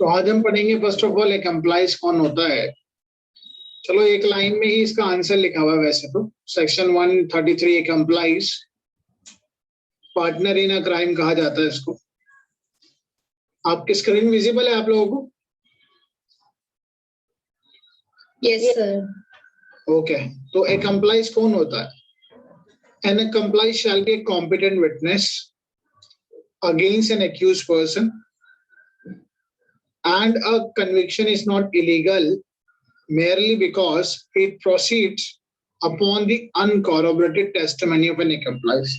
तो आज हम पढ़ेंगे फर्स्ट ऑफ ऑल एक एम्प्लॉइज कौन होता है। चलो एक लाइन में ही इसका आंसर लिखा हुआ है। वैसे तो सेक्शन 133 एक employees partner in a crime कहा जाता है इसको। आपकी स्क्रीन विजिबल है आप लोगों को? Yes sir. ओके, तो एक एम्प्लॉइज कौन होता है? An accomplice shall be a competent witness against an accused person, and a conviction is not illegal merely because it proceeds upon the uncorroborated testimony of an accomplice.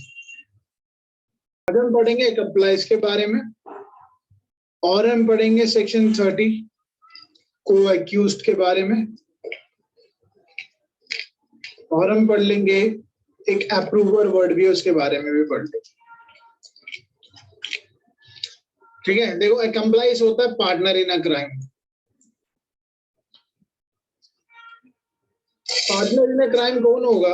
आज हम पढ़ेंगे accomplice के बारे में और हम पढ़ेंगे सेक्शन 30 को accused के बारे में और हम पढ़ लेंगे एक अप्रूवर वर्ड भी उसके बारे में भी पढ़ लेंगे। ठीक है, देखो accomplice होता है partner in a crime. Partner in a crime कौन होगा?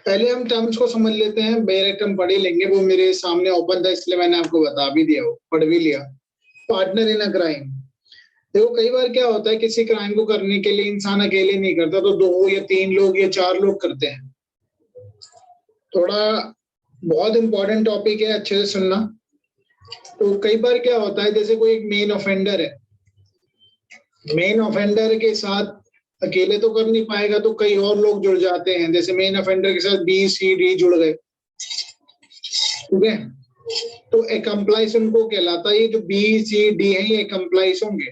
पहले हम टर्म्स को समझ लेते हैं, डायरेक्ट हम पढ़ ही लेंगे, वो मेरे सामने ओपन था इसलिए मैंने आपको बता भी दिया, वो पढ़ भी लिया। पार्टनर इन अ क्राइम, देखो कई बार क्या होता है किसी क्राइम को करने के लिए इंसान अकेले नहीं करता, तो 2 या 3 लोग या 4 लोग करते हैं। थोड़ा बहुत इंपॉर्टेंट टॉपिक है, अच्छे से सुनना। तो कई बार क्या होता है जैसे कोई एक मेन ऑफेंडर है, मेन ऑफेंडर के साथ अकेले तो कर नहीं पाएगा, तो कई और लोग जुड़ जाते हैं। जैसे मेन ऑफेंडर के साथ बी सी डी जुड़ गए, ठीक है, तो एक्म्प्लाइज उनको कहलाता है। ये जो बी सी डी है ये एक्म्प्लाइज होंगे।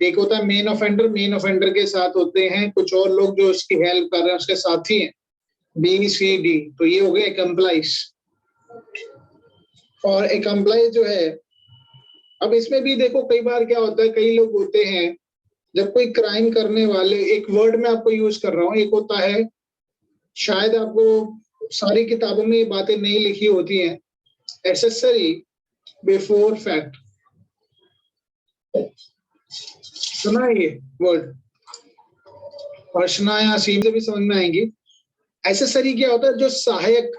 एक होता है मेन ऑफेंडर, मेन ऑफेंडर के साथ होते हैं कुछ और लोग जो उसकी हेल्प कर रहे हैं, उसके साथी हैं, बी सी डी, तो ये हो गए एक्म्प्लाइज। और एक्म्प्लाइज जो है, अब इसमें भी देखो कई बार क्या होता है, कई लोग होते हैं जब कोई क्राइम करने वाले, एक वर्ड में आपको यूज कर रहा हूँ, एक होता है, शायद आपको सारी किताबों में ये बातें नहीं लिखी होती हैं, एसेसरी बिफोर फैक्ट। सुना है ये वर्ड? अर्चना या सीम से भी समझ में आएंगी। एसेसरी क्या होता है? जो सहायक,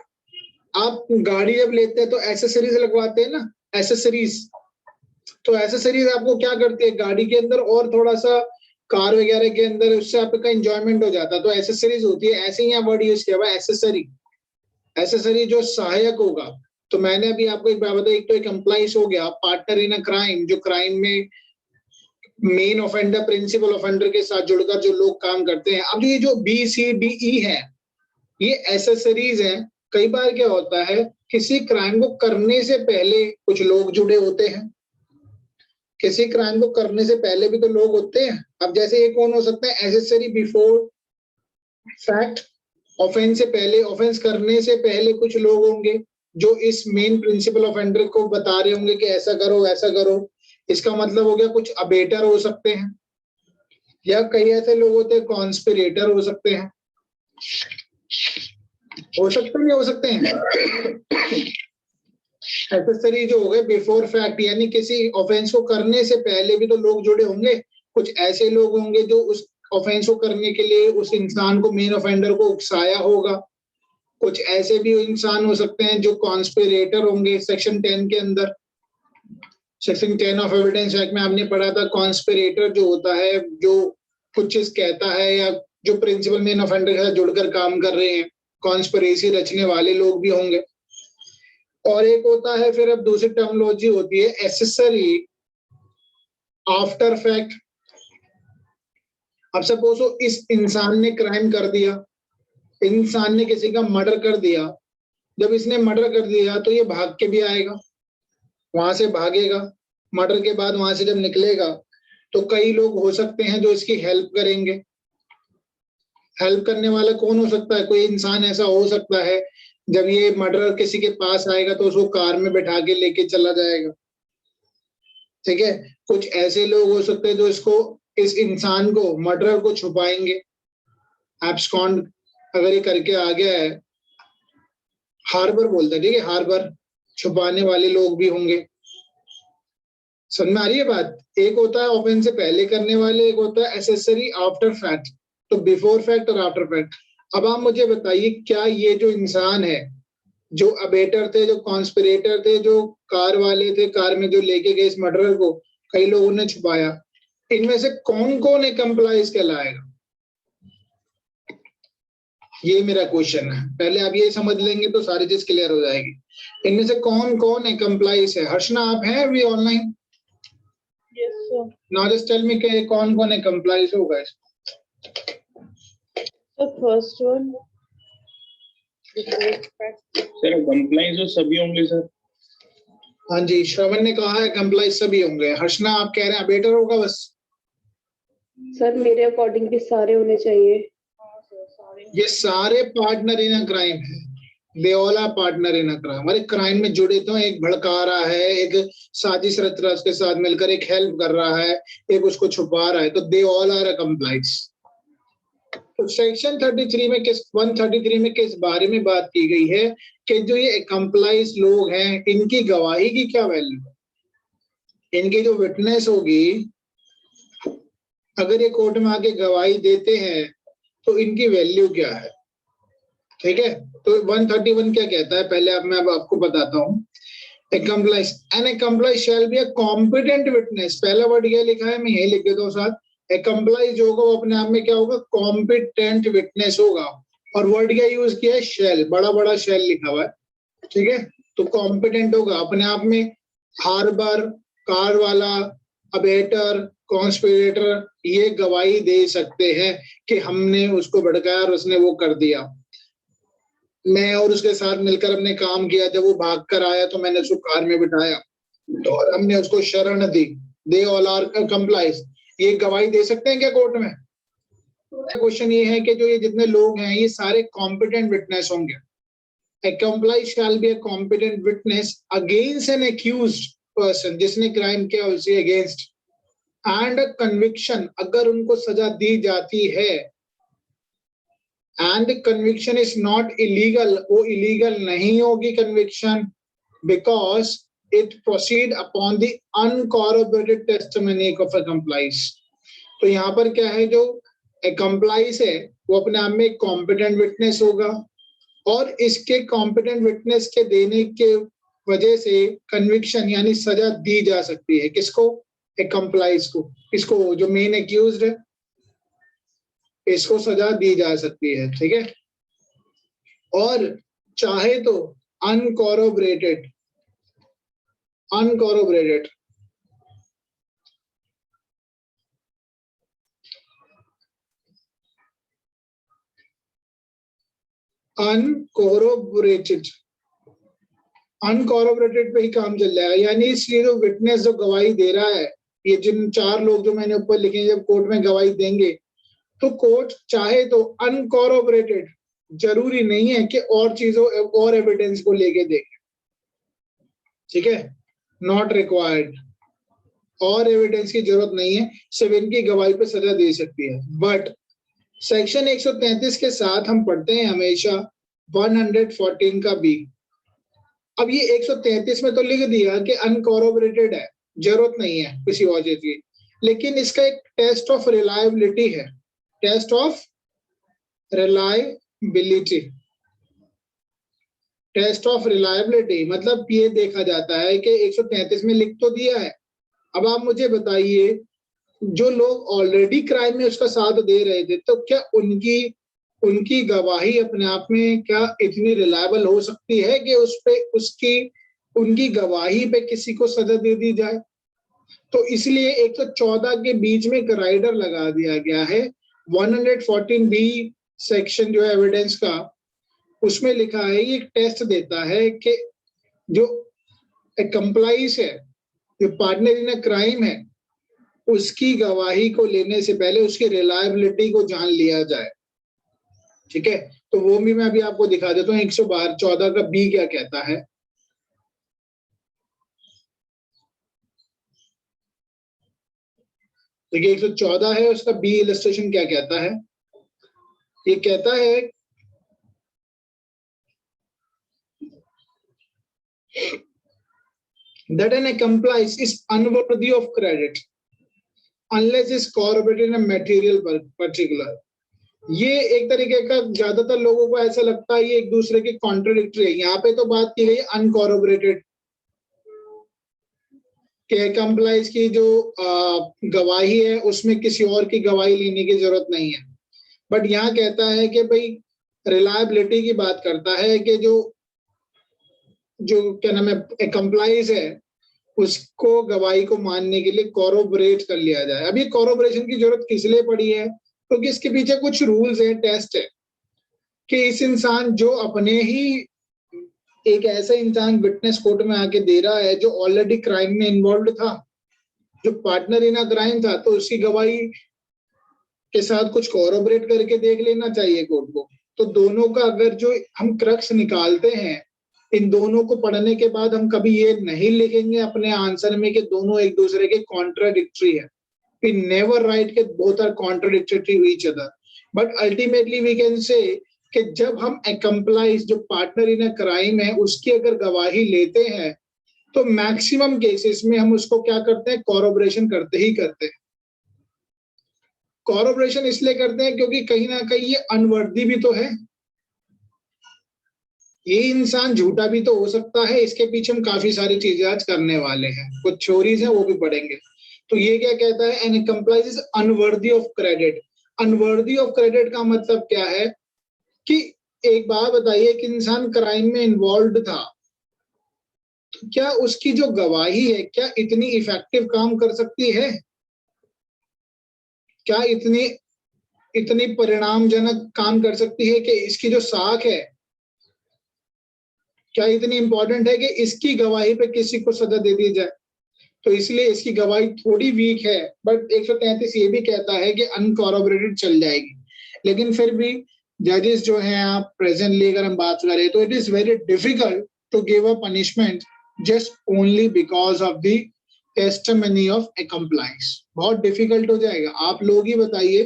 आप गाड़ी जब लेते हैं तो एसेसरीज लगवाते हैं ना, एसेसरीज। तो एसेसरीज आपको क्या करती है गाड़ी के अंदर और थोड़ा सा कार वगैरह के अंदर, उससे आपका एंजॉयमेंट हो जाता है, तो एसेसरीज होती है। ऐसे ही यहाँ वर्ड यूज किया हुआ एसेसरी। एसेसरी जो सहायक होगा। तो मैंने अभी आपको एक बात बताई, एक तो एक एम्प्लॉइज हो गया, पार्टनर इन अ क्राइम, जो क्राइम में मेन ऑफेंडर प्रिंसिपल ऑफेंडर के साथ जुड़कर जो लोग काम करते हैं। अब ये जो बी सी डी ई है, ये एसेसरीज हैं। कई बार क्या होता है किसी क्राइम को करने से पहले कुछ लोग जुड़े होते हैं, किसी क्राइम को करने से पहले भी तो लोग होते हैं। अब जैसे ये कौन हो सकता है? एसेसरी बिफोर फैक्ट, ऑफेंस से पहले, ऑफेंस करने से पहले कुछ लोग होंगे जो इस मेन प्रिंसिपल ऑफेंडर को बता रहे होंगे कि ऐसा करो ऐसा करो। इसका मतलब हो गया कुछ अबेटर हो सकते हैं, या कई ऐसे लोग होते हैं कॉन्स्पिरेटर हो सकते हैं, हो सकते हैं, हो सकते हैं। एसेसरी जो हो गए बिफोर फैक्ट, यानी किसी ऑफेंस को करने से पहले भी तो लोग जुड़े होंगे। कुछ ऐसे लोग होंगे जो उस ऑफेंस को करने के लिए उस इंसान को, मेन ऑफेंडर को उकसाया होगा। कुछ ऐसे भी इंसान हो सकते हैं जो कॉन्स्पिरेटर होंगे। सेक्शन 10 के अंदर, सेक्शन 10 ऑफ एविडेंस एक्ट में आपने पढ़ा था, कॉन्स्पिरेटर जो होता है, जो कुछ चीज कहता है या जो प्रिंसिपल मेन ऑफेंडर के साथ जुड़कर काम कर रहे हैं, कॉन्स्पिरेसी रचने वाले लोग भी होंगे। और एक होता है, फिर अब दूसरी टर्मिनोलॉजी होती है एसेसरी आफ्टर फैक्ट। अब सपोज इस इंसान ने क्राइम कर दिया, इंसान ने किसी का मर्डर कर दिया। जब इसने मर्डर कर दिया तो ये भाग के भी आएगा, वहां से भागेगा, मर्डर के बाद वहां से जब निकलेगा तो कई लोग हो सकते हैं जो इसकी हेल्प करेंगे। हेल्प करने वाला कौन हो सकता है? कोई इंसान ऐसा हो सकता है जब ये मर्डरर किसी के पास आएगा तो उसको कार में बैठा के लेके चला जाएगा, ठीक है। कुछ ऐसे लोग हो सकते हैं जो इसको, इस इंसान को, मर्डरर को छुपाएंगे, एब्सकॉन्ड अगर ये करके आ गया है, हार्बर बोलता है, ठीक है, हार्बर, छुपाने वाले लोग भी होंगे। समझ में आ रही है बात? एक होता है ऑफेंस से पहले करने वाले, एक होता है एसेसरी आफ्टर फैक्ट। तो बिफोर फैक्ट और आफ्टर फैक्ट। अब आप मुझे बताइए, क्या ये जो इंसान है, जो अबेटर थे, जो कॉन्स्पिरेटर थे, जो कार वाले थे, कार में जो लेके गए इस मर्डरर को, कई लोगों ने छुपाया। इनमें से कौन कौन कंप्लाइज कहलाएगा, ये मेरा क्वेश्चन है। पहले आप ये समझ लेंगे तो सारी चीज क्लियर हो जाएगी। इनमें से कौन कौन कंप्लाइज है? हर्षना, आप हैं अभी online? Yes, sir. Now just tell me कि कौन कौन कंप्लाइज होगा इसमें। The first one. Sir compliance तो सभी होंगे सर। हाँ जी, श्रवण ने कहा है कंप्लाइज सभी होंगे। हर्षना, आप कह रहे हैं बेटर होगा बस? सर मेरे अकॉर्डिंग भी सारे होने चाहिए। ये सारे पार्टनर इन अ क्राइम है। They all are partner in a crime. अरे क्राइम में जुड़े तो एक भड़का रहा है, एक साजिश रच रहा है उसके साथ मिलकर, एक हेल्प कर रहा है, एक उसको छुपा रहा है, तो दे ऑल आर कंप्लाइज। तो सेक्शन 33 में 133 में किस बारे में बात की गई है कि जो ये कंप्लाइज लोग हैं इनकी गवाही की क्या वैल्यू है, इनकी जो विटनेस होगी, अगर ये कोर्ट में आके गवाही देते हैं तो इनकी वैल्यू क्या है। ठीक है, तो 131 क्या कहता है, पहले मैं आपको बताता हूँ। accomplice, an accomplice shall be a competent witness। पहला वर्ड ये लिखा है, मैं यही लिख देता हूँ साथ। accomplice जो होगा वो अपने आप में क्या होगा, competent witness होगा। और वर्ड क्या यूज किया है, shall, बड़ा बड़ा shall लिखा हुआ है। ठीक है, तो competent होगा अपने आप में। हार्बर, कार वाला, अबेटर, कॉन्स्पिरेटर ये गवाही दे सकते हैं कि हमने उसको भड़काया और उसने वो कर दिया। मैं और उसके साथ मिलकर हमने काम किया, जब वो भाग कर आया तो मैंने उसको कार में बिठाया और हमने उसको शरण दी। They all are accomplices. ये गवाही दे सकते हैं क्या कोर्ट में? क्वेश्चन ये है कि जो ये जितने लोग हैं ये सारे कॉम्पिटेंट विटनेस होंगे। Accomplice shall be a competent witness against an accused person, जिसने क्राइम किया उसे अगेंस्ट, एंड कन्विक्शन, अगर उनको सजा दी जाती है, and conviction is not illegal, वो इलीगल नहीं होगी conviction, because it proceed upon the uncorroborated testimony of accomplice। तो यहाँ पर क्या है, जो accomplice है वो अपने आप में एक कॉम्पिटेंट विटनेस होगा और इसके कॉम्पिटेंट विटनेस के देने के वजह से कन्विक्शन यानी सजा दी जा सकती है। किसको? accomplice को। इसको जो मेन एक्यूज्ड है इसको सजा दी जा सकती है। ठीक है, और चाहे तो अनकॉरोबरेटेड अनकॉरोबरेटेड अनकॉरोबरेटेड अनकॉरोबरेटेड पे ही काम चल जाएगा। यानी इसलिए जो विटनेस जो गवाही दे रहा है, ये जिन 4 लोग जो मैंने ऊपर लिखे जब कोर्ट में गवाही देंगे तो कोर्ट चाहे तो अनकॉरोबरेटेड, जरूरी नहीं है कि और चीजों और एविडेंस को लेके देखे। ठीक है, नॉट रिक्वायर्ड, और एविडेंस की जरूरत नहीं है, सिर्फ इनकी गवाही पे सजा दे सकती है। बट सेक्शन 133 के साथ हम पढ़ते हैं हमेशा 114 का बी। अब ये 133 में तो लिख दिया कि अनकॉरोबरेटेड है, जरूरत नहीं है किसी और चीज की, लेकिन इसका एक टेस्ट ऑफ रिलायबिलिटी है। Test of reliability, test of reliability मतलब ये देखा जाता है कि 133 में लिख तो दिया है। अब आप मुझे बताइए, जो लोग ऑलरेडी क्राइम में उसका साथ दे रहे थे, तो क्या उनकी गवाही अपने आप में क्या इतनी रिलायबल हो सकती है कि उस पे उनकी गवाही पे किसी को सजा दे दी जाए? तो इसलिए 114 के बीच में एक राइडर लगा दिया गया है। 114 बी सेक्शन जो है एविडेंस का, उसमें लिखा है, ये टेस्ट देता है कि जो कंप्लाइज है, जो पार्टनर इन अ क्राइम है, उसकी गवाही को लेने से पहले उसकी रिलायबिलिटी को जान लिया जाए। ठीक है, तो वो भी मैं अभी आपको दिखा देता हूँ। 114 का बी क्या कहता है। देखिए 114 है, उसका बी इलस्ट्रेशन क्या कहता है। ये कहता है that an accomplice is unworthy of credit unless is corroborated in a material particular। ये एक तरीके का, ज्यादातर लोगों को ऐसा लगता है ये एक दूसरे के कॉन्ट्रडिक्टरी है। यहाँ पे तो बात की गई अनकॉरोबोरेटेड, कि कंप्लाइज की जो गवाही है उसमें किसी और की गवाही लेने की जरूरत नहीं है। बट यहाँ कहता है कि भाई रिलायबिलिटी की बात करता है कि जो जो क्या नाम है कंप्लाइज है उसको गवाही को मानने के लिए कॉरोबरेट कर लिया जाए। अब ये कॉरोबरेशन की जरूरत किस लिए पड़ी है? क्योंकि इसके पीछे कुछ रूल्स है, टेस्ट है कि इस इंसान जो अपने ही एक ऐसा इंसान विटनेस कोर्ट में आके दे रहा है जो ऑलरेडी क्राइम में इन्वॉल्व था, जो पार्टनर इन अ क्राइम था, तो उसकी गवाही के साथ कुछ कॉरोबरेट करके देख लेना चाहिए कोर्ट को। तो दोनों का अगर जो हम क्रक्स निकालते हैं, इन दोनों को पढ़ने के बाद हम कभी ये नहीं लिखेंगे अपने आंसर में कि दोनों एक दूसरे के कॉन्ट्राडिक्टरी है। वी नेवर राइट के both are contradictory to each other, but ultimately we can say कि जब हम एक्म्प्लाइज जो पार्टनर इन अ क्राइम है उसकी अगर गवाही लेते हैं तो मैक्सिमम केसेस में हम उसको क्या करते हैं, कॉरोबरेशन करते ही करते हैं। कॉरोबरेशन इसलिए करते हैं क्योंकि कहीं ना कहीं ये अनवर्दी भी तो है, ये इंसान झूठा भी तो हो सकता है। इसके पीछे हम काफी सारी चीजें आज करने वाले हैं, कुछ थ्योरीज हैं वो भी पढ़ेंगे। तो ये क्या कहता है, an accomplice is unworthy of credit. Unworthy of credit का मतलब क्या है कि एक बात बताइए कि इंसान क्राइम में इन्वॉल्व था, तो क्या उसकी जो गवाही है क्या इतनी इफेक्टिव काम कर सकती है? क्या इतनी परिणामजनक काम कर सकती है कि इसकी जो साख है क्या इतनी इंपॉर्टेंट है कि इसकी गवाही पे किसी को सजा दे दी जाए? तो इसलिए इसकी गवाही थोड़ी वीक है, बट 133 ये भी कहता है कि अनकॉरोबरेटेड चल जाएगी। लेकिन फिर भी जजेस जो हैं, आप प्रेजेंटली अगर हम बात करें तो it is very difficult to give a punishment just only because of the testimony of accomplice. बहुत डिफिकल्ट हो जाएगा। आप लोग ही बताइए,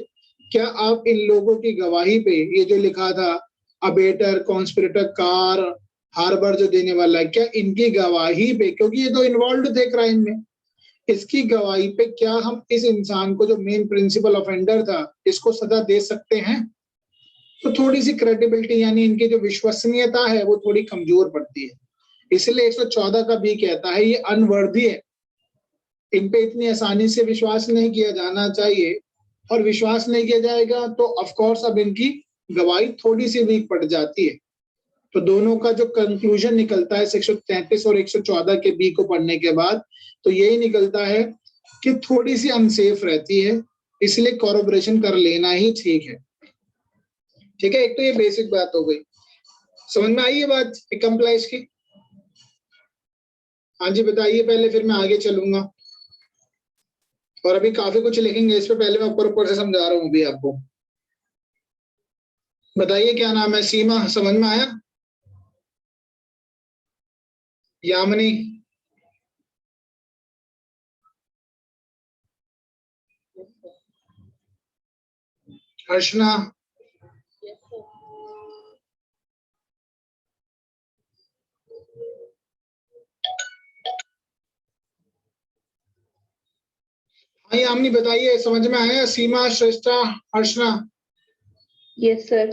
क्या आप इन लोगों की गवाही पे ये जो लिखा था अबेटर, कॉन्स्पिरेटर, कार, हार्बर जो देने वाला है, क्या इनकी गवाही पे, क्योंकि ये तो इन्वॉल्व थे क्राइम में, इसकी गवाही पे क्या हम इस इंसान को जो मेन प्रिंसिपल ऑफेंडर था इसको सजा दे सकते हैं? तो थोड़ी सी क्रेडिबिलिटी यानी इनकी जो विश्वसनीयता है वो थोड़ी कमजोर पड़ती है। इसलिए 114 का भी कहता है ये अनवर्दी है, इन पे इतनी आसानी से विश्वास नहीं किया जाना चाहिए, और विश्वास नहीं किया जाएगा तो ऑफ कोर्स अब इनकी गवाही थोड़ी सी वीक पड़ जाती है। तो दोनों का जो कंक्लूजन निकलता है 133 और 114 के बी को पढ़ने के बाद, तो यही निकलता है कि थोड़ी सी अनसेफ रहती है, इसलिए कॉरोबरेशन कर लेना ही ठीक है। ठीक है, एक तो ये बेसिक बात हो गई। समझ में आई ये बात एक्म्प्लाइज की? हाँ जी बताइए पहले, फिर मैं आगे चलूंगा। और अभी काफी कुछ लिखेंगे इस पे, पहले मैं ऊपर ऊपर से समझा रहा हूँ अभी आपको। बताइए क्या नाम है? सीमा, समझ में आया? यामिनी, अर्चना, हाँ यामिनी बताइए, समझ में आया? Seema, Shreshtha, Archana? Yes sir.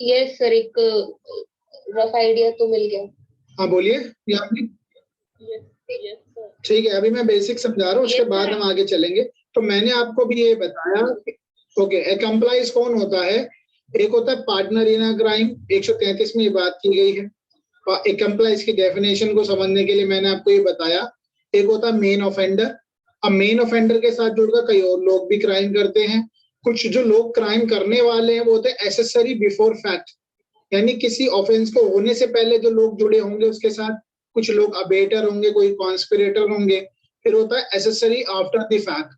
Yes sir, एक रफ आइडिया तो मिल गया। हाँ बोलिए यामिनी। ठीक है, अभी मैं बेसिक समझा रहा हूँ, उसके बाद हम आगे चलेंगे। तो मैंने आपको भी ये बताया, ओके, एक्म्प्लाइज कौन होता है? एक होता है पार्टनर इन अ क्राइम, 133 में ये बात की गई है। और एक्म्प्लाइज की डेफिनेशन को समझने के लिए मैंने आपको ये बताया, एक होता है मेन ऑफेंडर। अब मेन ऑफेंडर के साथ जुड़कर कई और लोग भी क्राइम करते हैं। कुछ जो लोग क्राइम करने वाले हैं वो होते हैं एसेसरी बिफोर फैक्ट, यानी किसी ऑफेंस को होने से पहले जो लोग जुड़े होंगे उसके साथ। कुछ लोग अबेटर होंगे, कोई कॉन्स्पिरेटर होंगे। फिर होता है एसेसरी आफ्टर द फैक्ट।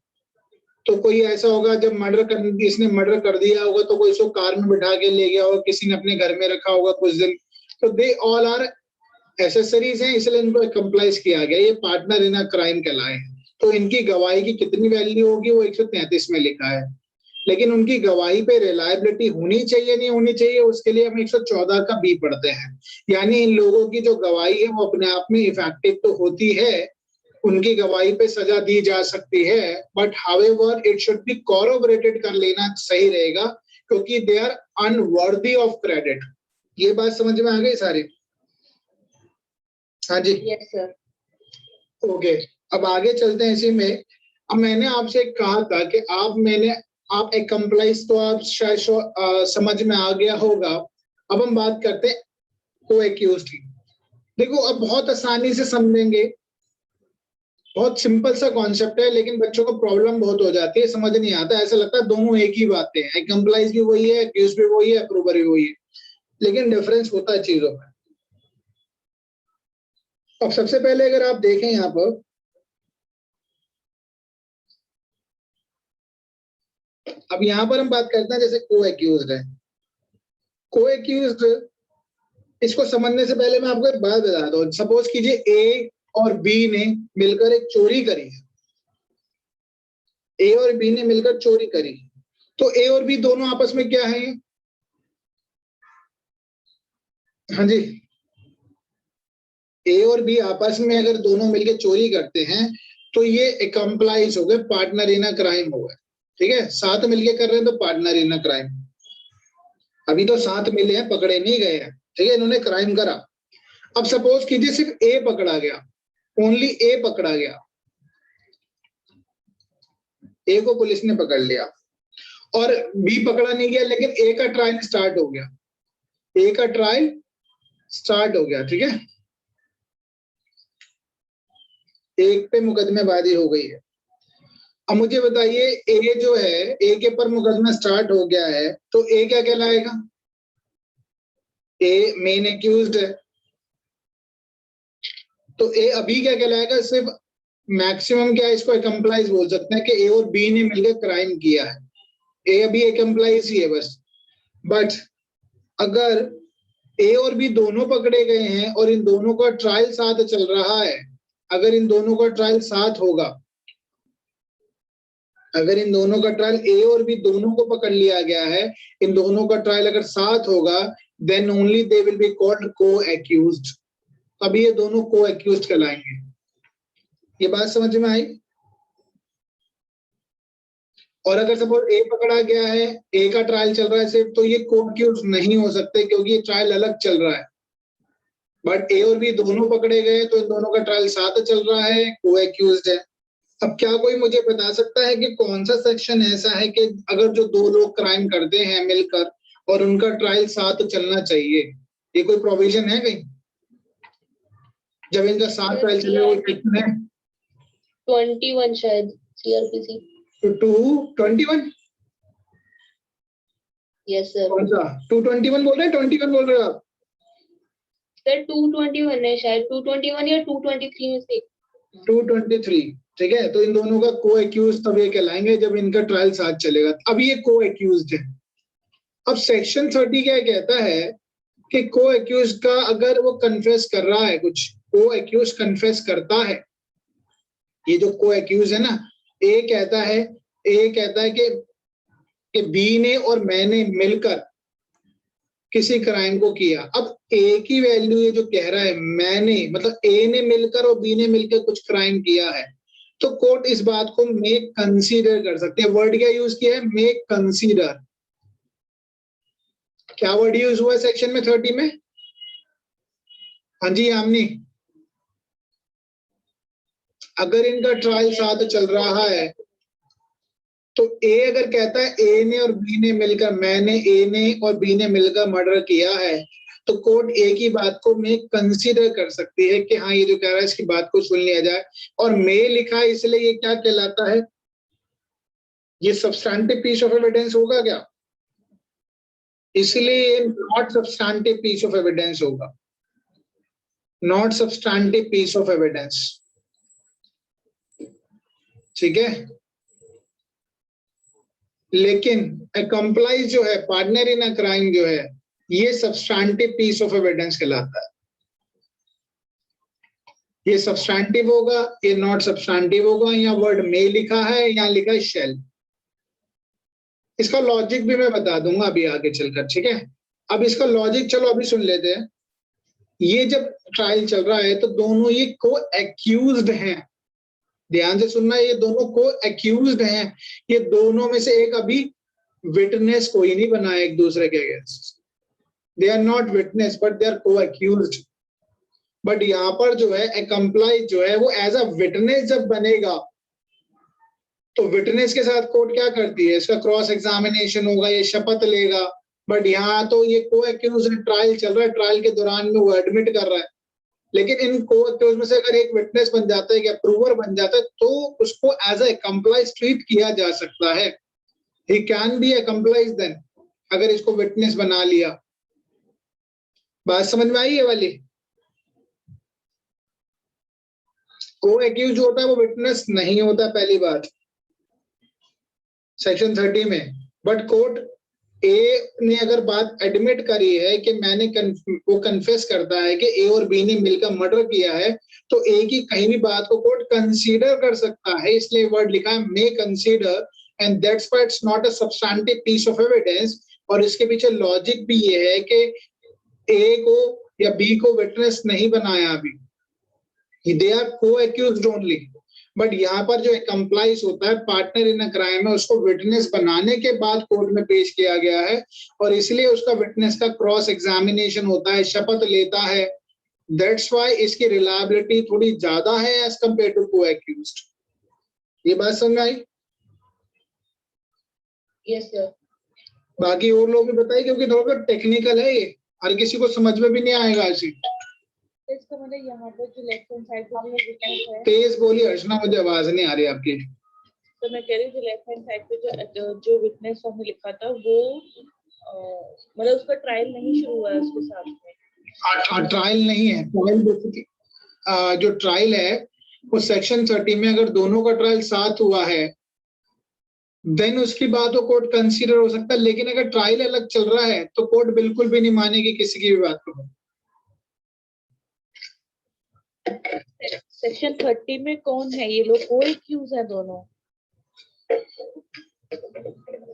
तो कोई ऐसा होगा जब इसने मर्डर कर दिया होगा तो कोई इसको कार में बिठा के ले गया होगा, किसी ने अपने घर में रखा होगा कुछ दिन, तो दे ऑल आर एसेसरीज हैं, इसलिए इनको कंप्लाइज किया गया। ये पार्टनर इन अ क्राइम कहलाए। तो इनकी गवाही की कितनी वैल्यू होगी वो 133 में लिखा है। लेकिन उनकी गवाही पे रिलायबिलिटी होनी चाहिए नहीं होनी चाहिए, उसके लिए हम 114 का बी पढ़ते हैं। यानी इन लोगों की जो गवाही है वो अपने आप में इफेक्टिव तो होती है, उनकी गवाही पे सजा दी जा सकती है, but however it should be corroborated कर लेना सही रहेगा, क्योंकि they are unworthy of credit. ये बात समझ में आ गई सारी? हाँ जी यस सर। ओके। अब आगे चलते हैं इसी में। अब मैंने आपसे कहा था कि आप एक्म्प्लाइज तो आप शायद समझ में आ गया होगा। अब हम बात करते हैं को एक्यूज्ड की। देखो अब बहुत आसानी से समझेंगे, बहुत सिंपल सा कॉन्सेप्ट है, लेकिन बच्चों को प्रॉब्लम बहुत हो जाती है, समझ नहीं आता, ऐसा लगता है दोनों एक ही बातें हैं, एक्म्प्लाइज भी वही है, एक्यूज्ड भी वही है, अप्रूवर भी वही है, लेकिन डिफरेंस होता है चीजों में। अब सबसे पहले अगर आप देखें यहाँ पर, अब यहाँ पर हम बात करते हैं जैसे को एक्यूज्ड है। को एक्यूज्ड, इसको समझने से पहले मैं आपको एक बात बता दूं। सपोज कीजिए ए और बी ने मिलकर एक चोरी करी है, ए और बी ने मिलकर चोरी करी, तो ए और बी दोनों आपस में क्या है? हाँ जी, ए और बी आपस में अगर दोनों मिलकर चोरी करते हैं तो ये एक्म्प्लाइज हो गए, पार्टनर इन अ क्राइम हो गए। ठीक है, साथ मिलके कर रहे हैं तो पार्टनर इन अ क्राइम। अभी तो साथ मिले हैं, पकड़े नहीं गए हैं, ठीक है, इन्होंने क्राइम करा। अब सपोज कीजिए सिर्फ ए पकड़ा गया, ओनली ए पकड़ा गया, ए को पुलिस ने पकड़ लिया और बी पकड़ा नहीं गया, लेकिन ए का ट्रायल स्टार्ट हो गया, ए का ट्रायल स्टार्ट हो गया। ठीक है, एक पे मुकदमेबाजी हो गई है। अब मुझे बताइए, ए जो है, ए के पर मुकदमा स्टार्ट हो गया है, तो ए क्या कहलाएगा? ए मेन एक्यूज्ड है, तो ए अभी क्या कहलाएगा? सिर्फ मैक्सिमम क्या है, इसको एक्म्प्लाइज बोल सकते हैं कि ए और बी ने मिलकर क्राइम किया है, ए अभी एक्म्प्लाइज ही है बस। बट अगर ए और बी दोनों पकड़े गए हैं और इन दोनों का ट्रायल साथ चल रहा है, अगर इन दोनों का ट्रायल साथ होगा, अगर इन दोनों का ट्रायल ए और बी दोनों को पकड़ लिया गया है, इन दोनों का ट्रायल अगर साथ होगा, then only they will be called co accused. अभी ये दोनों को एक्यूज्ड कहलाएंगे। ये बात समझ में आई? और अगर सपोज ए पकड़ा गया है, ए का ट्रायल चल रहा है सिर्फ, तो ये को एक्यूज्ड नहीं हो सकते क्योंकि ये ट्रायल अलग चल रहा है। बट ए और बी दोनों पकड़े गए तो इन दोनों का ट्रायल साथ चल रहा है, को एक्यूज्ड है। अब क्या कोई मुझे बता सकता है कि कौन सा सेक्शन ऐसा है कि अगर जो दो लोग क्राइम करते हैं मिलकर और उनका ट्रायल साथ चलना चाहिए, ये कोई प्रोविजन है कहीं? जब इनका साथ ट्रायल चले, वो सेक्शन है 21 शायद, सीआरपीसी 221। Yes sir. कौन सा 221 बोल रहे हैं, 21 बोल रहे हो आप? सर 221 है शायद, 221 या 223 में से 223। ठीक है, तो इन दोनों का को एक्यूज तब ये कहलाएंगे जब इनका ट्रायल साथ चलेगा। अब ये को एक्यूज्ड है। अब सेक्शन 30 क्या कहता है कि को एक्यूज का अगर वो कन्फेस कर रहा है कुछ, को एक्यूज कन्फेस करता है, ये जो को एक्यूज है ना, ए कहता है कि बी ने और मैंने मिलकर किसी क्राइम को किया। अब ए की वैल्यू ये जो कह रहा है मैंने, मतलब ए ने मिलकर और बी ने मिलकर कुछ क्राइम किया है, तो कोर्ट इस बात को मेक कंसीडर कर सकते हैं। वर्ड क्या यूज किया है? Make consider. क्या वर्ड यूज हुआ है सेक्शन में 30 में? हाँ जी आमनी, अगर इनका ट्रायल साथ चल रहा है तो ए अगर कहता है ए ने और बी ने मिलकर, मैंने, ए ने और बी ने मिलकर मर्डर किया है, तो कोर्ट ए की बात को में कंसीडर कर सकती है कि हाँ ये जो कह रहा है इसकी बात को सुन लिया जाए। और मे लिखा है इसलिए ये क्या कहलाता है? ये सब्सटैंटिव पीस ऑफ एविडेंस होगा क्या? इसलिए not substantive piece of evidence होगा, not substantive piece of evidence. ठीक है, लेकिन एक्म्प्लाइज जो है, पार्टनर इन अ क्राइम जो है, ये सब्सटैंटिव पीस ऑफ एविडेंस कहलाता है। ये सब्सटैंटिव होगा, ये नॉट सब्सटैंटिव होगा। यहाँ वर्ड में लिखा है, यहाँ लिखा है शेल। इसका लॉजिक भी मैं बता दूंगा अभी आगे चलकर। ठीक है, अब इसका लॉजिक चलो अभी सुन लेते हैं। ये जब ट्रायल चल रहा है तो दोनों ये को एक्यूज्ड हैं, ध्यान से सुनना, ये दोनों को एक्यूज्ड हैं। ये दोनों में से एक अभी विटनेस कोई नहीं बना है एक दूसरे के against. They are not witness but they are co accused. But यहाँ पर जो है अकम्प्लाइज जो है वो एज अ विटनेस जब बनेगा तो विटनेस के साथ कोर्ट क्या करती है, इसका क्रॉस एग्जामिनेशन होगा, ये शपथ लेगा। बट यहाँ तो ये को एक्यूज ट्रायल चल रहा है, ट्रायल के दौरान में वो एडमिट कर रहा है। लेकिन इन को एक्यूज में से अगर एक विटनेस बन जाता है या प्रूवर बन जाता है तो उसको एज अ अकम्प्लाइज ट्रीट किया जा सकता है। ही कैन बी अकम्प्लाइज देन, अगर इसको विटनेस बना लिया। बात समझ में आई है वाली? को एक्यूज जो होता है वो विटनेस नहीं होता, पहली बात सेक्शन 30 में। बट कोर्ट ए ने अगर बात एडमिट करी है कि मैंने वो कन्फेस करता है कि ए और बी ने मिलकर मर्डर किया है, तो ए की कहीं भी बात को कोर्ट कंसीडर कर सकता है। इसलिए वर्ड लिखा है may consider, and that's why it's not a substantive piece of evidence. और इसके पीछे लॉजिक भी ये है कि ए को या बी को विटनेस नहीं बनाया अभी, दे are co accused only. But यहाँ पर जो कंप्लाइज होता है पार्टनर इन अ क्राइम है, उसको विटनेस बनाने के बाद कोर्ट में पेश किया गया है और इसलिए उसका विटनेस का क्रॉस एग्जामिनेशन होता है, शपथ लेता है। दैट्स व्हाई इसकी रिलायबिलिटी थोड़ी ज्यादा है एज कंपेयर टू को एक्यूज्ड। ये बात समझ आई? Yes sir. बाकी और लोग भी बताइए, क्योंकि थोड़ा टेक्निकल है ये, हर किसी को समझ में भी नहीं आएगा ऐसे। इसका मतलब यहाँ पर जो लेफ्ट हैंड साइड पे जो विटनेस है, तेज बोलिए अर्चना, मुझे आवाज नहीं आ रही आपकी। तो मैं कह रही हूँ जो लेफ्ट हैंड साइड पे जो विटनेस हमने लिखा था वो मतलब उसका ट्रायल नहीं शुरू हुआ है उसके साथ में। ट्रायल नहीं है, ट्रायल बेसिकली जो ट्रायल है वो सेक्शन 30 में अगर दोनों का ट्रायल साथ हुआ है देन उसकी बात को कोर्ट कंसीडर हो सकता है। लेकिन अगर ट्रायल अलग चल रहा है तो कोर्ट बिल्कुल भी नहीं मानेगी किसी की भी बात को। सेक्शन 30 में कौन है ये लोग? को एक्यूज है दोनों।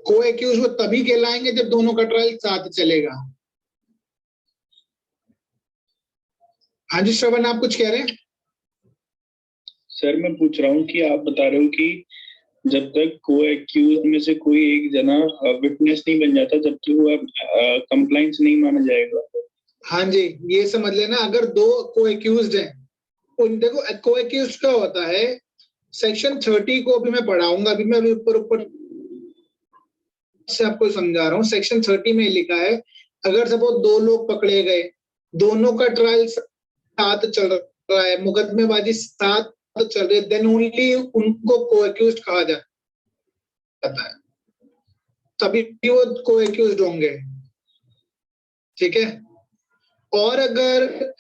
को एक्यूज वो तभी कहलाएंगे जब दोनों का ट्रायल साथ चलेगा। हाँ जी श्रवण, आप कुछ कह रहे हैं? सर मैं पूछ रहा हूँ कि आप बता रहे हो कि जब तक को एक्यूज में से कोई एक जना विटनेस नहीं बन जाता जब तक वो कंप्लाइंस नहीं माना जाएगा। हाँ जी, ये समझ लेना, अगर दो को एक्यूज्ड हैं, उन देखो को एक्यूज्ड का होता है सेक्शन 30 को अभी मैं पढ़ाऊंगा, अभी मैं ऊपर से आपको समझा रहा हूँ। सेक्शन 30 में लिखा है अगर सपोज दो लोग पकड़े गए, दोनों का ट्रायल साथ चल रहा है, मुकदमेबाजी साथ चल रही है, देन ओनली उनको को एक्यूज्ड कहा जाता है, तभी वो को एक्यूज्ड होंगे। ठीक है? और अगर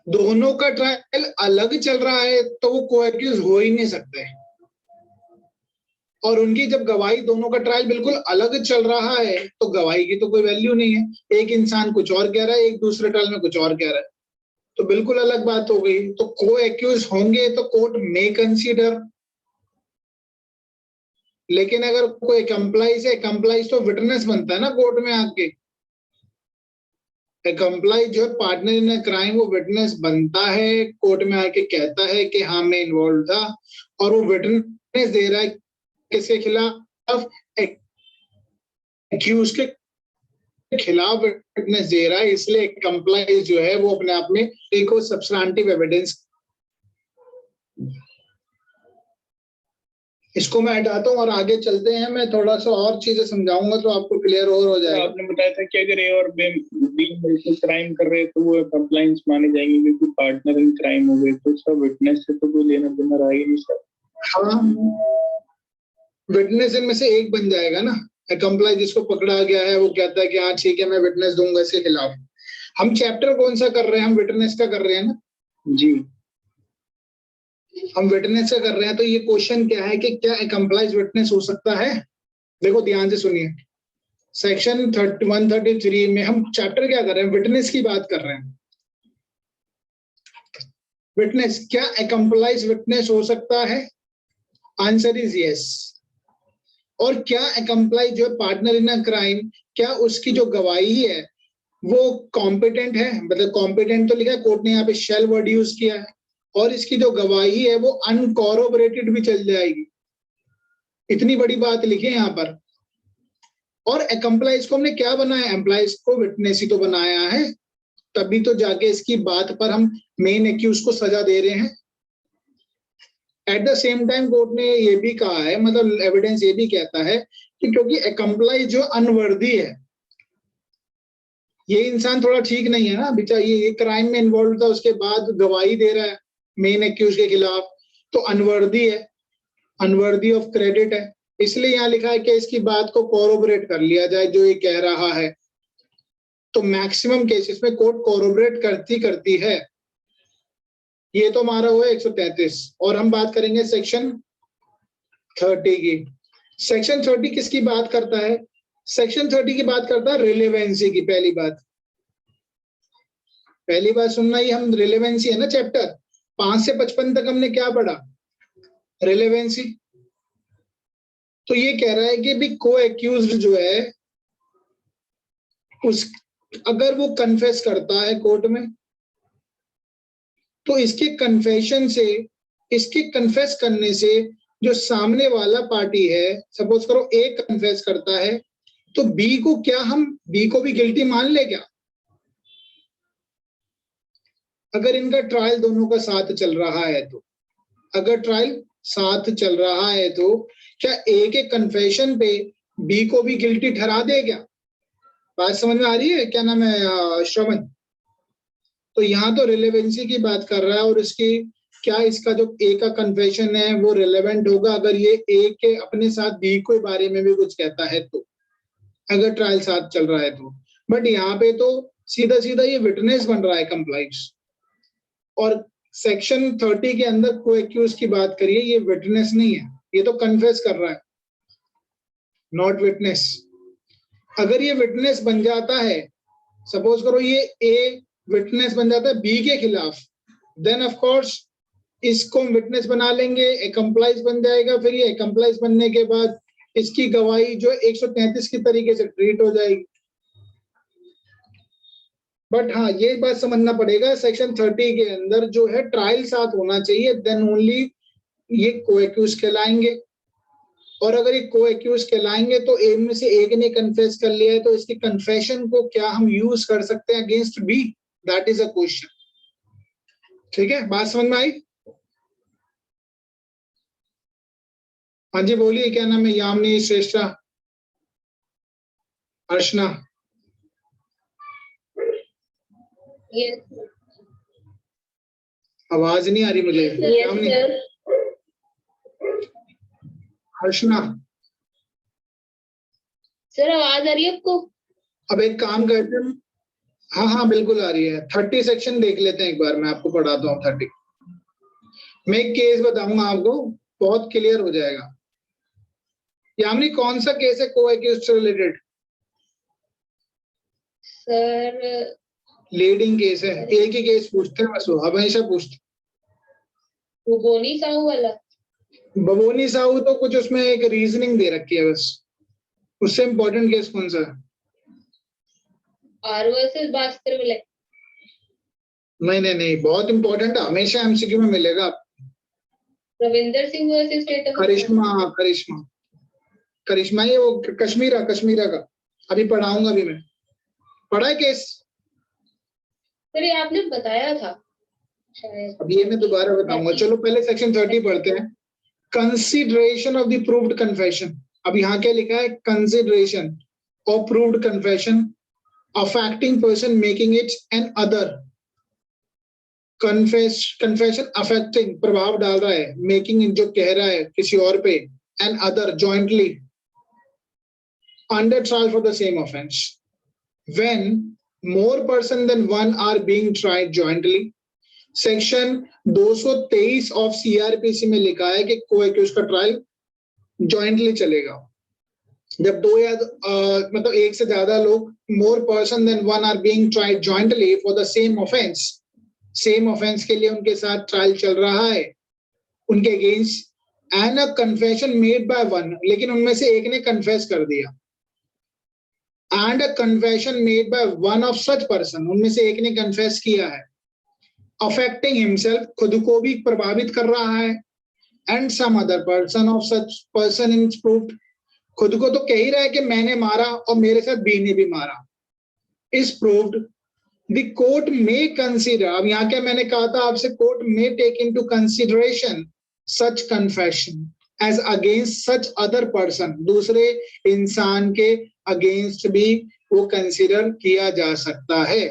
दोनों का ट्रायल अलग चल रहा है तो वो को एक्यूज हो ही नहीं सकते। और उनकी जब गवाही, दोनों का ट्रायल बिल्कुल अलग चल रहा है तो गवाही की तो कोई वैल्यू नहीं है। एक इंसान कुछ और कह रहा है, एक दूसरे ट्रायल में कुछ और कह रहा है, तो बिल्कुल अलग बात हो गई। तो को एक्यूज होंगे तो कोर्ट में कंसीडर। लेकिन अगर कोई कंप्लाइज है, कंप्लाइज तो विटनेस बनता है ना कोर्ट में आके। कंप्लाइज जो पार्टनर इन अ क्राइम वो विटनेस बनता है, कोर्ट में आके कहता है कि हाँ मैं इन्वॉल्व था, और वो विटनेस दे रहा है किसके खिलाफ? एक्यूज के खिलाफ विटनेस दे रहा है। इसलिए कंप्लाइज जो है वो अपने आप में एक सब्सटैंटिव एविडेंस। इसको मैं हटाता हूँ और आगे चलते हैं। मैं थोड़ा सा और चीजें समझाऊंगा तो आपको क्लियर और हो जाएगा। आपने बताया था कि अगर ए और बी मिलकर क्राइम कर रहे हैं तो वो कंप्लाइंस माने जाएंगे क्योंकि पार्टनर इन क्राइम हो गए, तो सब विटनेस से तो कोई लेना देना रहा ही नहीं सर। हाँ, विटनेस इनमें से एक बन जाएगा ना। कंप्लाई जिसको पकड़ा गया है वो कहता है कि हाँ ठीक है मैं विटनेस दूंगा इसके खिलाफ। हम चैप्टर कौन सा कर रहे हैं? हम विटनेस का कर रहे हैं ना जी। हम विटनेस का कर रहे हैं। तो ये क्वेश्चन क्या है कि क्या कंप्लाइज विटनेस हो सकता है? देखो ध्यान से सुनिए, सेक्शन 133 में हम चैप्टर क्या कर रहे हैं? विटनेस की बात कर रहे हैं। विटनेस, क्या कंप्लाइज विटनेस हो सकता है? Answer is yes. और क्या कंप्लाइज जो पार्टनर इन अ क्राइम, क्या उसकी जो गवाही है वो कॉम्पिटेंट है? मतलब कॉम्पिटेंट तो लिखा है, कोर्ट ने यहाँ पे शेल वर्ड यूज किया है। और इसकी जो गवाही है वो अनकॉरोबरेटेड भी चल जाएगी। इतनी बड़ी बात लिखी है यहाँ पर। और कंप्लाइज को हमने क्या बनाया? एम्प्लाइज को विटनेस ही तो बनाया है। तभी तो जाके इसकी बात पर हम मेन एक्यूज को सजा दे रहे हैं। At the same time court ने ये भी कहा है, मतलब एविडेंस ये भी कहता है कि क्योंकि अकम्प्लाई जो अनवर्दी है, ये इंसान थोड़ा ठीक नहीं है ना बेचारा, ये क्राइम में इन्वॉल्व था, उसके बाद गवाही दे रहा है मेन एक्यूज के खिलाफ, तो अनवर्दी है, अनवर्दी ऑफ क्रेडिट है। इसलिए यहाँ लिखा है कि इसकी बात को कोरोबरेट कर लिया जाए जो ये कह रहा है। तो मैक्सिमम केसेस में कोर्ट कोरोबरेट करती है। ये तो हमारा हुआ 133, और हम बात करेंगे सेक्शन 30 की। सेक्शन 30 किसकी बात करता है? सेक्शन 30 की बात करता है रिलेवेंसी की। पहली बात सुनना, ये हम रिलेवेंसी है ना चैप्टर 5 से 55 तक हमने क्या पढ़ा? रिलेवेंसी। तो ये कह रहा है कि भी को एक्यूज्ड जो है उस अगर वो कन्फेस करता है कोर्ट में, तो इसके कन्फेशन से, इसके कन्फेस करने से जो सामने वाला पार्टी है, सपोज करो ए कन्फेस करता है, तो बी को क्या हम बी को भी गिल्टी मान ले क्या? अगर इनका ट्रायल दोनों का साथ चल रहा है तो, अगर ट्रायल साथ चल रहा है तो क्या ए के कन्फेशन पे बी को भी गिल्टी ठहरा दे क्या? बात समझ में आ रही है? क्या नाम है श्रवण? तो यहाँ तो रिलेवेंसी की बात कर रहा है, और इसकी क्या, इसका जो ए का कन्फेशन है वो रिलेवेंट होगा अगर ये ए के अपने साथ बी के बारे में भी कुछ कहता है तो, अगर ट्रायल साथ चल रहा है तो। बट यहाँ पे तो सीधा सीधा ये विटनेस बन रहा है कंप्लाइंस, और सेक्शन 30 के अंदर को एक्यूज की बात करिए, ये विटनेस नहीं है, ये तो कन्फेस कर रहा है, नॉट विटनेस। अगर ये विटनेस बन जाता है, सपोज करो ये ए विटनेस बन जाता है बी के खिलाफ, देन ऑफ कोर्स इसको हम विटनेस बना लेंगे, एकम्प्लाइज बन जाएगा। फिर ये एकम्प्लाइज बनने के बाद इसकी गवाही जो 133 की तरीके से ट्रीट हो जाएगी। बट हाँ, ये बात समझना पड़ेगा, सेक्शन 30 के अंदर जो है ट्रायल साथ होना चाहिए, देन ओनली ये को एक्यूज कहलाएंगे। और अगर ये को एक्यूज कहलाएंगे तो ए में से एक ने कन्फेस कर लिया है, तो इसके कन्फेशन को क्या हम यूज कर सकते हैं against B? That is a question. ठीक है, बात समझ में आई? हाँ जी बोलिए, क्या नाम है? यामिनी, श्रेष्ठा, अर्चना। yes आवाज नहीं आ रही मुझे। यामिनी, sir अर्चना। सर आवाज आ रही है आपको? अब एक काम करते हैं, हाँ हाँ बिल्कुल आ रही है। 30 सेक्शन देख लेते हैं एक बार, मैं आपको पढ़ाता हूँ 30। मैं एक केस बताऊंगा आपको, बहुत क्लियर हो जाएगा। यामिनी, कौन सा केस है को एक्यूज से रिलेटेड? सर लीडिंग केस है, एक ही केस पूछते हैं बस, वो हमेशा पूछते। वो बोनी साहू वाला? बबोनी साहू तो कुछ उसमें एक रीजनिंग दे रखी है बस। उससे इम्पोर्टेंट केस कौन सा है? आर वर्सेस भास्कर विलय? नहीं, बहुत इंपॉर्टेंट है, हमेशा एमसीक्यू में मिलेगा। Ravinder Singh versus state of Karishma ये वो कश्मीरा का अभी पढ़ाऊंगा भी मैं। पढ़ा है केस? सर ये आपने बताया था शायद। अब ये मैं दोबारा बताऊंगा। चलो पहले सेक्शन 30 पढ़ते हैं। Consideration of the proved confession. अब यहाँ क्या लिखा है? Consideration of proved confession affecting person making it another. Confession affecting प्रभाव डाल रहा है, मेकिंग जो कह रहा है किसी और पे, another jointly under trial for the same offence when more person than one are being tried jointly. Section 223 of CrPC में लिखा है कि को एक्यूज का ट्रायल जॉइंटली चलेगा जब दो या मतलब एक से ज्यादा लोग, more person than one are being tried jointly for the same offence, same offence के लिए उनके साथ ट्रायल चल रहा है उनके against, and a confession made by one, लेकिन उनमें से एक ने कन्फेस कर दिया, and a confession made by one of such person, उनमें से एक ने कन्फेस किया है, अफेक्टिंग हिमसेल्फ, खुद को भी प्रभावित कर रहा है, and some other person of such person in proved, खुद को तो कह ही रहा है कि मैंने मारा और मेरे साथ बी ने भी मारा, इज प्रूव्ड द कोर्ट में कंसीडर, अब यहाँ क्या मैंने कहा था आपसे, कोर्ट में take into consideration such confession as against such other person, दूसरे इंसान के अगेंस्ट भी वो कंसीडर किया जा सकता है,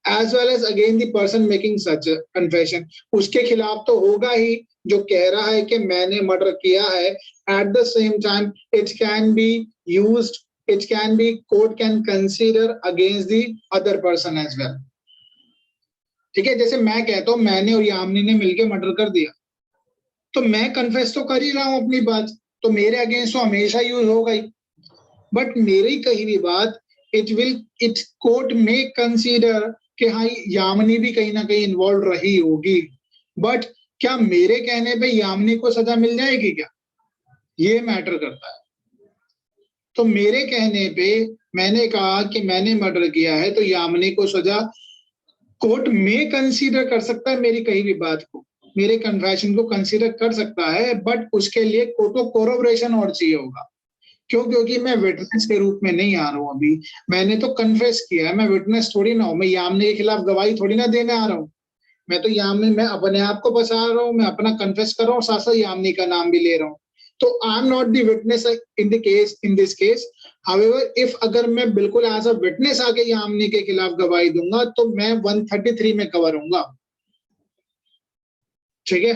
as well as again the person making such confession, उसके खिलाफ तो होगा ही जो कह रहा है कि मैंने मर्डर किया है। At the same time it can be used, it can be, court can consider against the other person as well। ठीक है, जैसे मैं कहता हूं मैंने और यामिनी ने मिलकर मर्डर कर दिया, तो मैं कन्फेस तो कर ही रहा हूं अपनी बात, तो मेरे अगेंस्ट तो हमेशा यूज होगा ही, बट मेरी कही भी बात इट कोर्ट में कंसीडर कि हाँ यामिनी भी कहीं ना कहीं इन्वॉल्व रही होगी, बट क्या मेरे कहने पे यामिनी को सजा मिल जाएगी क्या, ये मैटर करता है। तो मेरे कहने पे मैंने कहा कि मैंने मर्डर किया है, तो यामिनी को सजा कोर्ट में कंसीडर कर सकता है, मेरी कही भी बात को, मेरे कन्फेशन को कंसीडर कर सकता है, बट उसके लिए कोर्ट को कोरोबरेशन और चाहिए होगा। क्यों? क्योंकि मैं विटनेस के रूप में नहीं आ रहा हूं, अभी मैंने तो कन्फेस किया है, मैं विटनेस थोड़ी ना हूं, मैं यामिनी के खिलाफ गवाही थोड़ी ना देने आ रहा हूँ, मैं तो यामिनी, मैं अपने आप को बचा रहा हूँ, मैं अपना कन्फेस कर रहा हूँ, साथ साथ यामिनी का नाम भी ले रहा हूँ, तो I am not the witness in the case, in this case. However if अगर मैं बिल्कुल एज अ विटनेस आके यामिनी के खिलाफ गवाही दूंगा तो मैं 133 में कवर होऊंगा। ठीक है,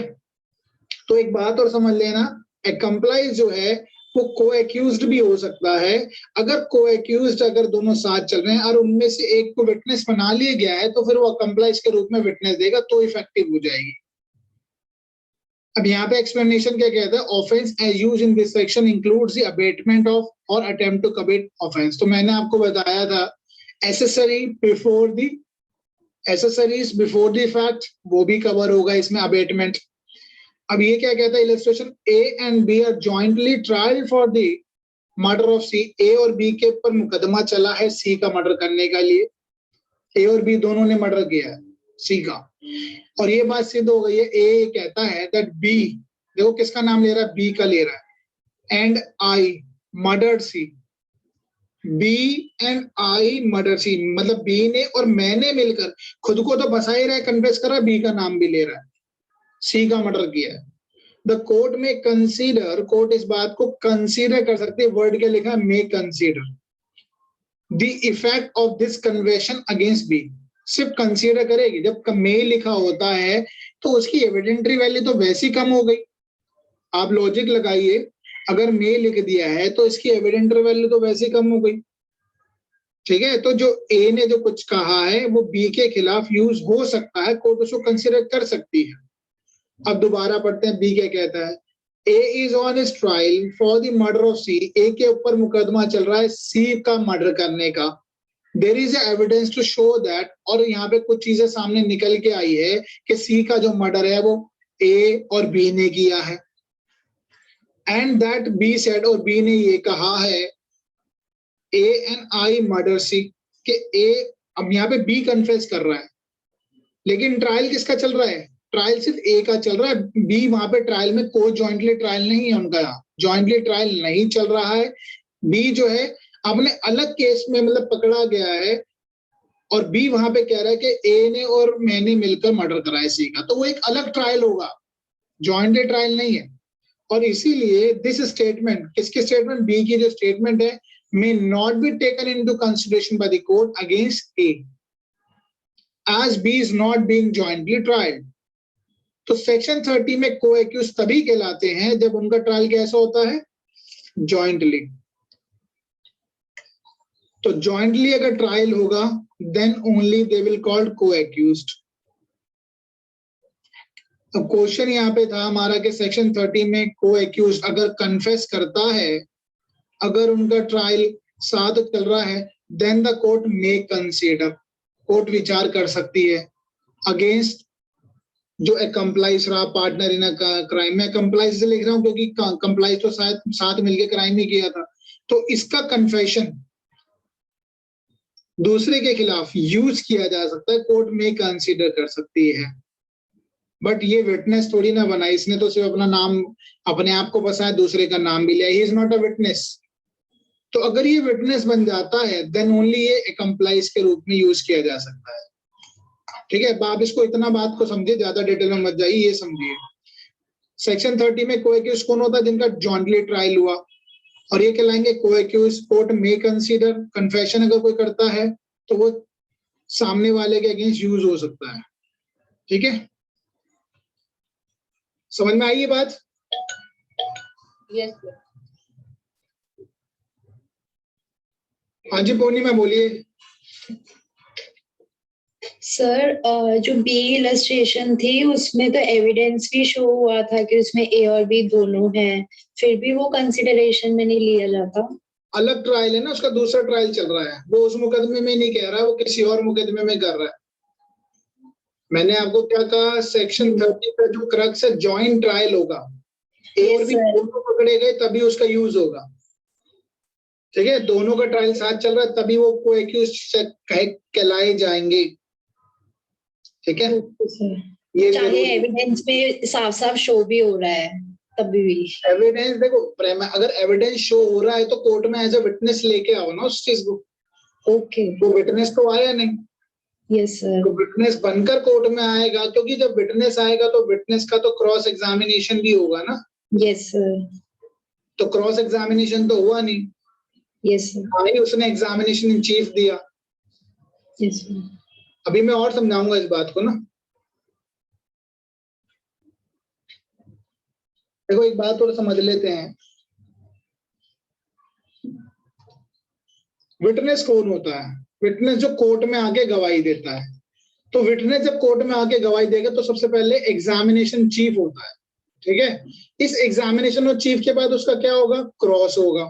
तो एक बात और समझ लेना, एक्म्प्लाइज जो है वो को एक्यूज्ड भी हो सकता है। अगर को एक्यूज्ड अगर दोनों साथ चल रहे हैं और उनमें से एक को विटनेस बना लिया गया है, तो फिर वो एक्म्प्लाइज के रूप में विटनेस देगा तो इफेक्टिव हो जाएगी। अब यहाँ पे एक्सप्लेनेशन क्या कहता है, offence as used in this section includes the abetment of और अटेम्प्ट टू कमिट ऑफेंस। तो मैंने आपको बताया था accessory before the, accessories before the fact, वो भी कवर होगा इसमें, अबेटमेंट। अब ये क्या कहता है illustration, A and B are jointly trial for the murder of C, A और बी के ऊपर मुकदमा चला है सी का मर्डर करने के लिए, ए और बी दोनों ने मर्डर किया है सी का, और ये बात सिद्ध हो गई है, ए कहता है दैट बी, देखो किसका नाम ले रहा है, बी का ले रहा है, and I murdered C, B and I murder C, मतलब बी ने और मैंने मिलकर, खुद को तो बसा ही रहा है, कन्फेस कर रहा है, बी का नाम भी ले रहा है, सी का मर्डर किया है। द कोर्ट में कंसीडर, कोर्ट इस बात को कंसीडर कर सकती है, वर्ड क्या लिखा है, may consider the effect of this confession against B, सिर्फ कंसीडर करेगी, जब मे लिखा होता है तो उसकी एविडेंटरी वैल्यू तो वैसी कम हो गई। आप लॉजिक लगाइए, अगर मे लिख दिया है तो इसकी एविडेंटरी वैल्यू तो वैसी कम हो गई। ठीक है, तो जो ए ने जो कुछ कहा है वो बी के खिलाफ यूज हो सकता है, कोर्ट उसको कंसीडर कर सकती है। अब दोबारा पढ़ते हैं, बी क्या कहता है, A is on his trial for the murder of C, A के ऊपर मुकदमा चल रहा है सी का मर्डर करने का, there is evidence to show that, और यहाँ पे कुछ चीजें सामने निकल के आई है कि सी का जो मर्डर है वो ए और बी ने किया है, एंड दैट बी सेड, और बी ने ये कहा है, ए एंड आई मर्डर सी, कि ए, अब यहाँ पे बी कन्फेस कर रहा है, लेकिन ट्रायल किसका चल रहा है, ट्रायल सिर्फ ए का चल रहा है, बी वहां पे ट्रायल में, कोई जॉइंटली ट्रायल नहीं है उनका, जॉइंटली ट्रायल नहीं चल रहा है, बी जो है अपने अलग केस में मतलब पकड़ा गया है, और बी वहां पे कह रहा है कि ए ने और मैंने मिलकर मर्डर कराया सी का, तो वो एक अलग ट्रायल होगा, जॉइंटली ट्रायल नहीं है। और इसीलिए दिस स्टेटमेंट, किसकी स्टेटमेंट, बी की जो स्टेटमेंट है, may not be taken into consideration by the court against A as B is not being jointly tried। तो सेक्शन 30 में को एक्यूज तभी कहलाते हैं जब उनका ट्रायल कैसा होता है, जॉइंटली। तो जॉइंटली अगर ट्रायल होगा then only they will called co accused. तो क्वेश्चन यहाँ पे था हमारा कि सेक्शन 30 में को एक्यूज्ड अगर कन्फेस करता है, अगर उनका ट्रायल साथ चल रहा है, then the court may consider, court विचार कर सकती है अगेंस्ट जो एक्म्प्लाइज रहा, पार्टनर इन क्राइम। मैं कंप्लाइज से लिख रहा हूं क्योंकि कंप्लाइज तो शायद साथ मिलकर क्राइम ही किया था, तो इसका कन्फेशन दूसरे के खिलाफ यूज किया जा सकता है, कोर्ट में कंसीडर कर सकती है। बट ये विटनेस थोड़ी ना बना, इसने तो सिर्फ अपना नाम, अपने आप को बसाया, दूसरे का नाम भी लिया, ही इज नॉट अ विटनेस। तो अगर ये विटनेस बन जाता है देन ओनली ये एक्म्प्लाइज के रूप में यूज किया जा सकता है। ठीक है, आप इसको इतना बात को समझिए, ज्यादा डिटेल में मत जाइए, ये समझिए। सेक्शन 30 में कोएक्यूज कौन होता है? जिनका जॉइंटली ट्रायल हुआ, और ये कहलाएंगे कोएक्यूज। कोर्ट में कंसीडर, कन्फेशन अगर कोई करता है तो वो सामने वाले के अगेंस्ट यूज हो सकता है। ठीक है, समझ में आई ये बात? Yes sir. हाँ जी पूर्णिमा बोलिए। सर जो बी इलस्ट्रेशन थी उसमें तो एविडेंस भी शो हुआ था कि उसमें ए और बी दोनों हैं, फिर भी वो कंसिडरेशन में नहीं लिया जाता। अलग ट्रायल है ना, उसका दूसरा ट्रायल चल रहा है, वो उस मुकदमे में नहीं कह रहा है, वो किसी और मुकदमे में कर रहा है। मैंने आपको क्या कहा, सेक्शन 30 का जो क्रक्स है, जॉइंट ट्रायल होगा, ए और बी दोनों पकड़े गए तभी उसका यूज होगा। ठीक है, दोनों का ट्रायल साथ चल रहा है तभी वो कोएक्यूज कहलाए जाएंगे। ठीक है, ये चाहे एविडेंस में साफ साफ शो भी हो रहा है तभी भी। एविडेंस देखो, अगर एविडेंस शो हो रहा है तो कोर्ट में एज अ विटनेस लेके आओ ना उस चीज को। ओके, वो विटनेस तो आया नहीं। Yes sir. तो विटनेस बनकर कोर्ट में आएगा, क्योंकि जब विटनेस आएगा तो विटनेस का तो क्रॉस एग्जामिनेशन भी होगा ना। Yes sir. तो क्रॉस एग्जामिनेशन तो हुआ नहीं। Yes sir. हाँ, उसने एग्जामिनेशन इन चीफ दिया। Yes sir. अभी मैं और समझाऊंगा इस बात को ना। देखो एक बात और समझ लेते हैं, विटनेस कौन होता है? विटनेस जो कोर्ट में आके गवाही देता है। तो विटनेस जब कोर्ट में आके गवाही देगा तो सबसे पहले एग्जामिनेशन चीफ होता है। ठीक है, इस एग्जामिनेशन और चीफ के बाद उसका क्या होगा? क्रॉस होगा।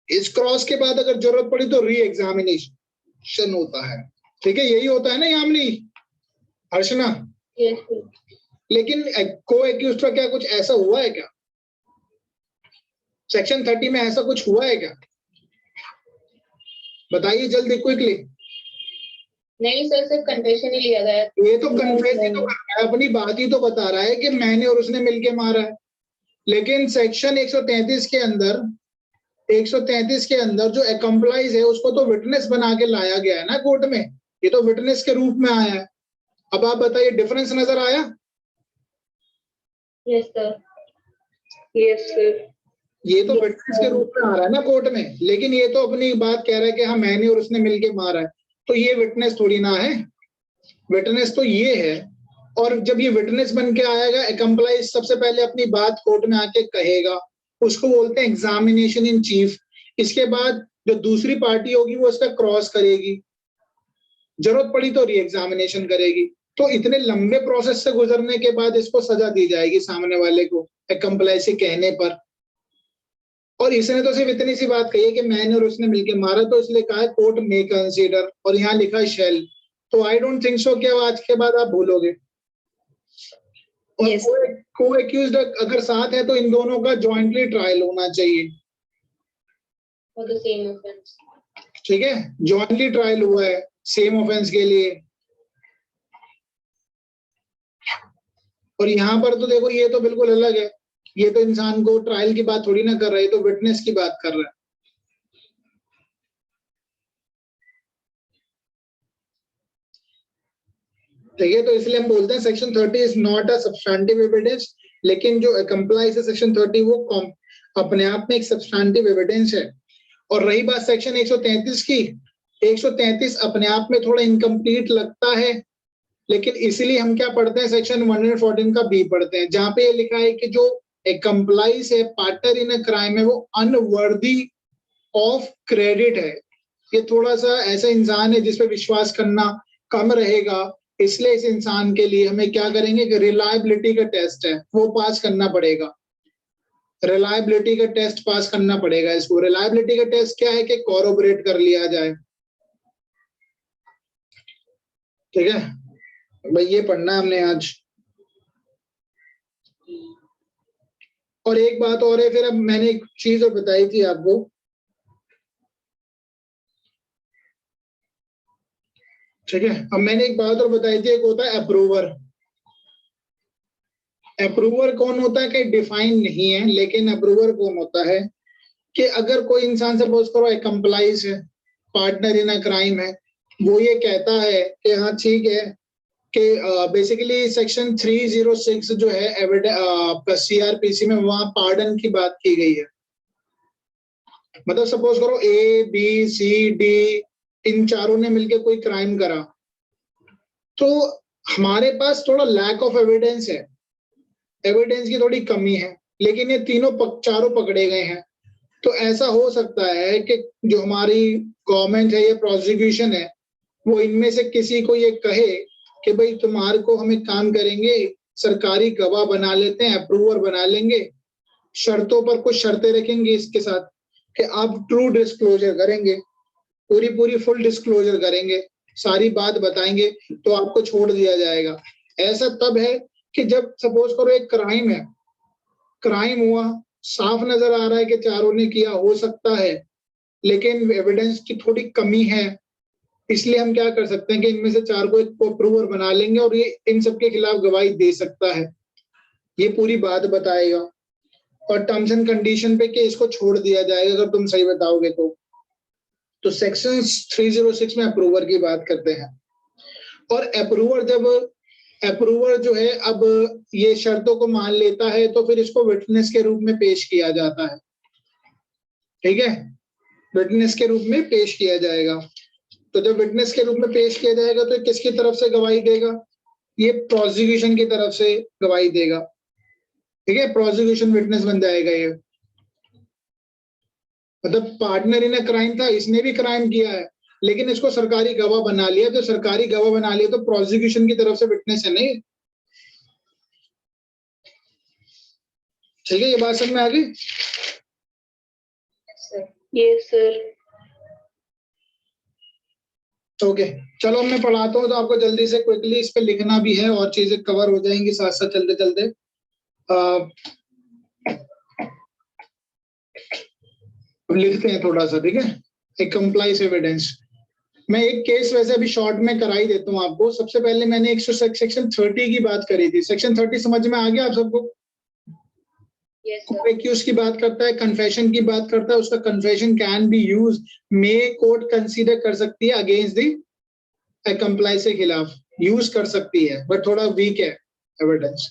इस क्रॉस के बाद अगर जरूरत पड़ी तो री एग्जामिनेशन होता है। ठीक है, यही होता है ना यामिनी, अर्चना? Yes sir. लेकिन को एक्यूज का क्या कुछ ऐसा हुआ है क्या? सेक्शन 30 में ऐसा कुछ हुआ है क्या? बताइए जल्दी, क्विकली। नहीं सर, सिर्फ कन्फेशन ही लिया गया। ये तो कन्फेस ही तो कर रहा है, अपनी बात ही तो बता रहा है कि मैंने और उसने मिलके मारा है। लेकिन सेक्शन 133 के अंदर, 133 के अंदर जो एकम्प्लाइज है उसको तो विटनेस बना के लाया गया है ना कोर्ट में। ये तो विटनेस के रूप में आया है। अब आप बताइए, डिफरेंस नजर आया? Yes sir. Yes sir. ये तो विटनेस के रूप में आ रहा है ना कोर्ट में, लेकिन ये तो अपनी बात कह रहा है कि हाँ मैंने और उसने मिलके मारा है। तो ये विटनेस थोड़ी ना है, विटनेस तो ये है। और जब ये विटनेस बन के आएगा, एकम्प्लाइज सबसे पहले अपनी बात कोर्ट में आके कहेगा, उसको बोलते हैं एग्जामिनेशन इन चीफ। इसके बाद जो दूसरी पार्टी होगी वो इसका क्रॉस करेगी, जरूरत पड़ी तो री एग्जामिनेशन करेगी। तो इतने लंबे प्रोसेस से गुजरने के बाद इसको सजा दी जाएगी सामने वाले को, एकम्प्लाइज के कहने पर। और इसने तो सिर्फ इतनी सी बात कही है कि मैंने और उसने मिलकर मारा, तो इसलिए कहा है कोर्ट मे कंसीडर, और यहाँ लिखा है शेल। तो आई डोंट थिंक सो कि आज के बाद आप भूलोगे। Yes. को एक्यूज्ड अगर साथ है तो इन दोनों का जॉइंटली ट्रायल होना चाहिए। For the same offence. ठीक है, जॉइंटली ट्रायल हुआ है सेम ऑफेंस के लिए। और यहाँ पर तो देखो ये तो बिल्कुल अलग है, ये तो इंसान को ट्रायल की बात थोड़ी ना कर रहा है, ये तो विटनेस की बात कर रहा है। ठीक है, तो इसलिए हम बोलते हैं section 30 is not a substantive evidence. लेकिन जो कंप्लाइज है सेक्शन 30 वो अपने आप में एक सब्सटैंटिव एविडेंस है। और रही बात सेक्शन 133 की, 133 अपने आप में थोड़ा इनकम्प्लीट लगता है, लेकिन इसीलिए हम क्या पढ़ते हैं, सेक्शन 114 का बी पढ़ते हैं, जहां पे ये लिखा है कि जो एक कंप्लाइज है, पार्टनर इन अ क्राइम है, वो अनवर्दी ऑफ क्रेडिट है। ये थोड़ा सा ऐसा इंसान है जिसपे विश्वास करना कम रहेगा, इसलिए इस इंसान के लिए हमें क्या करेंगे कि रिलायबिलिटी का टेस्ट है वो पास करना पड़ेगा। रिलायबिलिटी का टेस्ट पास करना पड़ेगा इसको। रिलायबिलिटी का टेस्ट क्या है कि कॉरोबोरेट कर लिया जाए। ठीक है भाई, ये पढ़ना है हमने आज। और एक बात और है, फिर अब मैंने एक चीज और बताई थी आपको, ठीक है। अब मैंने एक बात और बताई थी, एक होता है अप्रूवर। अप्रूवर कौन होता है कहीं डिफाइन नहीं है, लेकिन अप्रूवर कौन होता है कि अगर कोई इंसान सपोज करो एक कंप्लाइज है, पार्टनर इन अ क्राइम है, वो ये कहता है कि हाँ ठीक है कि बेसिकली सेक्शन 306 जो है आपका सीआरपीसी में वहां पार्डन की बात की गई है। मतलब सपोज करो ए बी सी डी इन चारों ने मिलकर कोई क्राइम करा, तो हमारे पास थोड़ा लैक ऑफ एविडेंस है, एविडेंस की थोड़ी कमी है, लेकिन ये चारों पकड़े गए हैं। तो ऐसा हो सकता है कि जो हमारी गवर्नमेंट है या प्रोसिक्यूशन है, वो इनमें से किसी को ये कहे कि भाई तुम्हारे को हम एक काम करेंगे, सरकारी गवाह बना लेते हैं, अप्रूवर बना लेंगे, शर्तों पर कुछ शर्तें रखेंगे इसके साथ कि आप ट्रू डिस्क्लोजर करेंगे, पूरी फुल डिस्क्लोजर करेंगे, सारी बात बताएंगे तो आपको छोड़ दिया जाएगा। ऐसा तब है कि जब सपोज करो एक क्राइम है, क्राइम हुआ, साफ नजर आ रहा है कि चारों ने किया, हो सकता है, लेकिन एविडेंस की थोड़ी कमी है, इसलिए हम क्या कर सकते हैं कि इनमें से चार को एक अप्रूवर बना लेंगे और ये इन सबके खिलाफ गवाही दे सकता है, ये पूरी बात बताएगा और टर्म्स एंड कंडीशन पे कि इसको छोड़ दिया जाएगा अगर तुम सही बताओगे तो सेक्शन 306 में अप्रूवर की बात करते हैं। और अप्रूवर जो है, अब ये शर्तों को मान लेता है तो फिर इसको विटनेस के रूप में पेश किया जाता है। ठीक है, विटनेस के रूप में पेश किया जाएगा। तो जब विटनेस के रूप में पेश किया जाएगा तो किसकी तरफ से गवाही देगा? ये प्रोसिक्यूशन की तरफ से गवाही देगा। ठीक है, प्रोसिक्यूशन विटनेस बन जाएगा ये। मतलब पार्टनर इन क्राइम था, इसने भी क्राइम किया है, लेकिन इसको सरकारी गवाह बना लिया। तो सरकारी गवाह बना लिया तो प्रोसिक्यूशन की तरफ से विटनेस है नहीं। ठीक है, ये बात समझ में आ गई? Yes sir. ओके, चलो मैं पढ़ाता हूँ तो आपको जल्दी से क्विकली इस पे लिखना भी है और चीजें कवर हो जाएंगी साथ साथ चलते चलते। लिखते हैं थोड़ा सा, ठीक है। एक कंप्लाइंस एविडेंस, मैं एक केस वैसे अभी शॉर्ट में करा ही देता हूँ आपको। सबसे पहले मैंने सेक्शन 30 की बात करी थी। सेक्शन 30 समझ में आ गया आप सबको? एक्यूज की बात करता है, कन्फेशन की बात करता है, उसका confession can be use, may court consider कर सकती है अगेंस्ट दी कंप्लाइंस के खिलाफ, यूज कर सकती है, बट थोड़ा वीक है एविडेंस।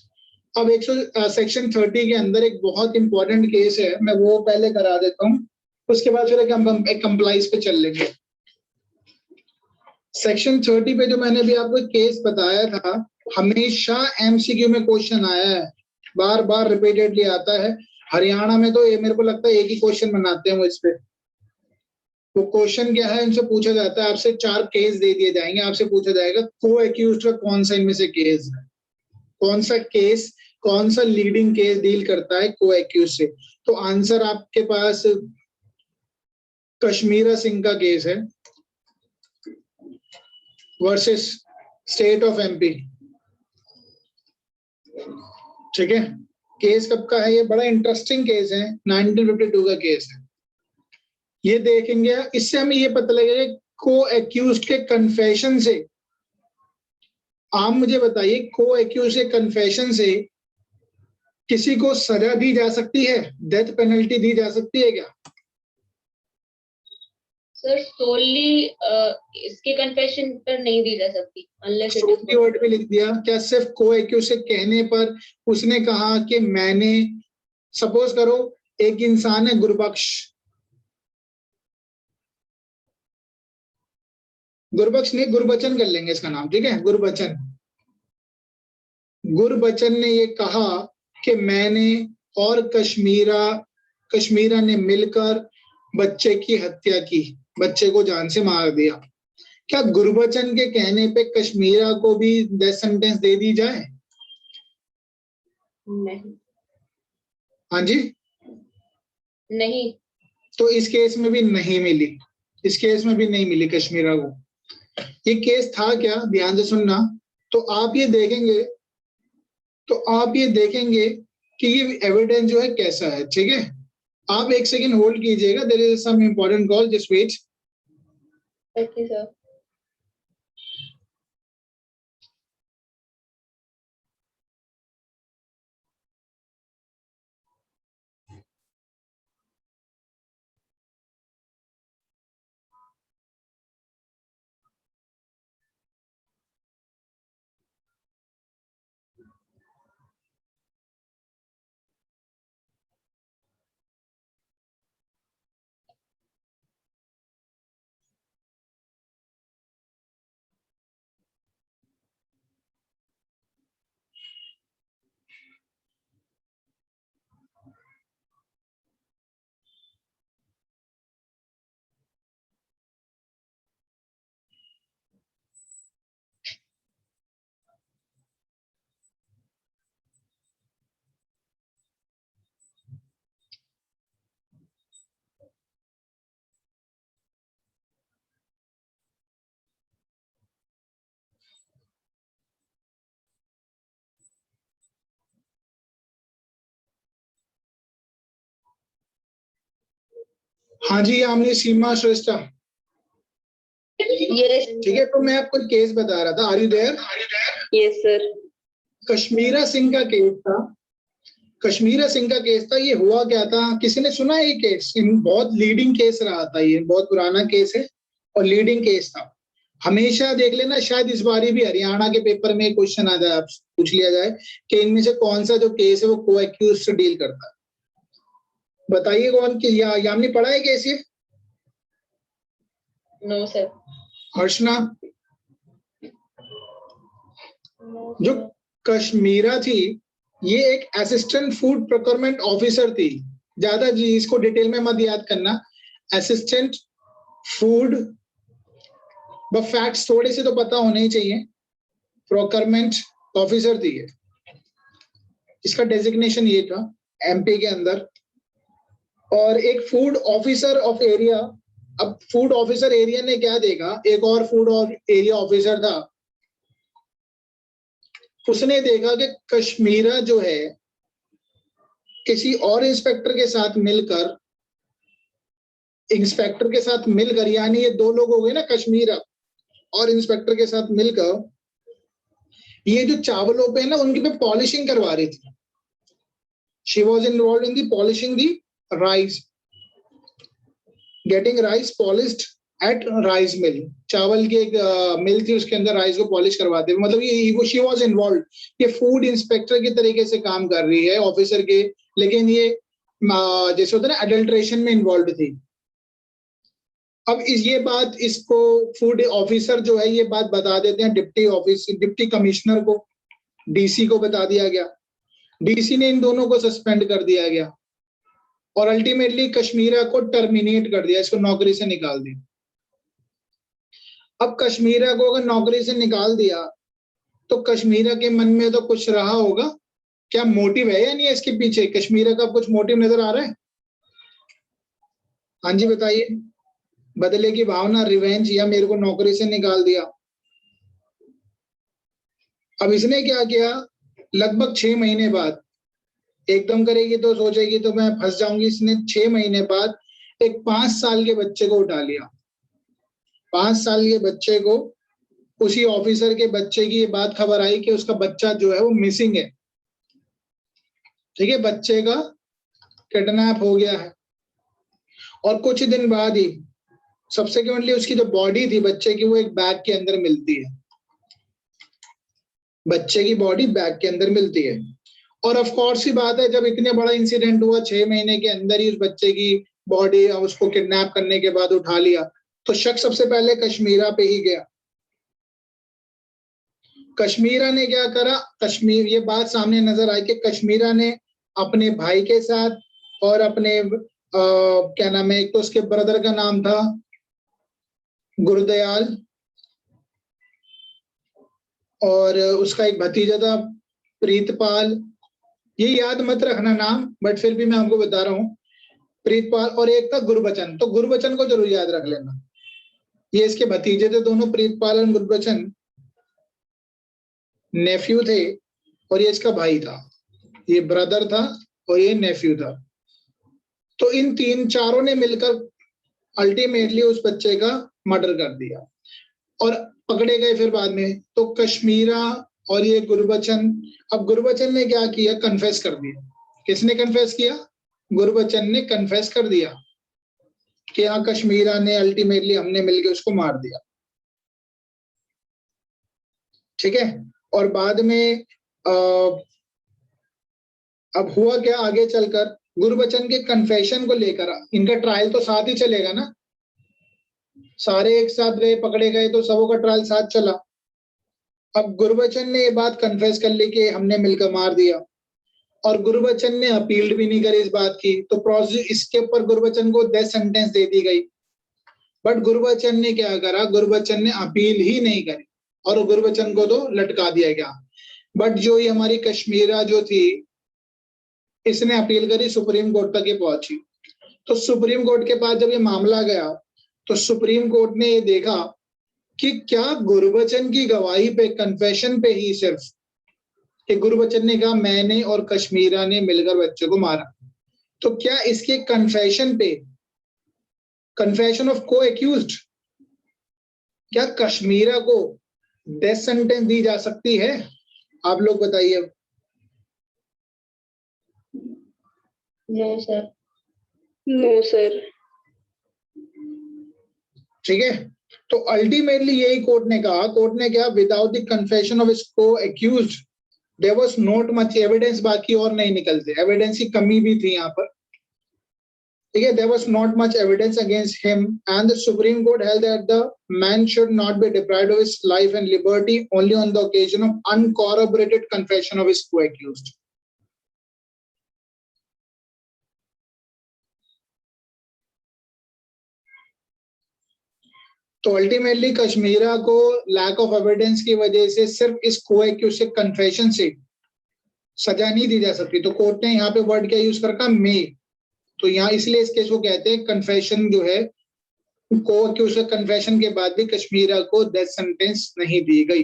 अब सेक्शन 30 के अंदर एक बहुत इंपॉर्टेंट केस है, मैं वो पहले करा देता हूँ, उसके बाद फिर एक कंप्लाइंस पे चल लेंगे। सेक्शन 30 पे जो मैंने भी आपको केस बताया था, हमेशा एमसीक्यू में क्वेश्चन आया है, बार बार रिपीटेडली आता है। हरियाणा में तो ये मेरे को लगता है एक ही क्वेश्चन बनाते हैं वो इस पे। वो क्वेश्चन क्या है, इनसे पूछा जाता है, आपसे 4 केस दे दिए जाएंगे, आपसे पूछा जाएगा को एक्यूज्ड का कौन सा इनमें से केस है, कौन सा केस, कौन सा लीडिंग केस डील करता है को एक्यूज से। तो आंसर आपके पास कश्मीरा सिंह का केस है वर्सेस स्टेट ऑफ एमपी। ठीक है, केस कब का है? ये बड़ा इंटरेस्टिंग केस है, 1952 का केस है। ये देखेंगे, इससे हमें ये पता लगेगा को एक्यूज्ड के कन्फेशन से, आप मुझे बताइए, को एक्यूज्ड के कन्फेशन से किसी को सजा दी जा सकती है, डेथ पेनल्टी दी जा सकती है क्या? सर सोली इसके कन्फेशन पर नहीं दी जा सकती, अनलेस इट इज वर्ड पे लिख दिया क्या? सिर्फ को एक्यूज से कहने पर उसने कहा कि मैंने, सपोज करो एक इंसान है गुरबख्श, गुरबख्श नहीं, गुरबचन कर लेंगे इसका नाम, ठीक है, गुरबचन। गुरबचन ने ये कहा कि मैंने और कश्मीरा ने मिलकर बच्चे की हत्या की, बच्चे को जान से मार दिया। क्या गुरबचन के कहने पे कश्मीरा को भी डेथ सेंटेंस दे दी जाए? नहीं। हाँ जी, नहीं। तो इस केस में भी नहीं मिली, इस केस में भी नहीं मिली कश्मीरा को। ये केस था क्या, ध्यान से सुनना। तो आप ये देखेंगे, कि ये एविडेंस जो है कैसा है। ठीक है, आप एक सेकंड होल्ड कीजिएगा, there is some important call, just wait. Okay sir. हाँ जी, यामिनी सीमा श्रेष्ठा। यस ठीक है, तो मैं आपको केस बता रहा था। Are you there? Yes sir. Kashmira Singh का केस था। कश्मीरा सिंह का केस था। ये हुआ क्या था, किसी ने सुना है ये केस? बहुत लीडिंग केस रहा था, ये बहुत पुराना केस है और लीडिंग केस था। हमेशा देख लेना, शायद इस बारी भी हरियाणा के पेपर में क्वेश्चन आ जाए, पूछ लिया जाए कि इनमें से कौन सा जो केस है वो को एक्यूज से डील करता है। बताइए कौन की, यामिनी पढ़ा है केस ये? No sir. हर्षना? जो कश्मीरा थी, ये एक असिस्टेंट फूड प्रोक्योरमेंट ऑफिसर थी। ज्यादा जी इसको डिटेल में मत याद करना। असिस्टेंट फूड, बस फैक्ट्स थोड़े से तो पता होने ही चाहिए। प्रोक्योरमेंट ऑफिसर थी ये, इसका डेजिग्नेशन ये था एमपी के अंदर। और एक फूड ऑफिसर ऑफ एरिया। अब फूड ऑफिसर एरिया ने क्या देखा, एक और फूड और एरिया ऑफिसर था, उसने देखा कि कश्मीरा जो है किसी और इंस्पेक्टर के साथ मिलकर, यानी ये दो लोग हो गए ना, कश्मीरा और इंस्पेक्टर के साथ मिलकर ये जो चावलों पे है ना उनकी पे पॉलिशिंग करवा रही थी। She was involve in the polishing the rice, getting rice polished at rice mill. चावल की एक मिल थी, उसके अंदर राइस को पॉलिश करवाते थे। मतलब ये शी वॉज इन्वॉल्व। ये फूड इंस्पेक्टर की तरीके से काम कर रही है ऑफिसर के, लेकिन ये जैसे होता है ना अडल्ट्रेशन में इन्वॉल्व थी। अब ये बात इसको फूड ऑफिसर जो है ये बात बता देते हैं डिप्टी कमिश्नर को, डीसी को बता दिया गया। डीसी ने इन दोनों को सस्पेंड कर दिया गया और अल्टीमेटली कश्मीरा को टर्मिनेट कर दिया, इसको नौकरी से निकाल दिया। अब कश्मीरा को अगर नौकरी से निकाल दिया तो कश्मीरा के मन में तो कुछ रहा होगा। क्या मोटिव है या नहीं है इसके पीछे? कश्मीरा का कुछ मोटिव नजर आ रहा है? हाँ जी बताइए। बदले की भावना, रिवेंज, या मेरे को नौकरी से निकाल दिया। अब इसने क्या किया, लगभग 6 महीने बाद, एकदम करेगी तो सोचेगी तो मैं फंस जाऊंगी, इसने 6 महीने बाद एक 5 साल के बच्चे को उठा लिया। 5 साल के बच्चे को, उसी ऑफिसर के बच्चे की ये बात खबर आई कि उसका बच्चा जो है वो मिसिंग है। ठीक है, बच्चे का किडनैप हो गया है। और कुछ दिन बाद ही सबसिक्वेंटली उसकी जो बॉडी थी बच्चे की, वो एक बैग के अंदर मिलती है। बच्चे की बॉडी बैग के अंदर मिलती है। और ऑफ कोर्स ही बात है, जब इतने बड़ा इंसिडेंट हुआ, 6 महीने के अंदर ही उस बच्चे की बॉडी उसको किडनैप करने के बाद उठा लिया, तो शक सबसे पहले कश्मीरा पे ही गया। कश्मीरा ने क्या करा, ये बात सामने नजर आई कि कश्मीरा ने अपने भाई के साथ और अपने क्या नाम है, एक तो उसके ब्रदर का नाम था गुरदयाल और उसका एक भतीजा था प्रीतपाल। ये याद मत रखना नाम, बट फिर भी मैं आपको बता रहा हूँ, प्रीतपाल। और एक था गुरबचन, तो गुरबचन को जरूर याद रख लेना। ये इसके भतीजे थे दोनों, प्रीतपाल और गुरबचन नेफ्यू थे और ये इसका भाई था। ये ब्रदर था और ये नेफ्यू था। तो इन चारों ने मिलकर अल्टीमेटली उस बच्चे का मर्डर कर दिया और पकड़े गए फिर बाद में। तो कश्मीरा और ये गुरबचन, अब गुरबचन ने क्या किया, कन्फेस कर दिया। किसने कन्फेस किया? गुरबचन ने कन्फेस कर दिया कि हाँ कश्मीरा ने, अल्टीमेटली हमने मिलकर उसको मार दिया। ठीक है, और बाद में अब हुआ क्या आगे चलकर, गुरबचन के कन्फेशन को लेकर इनका ट्रायल तो साथ ही चलेगा ना, सारे एक साथ गए, पकड़े गए तो सबों का ट्रायल साथ चला। अब गुरबचन ने ये बात कन्फेस कर ली कि हमने मिलकर मार दिया और गुरबचन ने अपील भी नहीं करी इस बात की, तो प्रोसेस इसके ऊपर गुरबचन को डेथ सेंटेंस दे दी गई। बट गुरबचन ने क्या करा, गुरबचन ने अपील ही नहीं करी और गुरबचन को तो लटका दिया गया। बट जो ये हमारी कश्मीरा जो थी, इसने अपील करी, सुप्रीम कोर्ट तक ये पहुंची। तो सुप्रीम कोर्ट के पास जब ये मामला गया तो सुप्रीम कोर्ट ने ये देखा कि क्या गुरबचन की गवाही पे, कन्फेशन पे ही सिर्फ कि गुरबचन ने कहा मैंने और कश्मीरा ने मिलकर बच्चे को मारा, तो क्या इसके कन्फेशन पे कन्फेशन ऑफ को एक्यूज्ड, क्या कश्मीरा को डेथ सेंटेंस दी जा सकती है? आप लोग बताइए। No sir. No sir. ठीक है, तो अल्टीमेटली यही कोर्ट ने कहा, कोर्ट ने क्या, without the confession of co accused there was not much evidence, बाकी और नहीं निकलते, एविडेंस की कमी भी थी यहाँ पर। ठीक है, there was not much evidence against him and the Supreme Court held that the man should not be deprived of his life and liberty only on the occasion of uncorroborated confession of his co-accused. तो ultimately Kashmira को lack of evidence की वजह से सिर्फ इस को-एक्यूज्ड से confession से सजा नहीं दी जा सकती। तो कोर्ट ने यहाँ पे वर्ड क्या यूज कर, मे, तो यहाँ इसलिए इस केस को कहते हैं कन्फेशन जो है, को-एक्यूज्ड कन्फेशन के बाद भी कश्मीरा को डेथ सेंटेंस नहीं दी गई,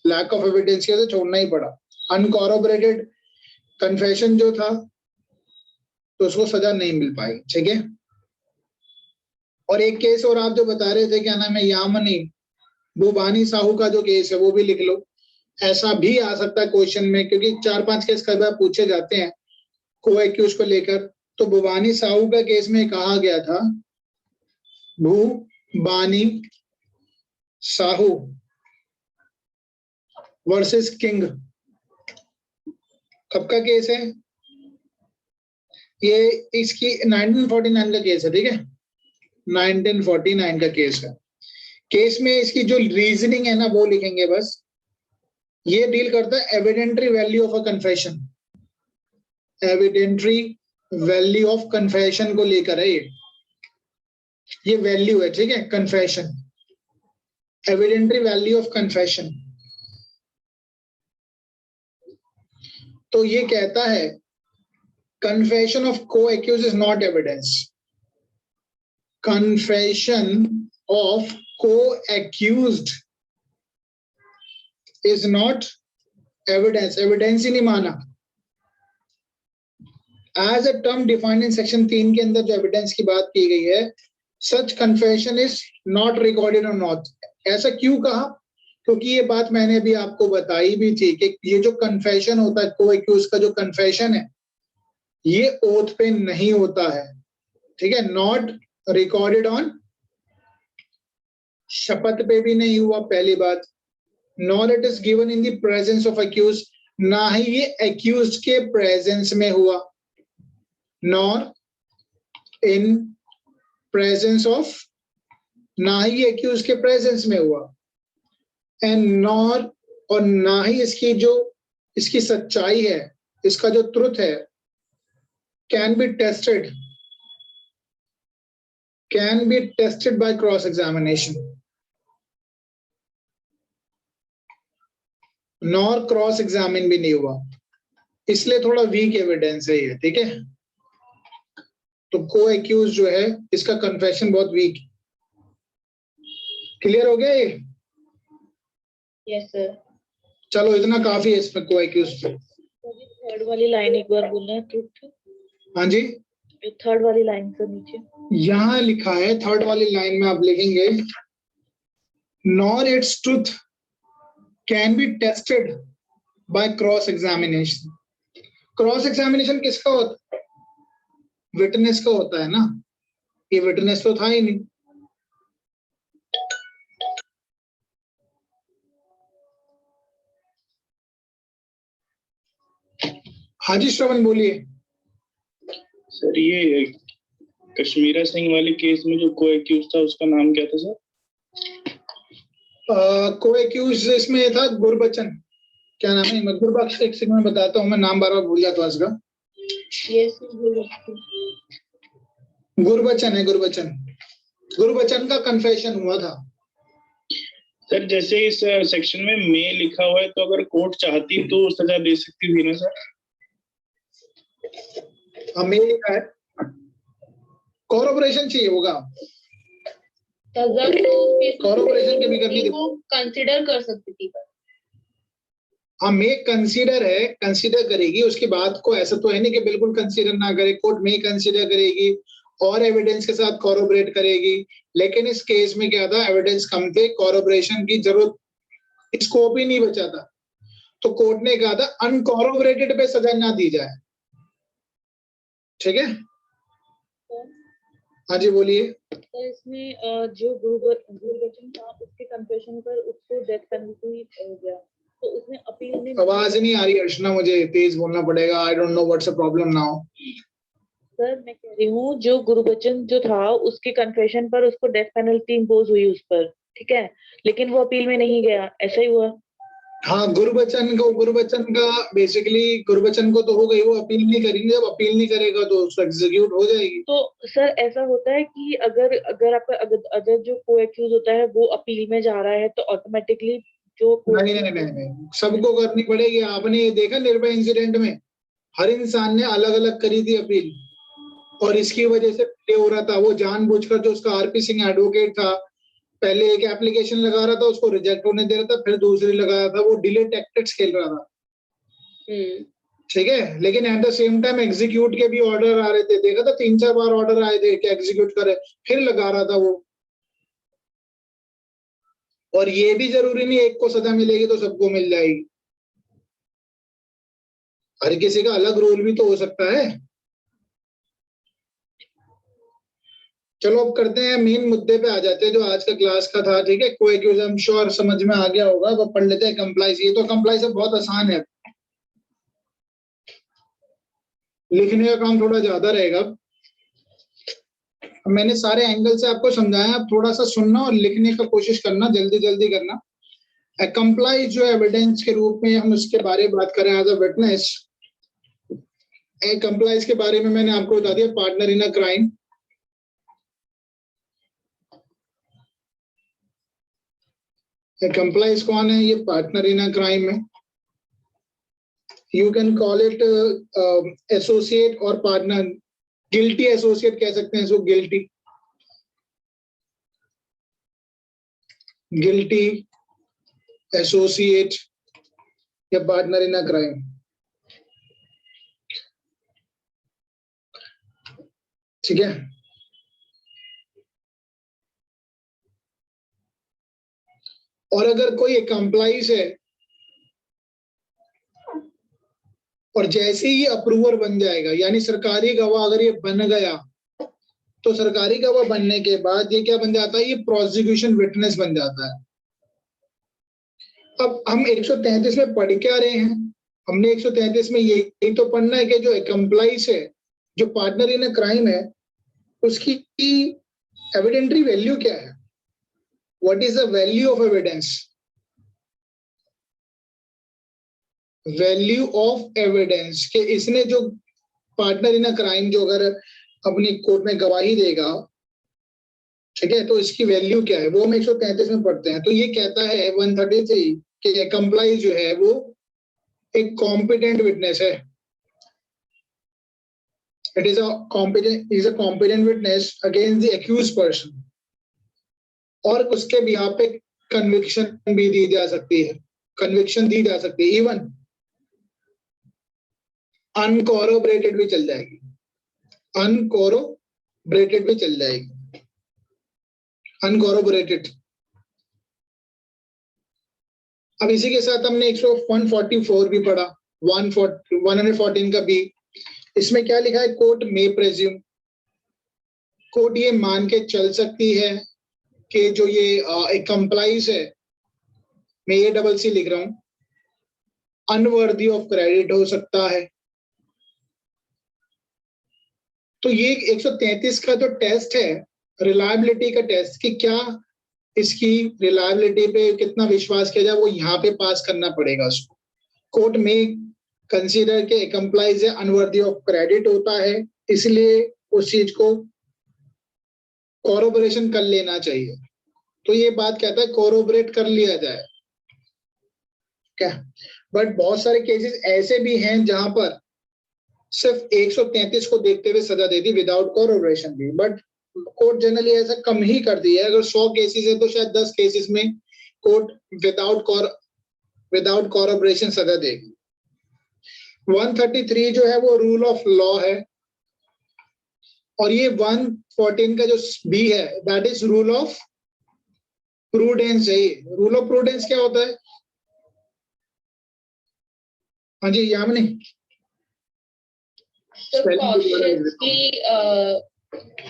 लैक ऑफ एविडेंस की वजह से छोड़ना ही पड़ा। अनकॉरोबोरेटेड कन्फेशन जो था तो उसको सजा नहीं मिल पाई। ठीक है, और एक केस और आप जो बता रहे थे, क्या नाम है, यामनी बुबानी साहू का जो केस है वो भी लिख लो, ऐसा भी आ सकता है क्वेश्चन में, क्योंकि 4-5 केस कई बार पूछे जाते हैं को-एक्यूज्ड को लेकर। तो बुबानी साहू का केस में कहा गया था, भूबानी साहू वर्सेस किंग, कब का केस है ये, इसकी 1949 का केस है। ठीक है, 1949 का केस है। केस में इसकी जो रीजनिंग है ना वो लिखेंगे बस। ये डील करता है evidentiary value of a confession, evidentiary value of confession को लेकर है ये वैल्यू है। ठीक है, confession, evidentiary value of confession. तो ये कहता है confession of co-accused is not evidence, confession of co-accused is not evidence, evidence ही नहीं माना। As a term defined in section 3 के अंदर जो evidence की बात की गई है, such confession is not recorded or not। ऐसा क्यों कहा? क्योंकि ये बात मैंने भी आपको बताई भी थी कि ये जो confession होता है, co-accused का जो confession है, ये ओथ पे नहीं होता है। ठीक है, not रिकॉर्डेड ऑन, शपथ पे भी नहीं हुआ पहली बात, nor it is given in the presence of accuse, ना ही ये अक्यूज के प्रेजेंस में हुआ, नॉर इन प्रेजेंस ऑफ, ना ही अक्यूज के प्रेजेंस में हुआ, एंड नॉर, और ना ही इसकी जो इसकी सच्चाई है, इसका जो ट्रुथ है, can be tested, can be tested by cross examination, nor cross examine भी नहीं हुआ, इसलिए थोड़ा वीक एविडेंस है ये। ठीक है, तो को-एक्यूज जो है इसका कन्फेशन बहुत वीक। क्लियर हो गया ये? Yes sir. चलो इतना काफी है इसमें को-एक्यूज पे। थर्ड वाली लाइन एक बार बोलना है, ट्रुथ। हाँ जी, थर्ड वाली लाइन से नीचे यहाँ लिखा है, थर्ड वाली लाइन में आप लिखेंगे, nor it's truth can be tested by cross examination. Cross examination किसका होता है? विटनेस का होता है ना, ये विटनेस तो था ही नहीं। हाजी श्रवण बोलिए। सर ये कश्मीरा सिंह वाले केस में जो को-एक्यूज था उसका नाम क्या था सर? को-एक्यूज इसमें था गुरबचन, क्या नाम है, मैं गुरबख्श, एक सेकंड में बताता हूँ, मैं नाम बार बार भूल जाता हूँ इसका। यस, गुरबचन है, गुरबचन, गुरबचन का कन्फेशन हुआ था। सर जैसे इस सेक्शन में मे लिखा हुआ है, तो अगर कोर्ट चाहती तो सजा दे सकती थी ना सर? हमें लिखा है कॉर्पोरेशन चाहिए होगा, कॉर्पोरेशन के भी करनी थी, वो कंसीडर कर सकती थी। हमें कंसीडर है, कंसीडर करेगी, उसके बाद को ऐसा तो है नहीं कि बिल्कुल कंसीडर ना करे, कोर्ट में कंसीडर करेगी और एविडेंस के साथ कॉरोबरेट करेगी, लेकिन इस केस में क्या था, एविडेंस कम थे, कॉरोबरेशन की जरूरत, स्कोप ही नहीं बचा था, तो कोर्ट ने कहा था अनकॉरोबरेटेड पे सजा ना दी जाए। ठीक है, हाँ जी बोलिए। तो इसमें जो गुरबचन था उसके कन्फेशन पर उसको डेथ पेनल्टी हो गया, तो उसने अपील नहीं। आवाज नहीं आ रही अर्चना, मुझे तेज बोलना पड़ेगा। I don't know what's a problem now. Sir मैं कह रही हूँ जो गुरबचन जो था उसके कन्फेशन पर उसको डेथ पेनल्टी इम्पोज हुई उस पर, ठीक है, लेकिन वो अपील में नहीं गया, ऐसा ही हुआ। हाँ, गुरबचन का बेसिकली गुरबचन को तो हो गई, वो अपील नहीं करेंगे, जब अपील नहीं करेगा तो उसको एग्जीक्यूट हो जाएगी। तो सर ऐसा होता है कि अगर आपका अगर जो को एक्यूज होता है वो अपील में जा रहा है तो ऑटोमेटिकली जो नहीं, सबको करनी पड़ेगी। आपने ये देखा निर्भया इंसिडेंट में हर इंसान ने अलग अलग करी थी अपील, और इसकी वजह से डिले हो रहा था। वो जानबूझकर, जो उसका आरपी सिंह एडवोकेट था, पहले एक एप्लीकेशन लगा रहा था, उसको रिजेक्ट होने दे रहा था, फिर दूसरी लगाया था, वो डिले टैक्टिक्स खेल रहा था। ठीक है, लेकिन at the same time execute के भी ऑर्डर आ रहे थे। देखा था 3-4 बार ऑर्डर आए थे कि एग्जीक्यूट करे, फिर लगा रहा था वो। और ये भी जरूरी नहीं एक को सजा मिलेगी तो सबको मिल जाएगी, हर किसी का अलग रोल भी तो हो सकता है। चलो अब करते हैं, मेन मुद्दे पे आ जाते हैं जो आज का क्लास का था। ठीक है, कोई एक्यूज आई एम श्योर समझ में आ गया होगा। अब पढ़ लेते हैं कंप्लाइज। ये तो कंप्लाइज बहुत आसान है, लिखने का काम थोड़ा ज्यादा रहेगा। मैंने सारे एंगल से आपको समझाया, आप थोड़ा सा सुनना और लिखने का कोशिश करना, जल्दी जल्दी करना। कंप्लाइज जो एविडेंस के रूप में हम उसके बारे में बात करें एज अ विटनेस। कंप्लाइज के बारे में मैंने आपको बता दिया, partner in a crime. Complies कौन है? ये पार्टनर इन अ क्राइम है। You can call it associate और पार्टनर, गिल्टी एसोसिएट कह सकते हैं इसको, गिल्टी एसोसिएट या पार्टनर इन अ क्राइम। ठीक है, और अगर कोई कंप्लाइज है और जैसे ही अप्रूवर बन जाएगा, यानी सरकारी गवाह अगर ये बन गया, तो सरकारी गवाह बनने के बाद ये क्या बन जाता है? ये प्रोसिक्यूशन विटनेस बन जाता है। अब हम 133 में पढ़ क्या रहे हैं? हमने 133 में यही तो पढ़ना है कि जो कंप्लाइज है, जो पार्टनर इन अ क्राइम है, उसकी एविडेंटरी वैल्यू क्या है? What is the value of evidence? Value of evidence के इसने जो पार्टनर इन अ क्राइम जो अगर अपनी कोर्ट में गवाही देगा, ठीक है, तो इसकी वैल्यू क्या है वो हम 133 में पढ़ते हैं। तो ये कहता है 133 कि कंप्लाइज जो है वो एक कॉम्पिटेंट विटनेस है। It is a competent witness against the accused person, और उसके बिहाफ पे कन्विक्शन भी दी जा सकती है, कन्विक्शन दी जा सकती है, इवन अनकॉरोबरेटेड भी चल जाएगी, अनकॉरोबरेटेड भी चल जाएगी, अनकॉरोबरेटेड। अब इसी के साथ हमने 144 भी पढ़ा, 114 का भी। इसमें क्या लिखा है? कोर्ट में प्रेज्यूम, कोर्ट ये मान के चल सकती है कि जो ये एक कंप्लाइज है, मैं ये डबल सी लिख रहा हूं, अनवर्दी ऑफ क्रेडिट हो सकता है। तो ये 133 का जो टेस्ट है, रिलायबिलिटी का टेस्ट, कि क्या इसकी रिलायबिलिटी पे कितना विश्वास किया जाए, वो यहाँ पे पास करना पड़ेगा उसको। कोर्ट में कंसीडर के कंप्लाइज है, अनवर्दी ऑफ क्रेडिट होता है, इसलिए उस चीज को कोरोबरेशन कर लेना चाहिए। तो ये बात कहता है कोरोबरेट कर लिया जाए क्या। बट बहुत सारे केसेस ऐसे भी हैं जहां पर सिर्फ 133 को देखते हुए सजा देती विदाउट कोरोबरेशन भी, बट कोर्ट जनरली ऐसा कम ही करती है। अगर 100 केसेस है तो शायद 10 केसेस में कोर्ट विदाउट कोरोबरेशन सजा देगी। 133 जो है वो रूल ऑफ लॉ है, और ये 114 का जो बी है that is rule of prudence है। रूल ऑफ प्रूडेंस क्या होता है? हाँ जी यामिनी। So cautiously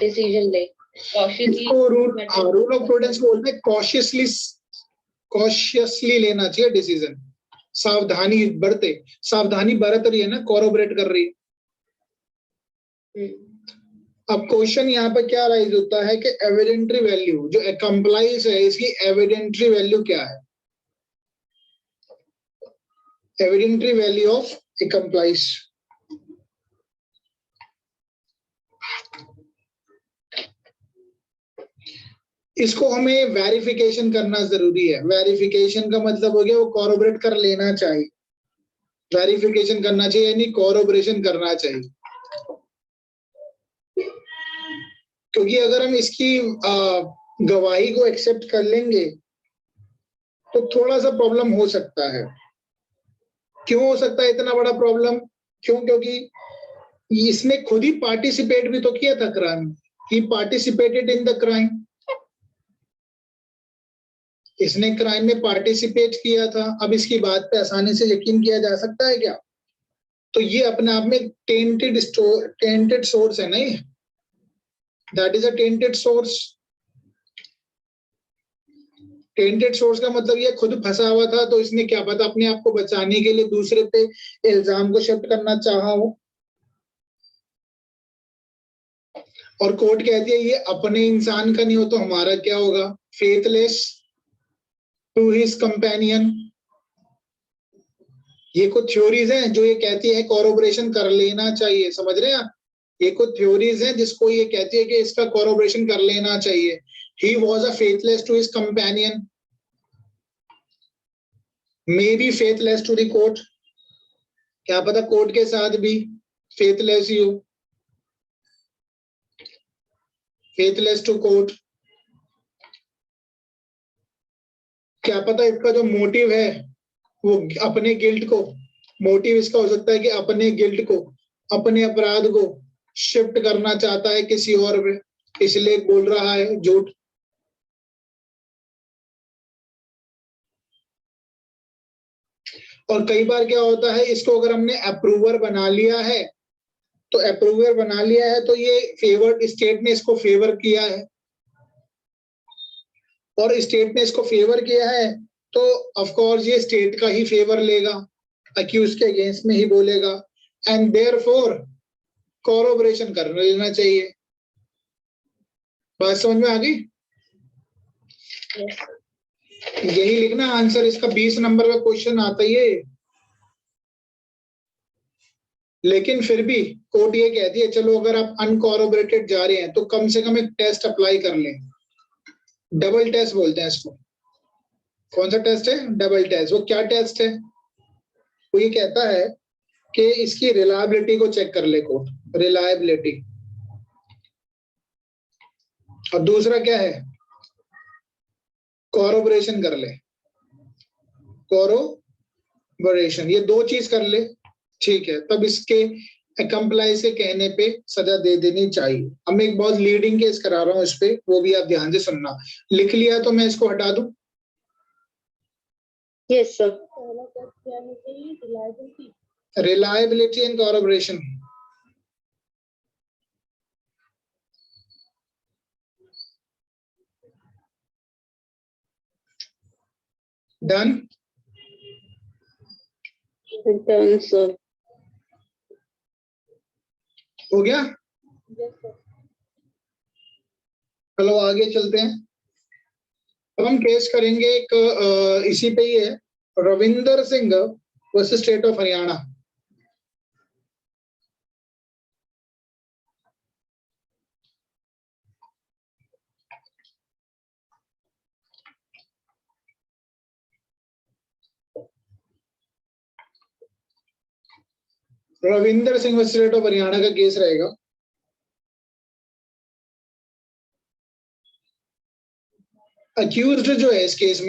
decision ले, cautiously इसको रूल ऑफ प्रूडेंस बोलते हैं। कॉशियसली लेना चाहिए डिसीजन, सावधानी बरते, सावधानी बरत रही है ना, कोरोबरेट कर रही है। अब क्वेश्चन यहाँ पे क्या राइज होता है कि एविडेंटरी वैल्यू जो कंप्लाइज है इसकी एविडेंटरी वैल्यू क्या है? Evidentiary value of A complies, इसको हमें वेरिफिकेशन करना जरूरी है। वेरिफिकेशन का मतलब हो गया वो कोरोबरेट कर लेना चाहिए, वेरिफिकेशन करना चाहिए यानी कोरोबरेशन करना चाहिए। क्योंकि अगर हम इसकी गवाही को एक्सेप्ट कर लेंगे तो थोड़ा सा प्रॉब्लम हो सकता है। क्यों हो सकता है इतना बड़ा प्रॉब्लम? क्यों? क्योंकि इसने खुद ही पार्टिसिपेट भी तो किया था crime, he participated in the crime, इसने क्राइम में पार्टिसिपेट किया था। अब इसकी बात पे आसानी से यकीन किया जा सकता है क्या? तो ये अपने आप में टेंटेड सोर्स है नहीं, that is a tainted source. Tainted source का मतलब ये खुद फंसा हुआ था, तो इसने क्या पता अपने आप को बचाने के लिए दूसरे पे इल्जाम को शिफ्ट करना चाहा हो। और कोर्ट कहती है ये अपने इंसान का नहीं हो तो हमारा क्या होगा? Faithless to his companion. ये कुछ थ्योरीज हैं जो ये कहती है कोरोबरेशन कर लेना चाहिए, समझ रहे हैं आप? ये कुछ थ्योरीज हैं जिसको ये कहती है कि इसका कोरोबरेशन कर लेना चाहिए। He was a faithless to his companion, maybe faithless to the court, क्या पता कोर्ट के साथ भी faithless ही हो, faithless to court। क्या पता इसका जो मोटिव है वो अपने गिल्ट को, मोटिव इसका हो सकता है कि अपने गिल्ट को, अपने अपराध को शिफ्ट करना चाहता है किसी और पे, इसलिए बोल रहा है झूठ। और कई बार क्या होता है, इसको अगर हमने अप्रूवर बना लिया है तो अप्रूवर बना लिया है तो ये फेवर, स्टेट ने इसको फेवर किया है और स्टेट ने इसको फेवर किया है तो ऑफ कोर्स ये स्टेट का ही फेवर लेगा, अक्यूज के अगेंस्ट में ही बोलेगा, एंड देयरफॉर कोरोबरेशन कर लेना चाहिए। बात समझ में आ गई? यही लिखना आंसर इसका 20 नंबर का क्वेश्चन आता ही है। लेकिन फिर भी कोर्ट ये कहती है चलो अगर आप अनकोरोबरेटेड जा रहे हैं तो कम से कम एक टेस्ट अप्लाई कर लें। डबल टेस्ट बोलते हैं इसको। कौन सा टेस्ट है? Double test. वो क्या टेस्ट है? वो ये कहता है कि इसकी रिलायबिलिटी को चेक कर ले कोर्ट, रिलायबिलिटी। और दूसरा क्या है? कोरोबरेशन कर ले, कोरोबरेशन। ये दो चीज कर ले, ठीक है, तब इसके कंप्लाइज के कहने पे सजा दे देनी चाहिए। अब मैं एक बहुत लीडिंग केस करा रहा हूँ इस पे, वो भी आप ध्यान से सुनना। लिख लिया तो मैं इसको हटा दूं? Yes sir. पहला टेस्ट क्या है कि reliability, reliability and corroboration. Done? Done sir. हो गया? Yes sir. चलो आगे चलते हैं। अब हम केस करेंगे एक इसी पे ही है, Ravinder Singh versus state of Haryana. Ravinder Singh versus state of Haryana का केस रहेगा। अक्यूज्ड जो है इस केस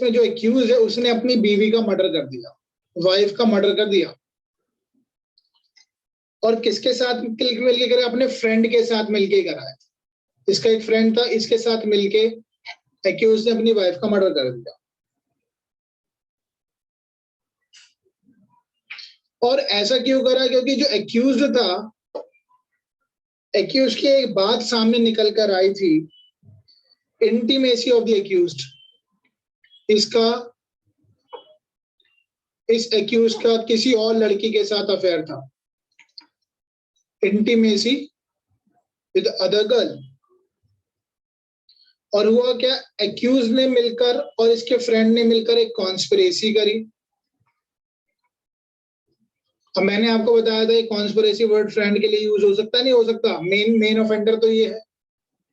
में जो अक्यूज है उसने अपनी बीवी का मर्डर कर दिया, वाइफ का मर्डर कर दिया। और किसके साथ मिलके करा? अपने फ्रेंड के साथ मिलके करा है। इसका एक फ्रेंड था, इसके साथ मिलके एक्यूज ने अपनी वाइफ का मर्डर कर दिया। और ऐसा क्यों करा? क्योंकि जो एक्यूज था, एक्यूज की एक बात सामने निकल कर आई थी, इंटीमेसी ऑफ द एक्यूज्ड। इसका, इस एक्यूज का किसी और लड़की के साथ अफेयर था, इंटीमेसी विद अदर गर्ल। और हुआ क्या? एक्यूज ने मिलकर और इसके फ्रेंड ने मिलकर एक कॉन्स्पिरेसी करी। अब मैंने आपको बताया था कॉन्स्पिरेसी वर्ड फ्रेंड के लिए यूज हो सकता है, नहीं हो सकता? मेन ऑफेंडर तो ये है,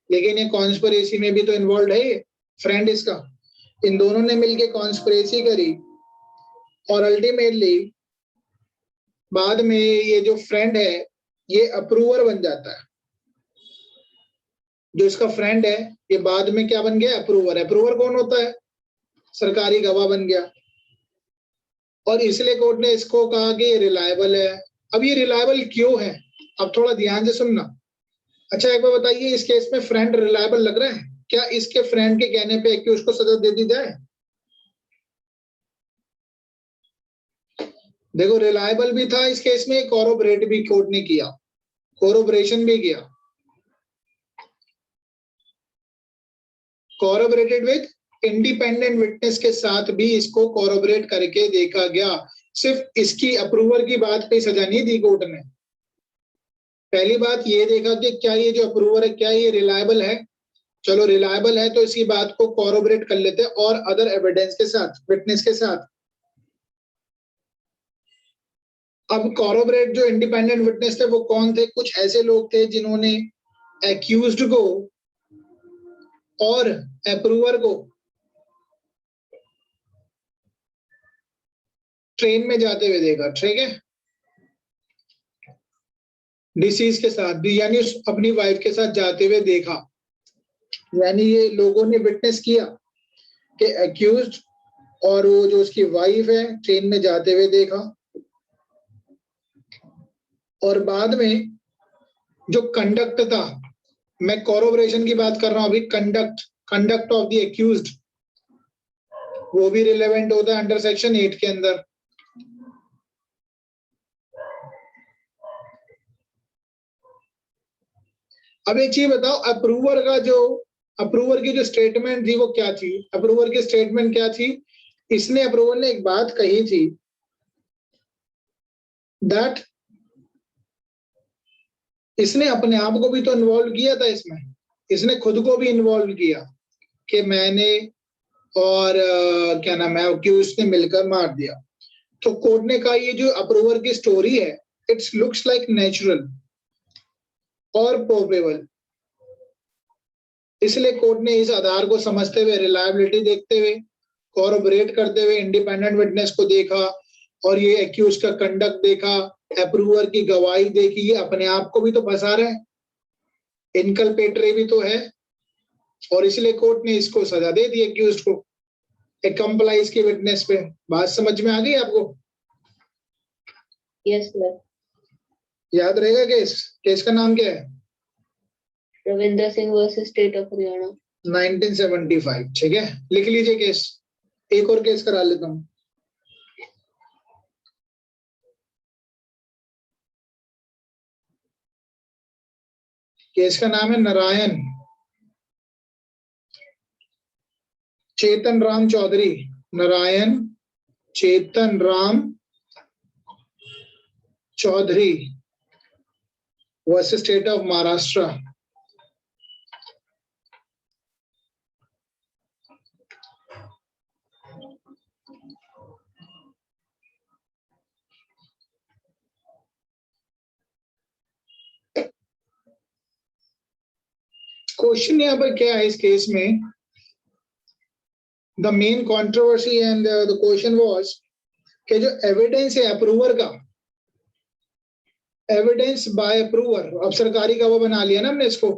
लेकिन ये कॉन्स्पिरेसी में भी तो इन्वॉल्व है ये फ्रेंड इसका। इन दोनों ने मिलके कॉन्स्पिरेसी करी और अल्टीमेटली बाद में ये जो फ्रेंड है ये अप्रूवर बन जाता है। जो इसका फ्रेंड है ये बाद में क्या बन गया? अप्रूवर। अप्रूवर कौन होता है? सरकारी गवाह बन गया। और इसलिए कोर्ट ने इसको कहा कि ये रिलायबल है। अब ये रिलायबल क्यों है? अब थोड़ा ध्यान से सुनना। अच्छा एक बार बताइए, इस केस में फ्रेंड रिलायबल लग रहा है? क्या इसके फ्रेंड के कहने पे एक्यूज को सजा दे दी जाए? देखो रिलायबल भी था इस केस में, कोरोबरेट भी कोर्ट ने किया, कोरोबरेशन भी किया, कोरोबरेटेड विद इंडिपेंडेंट विटनेस के साथ भी इसको कोरोबरेट करके देखा गया। सिर्फ इसकी अप्रूवर की बात पे सजा नहीं दी कोर्ट ने। पहली बात ये देखा कि क्या ये जो अप्रूवर है क्या ये रिलायबल है? चलो रिलायबल है तो इसी बात को कोरोबरेट कर लेते हैं और अदर एविडेंस के साथ, विटनेस के साथ। अब कोरोबरेट जो इंडिपेंडेंट विटनेस थे वो कौन थे? कुछ ऐसे लोग थे जिन्होंने एक्यूज्ड को और अप्रूवर को ट्रेन में जाते हुए देखा, ठीक है, डिसीज के साथ भी, यानी अपनी वाइफ के साथ जाते हुए देखा। यानी ये लोगों ने विटनेस किया कि एक्यूज्ड और वो जो उसकी वाइफ है ट्रेन में जाते हुए देखा। और बाद में जो कंडक्ट था, मैं कोरोबरेशन की बात कर रहा हूं अभी, कंडक्ट ऑफ द एक्यूज्ड, वो भी रिलेवेंट होता है अंडर सेक्शन 8 के अंदर। अब एक चीज बताओ, अप्रूवर की जो स्टेटमेंट थी वो क्या थी? अप्रूवर की स्टेटमेंट क्या थी? अप्रूवर ने एक बात कही थी दैट इसने अपने आप को भी तो इन्वॉल्व किया था इसमें, इसने खुद को भी इन्वॉल्व किया कि मैंने और क्या नाम है एक्यूज ने मिलकर मार दिया। तो कोर्ट ने कहा ये जो अप्रूवर की स्टोरी है इट्स लुक्स लाइक नेचुरल और प्रोबेबल। इसलिए कोर्ट ने इस आधार को समझते हुए, रिलायबिलिटी देखते हुए, कोरोबरेट करते हुए इंडिपेंडेंट विटनेस को देखा और ये एक्यूज का कंडक्ट देखा, अप्रूवर की गवाही देखी, ये अपने आप को भी तो फंसा रहा है, इनकल्पेटरी भी तो है, और इसलिए कोर्ट ने इसको सजा दे दी एक्यूज्ड को एक कंप्लाइज की विटनेस पे। बात समझ में आ गई आपको? Yes sir. याद रहेगा केस का नाम क्या है? Ravindra Singh versus state of Haryana 1975। ठीक है, लिख लीजिए केस। एक और केस करा लेता हूं। केस का नाम है Narayan Chetan Ram Chaudhari, Narayan Chetan Ram Chaudhari versus state of Maharashtra. Question यहाँ पर क्या है इस केस में? The main controversy and the question was कि जो एविडेंस है अप्रूवर का, एविडेंस बाय अप्रूवर, अब सरकारी गवाह बना लिया ना हमने इसको,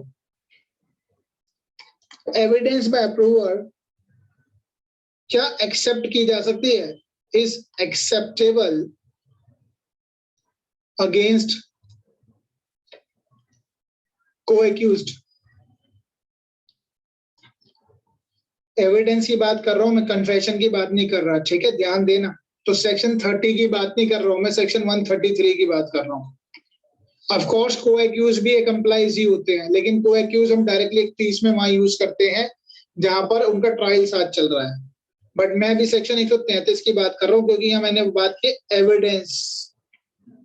एविडेंस बाय अप्रूवर क्या एक्सेप्ट की जा सकती है? इज एक्सेप्टेबल अगेंस्ट को-एक्यूज्ड, एविडेंस की बात कर रहा हूं मैं, कन्फेशन की बात नहीं कर रहा, ठीक है, ध्यान देना। तो सेक्शन 30 की बात नहीं कर रहा हूं मैं, सेक्शन 133 की बात कर रहा हूं। ऑफ कोर्स को-एक्यूज भी एक्म्प्लाइज ही होते हैं, लेकिन को-एक्यूज हम डायरेक्टली 30 में वहां यूज करते हैं जहां पर उनका ट्रायल साथ चल रहा है। बट मैं भी सेक्शन 133 की बात कर रहा हूँ, क्योंकि यहाँ मैंने बात की एविडेंस,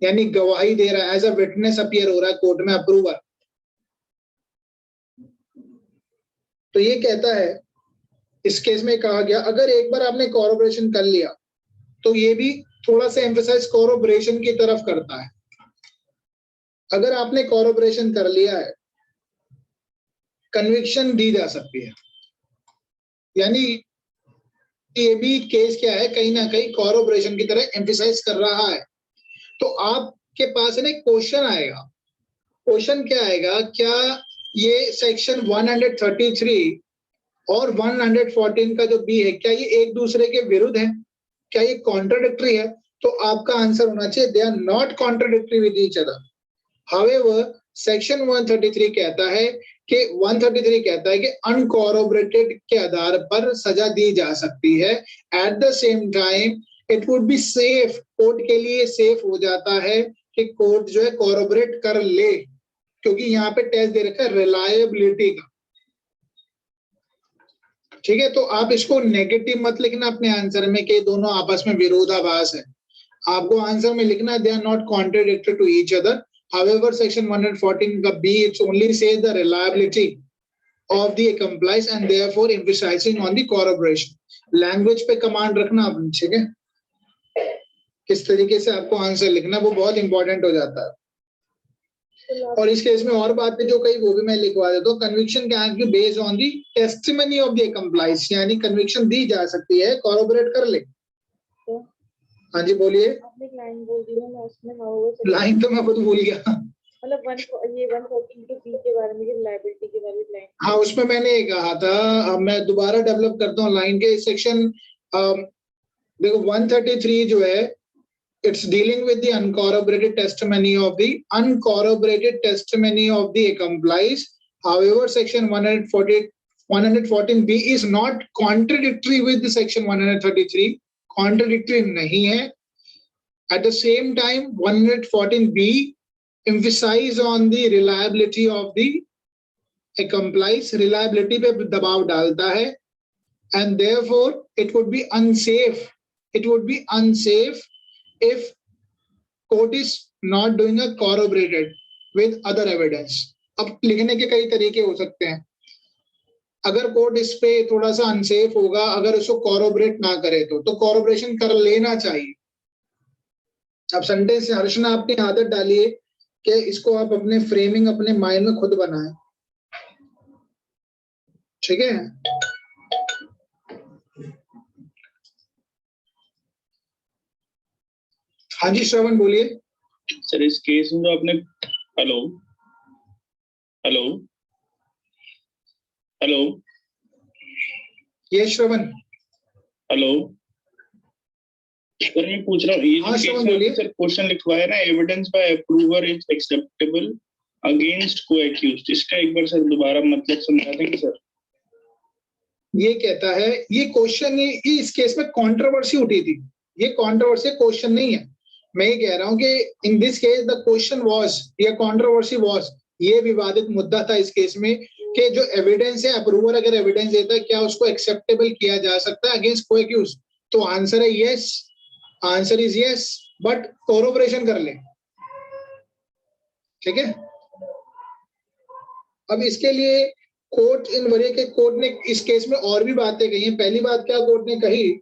यानी गवाही दे रहा है, एज अ विटनेस अपीयर हो रहा है कोर्ट में, अप्रूवर। तो ये कहता है, इस केस में कहा गया, अगर एक बार आपने कॉरोबोरेशन कर लिया, तो ये भी थोड़ा सा एम्फसाइज कॉरोबोरेशन की तरफ करता है। अगर आपने कॉरोबोरेशन कर लिया है, कन्विक्शन दी जा सकती है। यानी ये भी केस क्या है, कहीं ना कहीं कॉरोबोरेशन की तरह एम्फसाइज कर रहा है। तो आपके पास ना एक क्वेश्चन आएगा। क्वेश्चन क्या आएगा, क्या ये सेक्शन 133 और 114 का जो बी है, क्या ये एक दूसरे के विरुद्ध है, क्या ये कॉन्ट्राडिक्टरी है? तो आपका आंसर होना चाहिए, they are not contradictory with each other. However section 133 कहता है कि 133 कहता है कि अनकॉरोबोरेटेड के आधार पर सजा दी जा सकती है। At the same time it would be safe, court के लिए सेफ हो जाता है कि कोर्ट जो है कॉरोबोरेट कर ले, क्योंकि यहाँ पे टेस्ट दे रखा है रिलायबिलिटी का। ठीक है, तो आप इसको नेगेटिव मत लिखना अपने आंसर में कि दोनों आपस में विरोधाभास है। आपको आंसर में लिखना they are not contradictory to each other. However, section 114 का B, it only says the reliability of the accomplice and therefore emphasizing on the corroboration. Language पे कमांड रखना आप, ठीक है, किस तरीके से आपको आंसर लिखना, वो बहुत इंपॉर्टेंट हो जाता है। और इस केस में और बातें जो कही वो भी मैं लिखवा देता हूँ। Conviction can be based on the testimony of the accomplice, यानी कन्विक्शन दी जा सकती है, कॉरोबोरेट कर ले। हाँ जी बोलिए। आपने लाइन बोल दी ना, मैं उसमें लाइन तो मैं खुद भूल गया। मतलब ये 114 के बी के बारे में, रिलायबिलिटी के बारे में लाइन। हाँ, उसमें मैंने ये कहा था, अब मैं दोबारा डेवलप करता हूँ लाइन के सेक्शन। देखो 133 जो है, it's dealing with the uncorroborated testimony of the accomplice. However, section 114B is not contradictory with the section 133. Contradictory नहीं है। At the same time 114B emphasize on the reliability of the accomplice, reliability पे दबाव डालता है, and therefore it would be unsafe if court is not doing a corroborated with other evidence. अब लिखने के कई तरीके हो सकते हैं। अगर कोर्ट इस पे थोड़ा सा अनसेफ होगा, अगर उसको कॉरोबोरेट ना करे तो कॉरोबोरेशन कर लेना चाहिए। अब संडे से हर्षना आपने आदत डाली है कि इसको आप अपने फ्रेमिंग अपने माइंड में खुद बनाएं, ठीक है। हाँ जी श्रवण बोलिए। सर इस केस में जो आपने, हेलो हेलो हेलो, ये श्रवण, हेलो सर, मैं पूछ रहा हूँ, ये हाँ, जो केस में सर क्वेश्चन लिखवाया ना, evidence by approver is acceptable against co-accused, इसका एक बार सर दोबारा मतलब समझा देंगे सर? ये कहता है, ये क्वेश्चन इस केस में कंट्रोवर्सी उठी थी, ये कंट्रोवर्सी क्वेश्चन नहीं है। मैं ये कह रहा हूँ कि in this case the question was, या कंट्रोवर्सी वाज, ये विवादित मुद्दा था इस केस में कि जो एविडेंस है, अप्रूवर अगर एविडेंस देता है, क्या उसको एक्सेप्टेबल किया जा सकता है अगेंस्ट को-एक्यूज्ड? तो आंसर है yes, answer is yes, but corroboration कर ले, ठीक है। अब इसके लिए कोर्ट इन वरीय के कोर्ट ने इस केस में और भी बातें कही हैं। पहली बात क्या कोर्ट ने कही,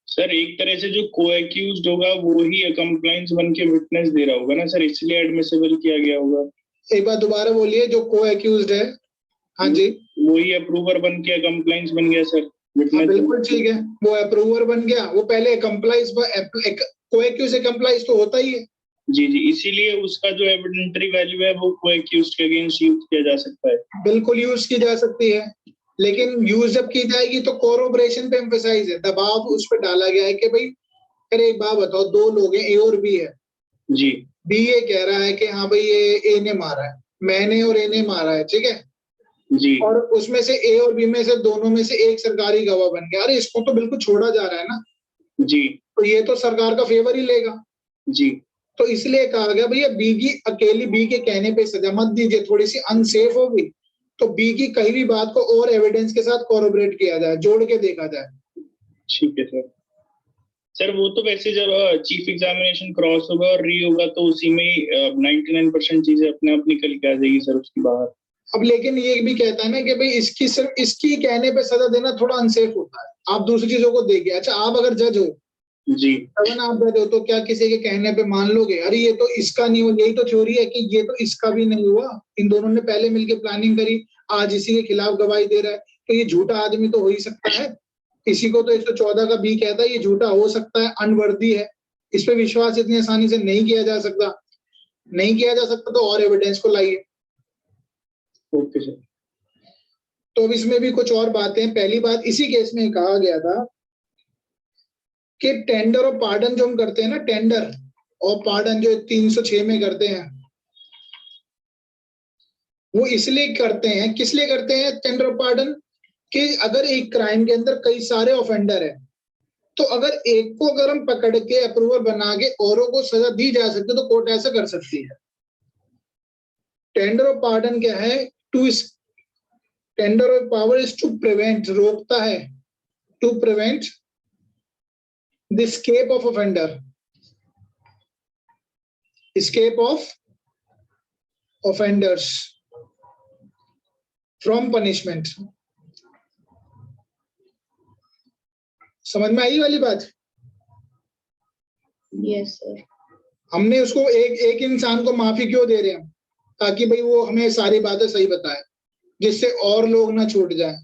सर एक तरह से जो को-एक्यूज्ड होगा वो ही कंप्लाइंस बन के विटनेस दे रहा होगा ना सर, इसलिए एडमिसिबल किया गया होगा। एक बार दोबारा बोलिए, जो को-एक्यूज्ड है, हाँ जी, वही अप्रूवर बन के कंप्लाइंस बन गया सर, हाँ बिल्कुल ठीक है, वो अप्रूवर बन गया, वो पहले कंप्लाइंस, को-एक्यूज्ड से कंप्लाइंस तो होता ही है। जी जी, इसीलिए उसका जो एविडेंटरी वैल्यू है वो को-एक्यूज्ड के अगेंस्ट यूज किया जा सकता है। बिल्कुल यूज की जा सकती है, लेकिन यूज जब की जाएगी तो कोरोबोरेशन पे एम्फसाइज है, दबाव उस पर डाला गया है कि भाई अरे एक बात बताओ, दो लोग हैं, ए और बी है जी, बी ये कह रहा है कि हाँ भाई ये ए ने मारा है, मैंने और ए ने मारा है, ठीक है, जी और उसमें से ए और बी में से दोनों में से एक सरकारी गवाह बन गया, अरे इसको तो बिल्कुल छोड़ा जा रहा है ना, जी तो ये तो सरकार का फेवर ही लेगा। जी तो इसलिए कहा गया भैया बी की अकेली बी के कहने पे सजा मत दीजिए, थोड़ी सी अनसेफ होगी तो बी की कहीं भी बात को और एविडेंस के साथ कोरोबरेट किया जाए, जोड़ के देखा जाए। ठीक है सर। सर वो तो वैसे जब चीफ एग्जामिनेशन क्रॉस होगा और री होगा तो उसी में ही 99% चीजें अपने आप निकल के आ जाएगी सर उसके बाहर। अब लेकिन ये भी कहता है ना कि भाई इसकी सिर्फ इसकी कहने पे सजा देना थोड़ा अनसेफ होता है, आप दूसरी चीजों को देखिए। अच्छा आप अगर जज हो, जी अगर आप जज हो तो क्या किसी के कहने पे मान लोगे अरे ये तो इसका नहीं हुआ, यही तो थ्योरी है कि ये तो इसका भी नहीं हुआ, इन दोनों ने पहले मिलकर प्लानिंग करी, आज इसी के खिलाफ गवाही दे रहा है, तो ये झूठा आदमी तो हो ही सकता है। इसी को तो 114 का बी कहता है ये झूठा हो सकता है, अनवर्दी है, इस पे विश्वास इतनी आसानी से नहीं किया जा सकता, नहीं किया जा सकता तो और एविडेंस को लाइए। Okay sir. तो अब इसमें भी कुछ और बातें, पहली बात इसी केस में कहा गया था कि टेंडर और पार्डन जो हम करते हैं ना, टेंडर और पार्डन जो 306 में करते हैं, वो इसलिए करते हैं, किस लिए करते हैं टेंडर और पार्डन, कि अगर एक क्राइम के अंदर कई सारे ऑफेंडर है तो अगर एक को अगर हम पकड़ के अप्रूवर बना के औरों को सजा दी जा सकती है तो कोर्ट ऐसा कर सकती है। टेंडर और पार्डन क्या है, to tender of power is to prevent, रोकता है, to prevent the escape of offender, escape of offenders from punishment. समझ में आई वाली बात? Yes sir. हमने उसको एक इंसान को माफी क्यों दे रहे हैं, ताकि भाई वो हमें सारी बातें सही बताए जिससे और लोग ना छूट जाए।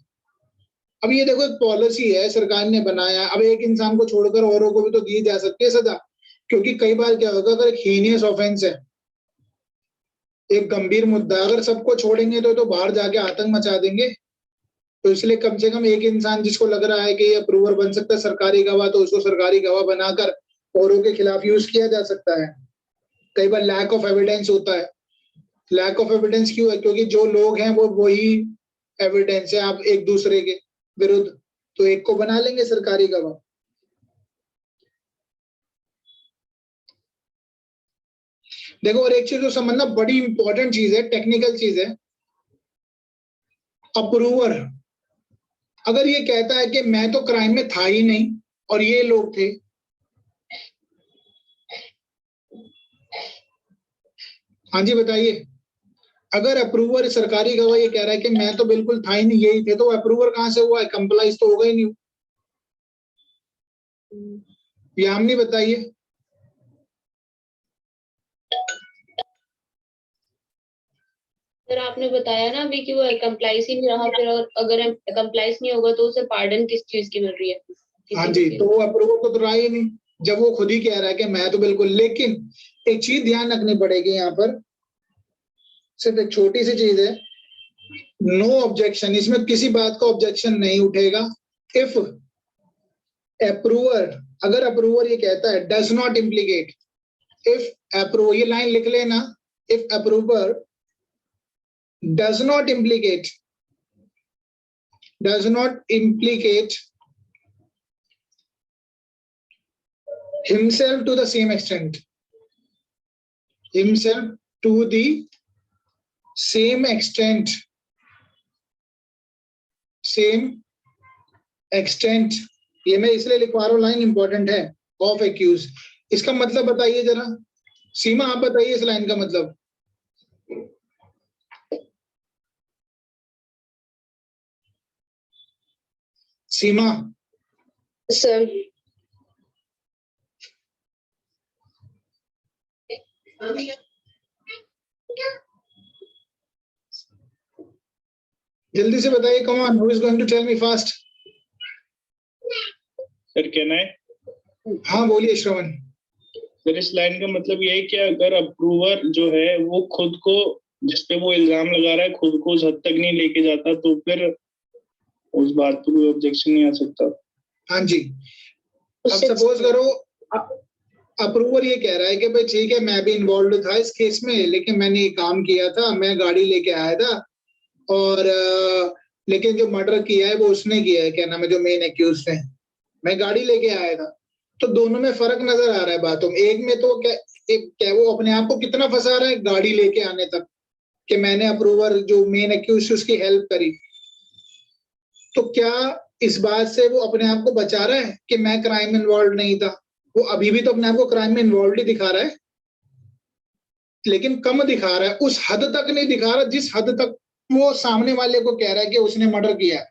अब ये देखो एक पॉलिसी है सरकार ने बनाया, अब एक इंसान को छोड़कर औरों को भी तो दी जा सकती है सजा, क्योंकि कई बार क्या होगा अगर एक हीनियस ऑफेंस है, एक गंभीर मुद्दा, अगर सबको छोड़ेंगे तो बाहर जाके आतंक मचा देंगे, तो इसलिए कम से कम एक इंसान जिसको लग रहा है कि ये अप्रूवर बन सकता है सरकारी गवाह, तो उसको सरकारी गवाह बनाकर औरों के खिलाफ यूज किया जा सकता है। कई बार लैक ऑफ एविडेंस होता है, लैक ऑफ एविडेंस क्यों है, क्योंकि जो लोग हैं वो वही एविडेंस है आप एक दूसरे के विरुद्ध, तो एक को बना लेंगे सरकारी गवाह। देखो और एक चीज जो समझना बड़ी इंपॉर्टेंट चीज है, टेक्निकल चीज है, अप्रूवर अगर ये कहता है कि मैं तो क्राइम में था ही नहीं और ये लोग थे, हाँ जी बताइए, अगर अप्रूवर सरकारी गवाह ये कह रहा है कि मैं तो बिल्कुल था ही नहीं, यही थे, तो अप्रूवर कहां से हुआ है, कंप्लाइज तो होगा ही नहीं। यामिनी बताइए। सर आपने बताया ना अभी कि वो कंप्लाइज ही नहीं रहा, फिर अगर कंप्लाइज नहीं होगा तो उसे पार्डन किस चीज की मिल रही है? हाँ जी, तो वो अप्रूवर तो रहा ही नहीं जब वो खुद ही कह रहा है कि मैं तो बिल्कुल। लेकिन एक चीज ध्यान रखनी पड़ेगी यहाँ पर, सिर्फ एक छोटी सी चीज है, नो ऑब्जेक्शन, इसमें किसी बात का ऑब्जेक्शन नहीं उठेगा इफ अप्रूवर, अगर अप्रूवर ये कहता है does not implicate, if approver, ये लाइन लिख लेना, if approver does not implicate, does not implicate himself to the same extent, himself to the same extent, same extent, ये मैं इसलिए लिखवा रहा हूं, लाइन इंपॉर्टेंट है, ऑफ एक्यूज। इसका मतलब बताइए जरा, सीमा आप बताइए इस लाइन का मतलब। सीमा। सर जल्दी से बताइए, come on, who is going to tell me fast. Sir कहना है। हाँ बोलिए श्रवण। सर इस लाइन का मतलब ये है कि अगर अप्रूवर जो है वो खुद को, जिसपे वो इल्जाम लगा रहा है, खुद को उस हद तक नहीं लेके जाता तो फिर उस बात पे कोई ऑब्जेक्शन नहीं आ सकता। हाँ जी, अब सपोज करो अप्रूवर ये कह रहा है कि भाई ठीक है मैं भी इन्वॉल्व था इस केस में, लेकिन मैंने ये काम किया था, मैं गाड़ी लेके आया था और लेकिन जो मर्डर किया है वो उसने किया है, क्या नाम है, जो मेन एक्यूज है, मैं गाड़ी लेके आया था। तो दोनों में फर्क नजर आ रहा है बातों में। एक में तो क्या वो अपने आप को कितना फंसा रहा है गाड़ी लेके आने तक कि मैंने अप्रूवर जो मेन एक्यूज उसकी हेल्प करी, तो क्या इस बात से वो अपने आप को बचा रहा है कि मैं क्राइम में इन्वॉल्व नहीं था? वो अभी भी तो अपने आप को क्राइम में इन्वॉल्व ही दिखा रहा है, लेकिन कम दिखा रहा है, उस हद तक नहीं दिखा रहा जिस हद तक वो सामने वाले को कह रहा है कि उसने मर्डर किया है।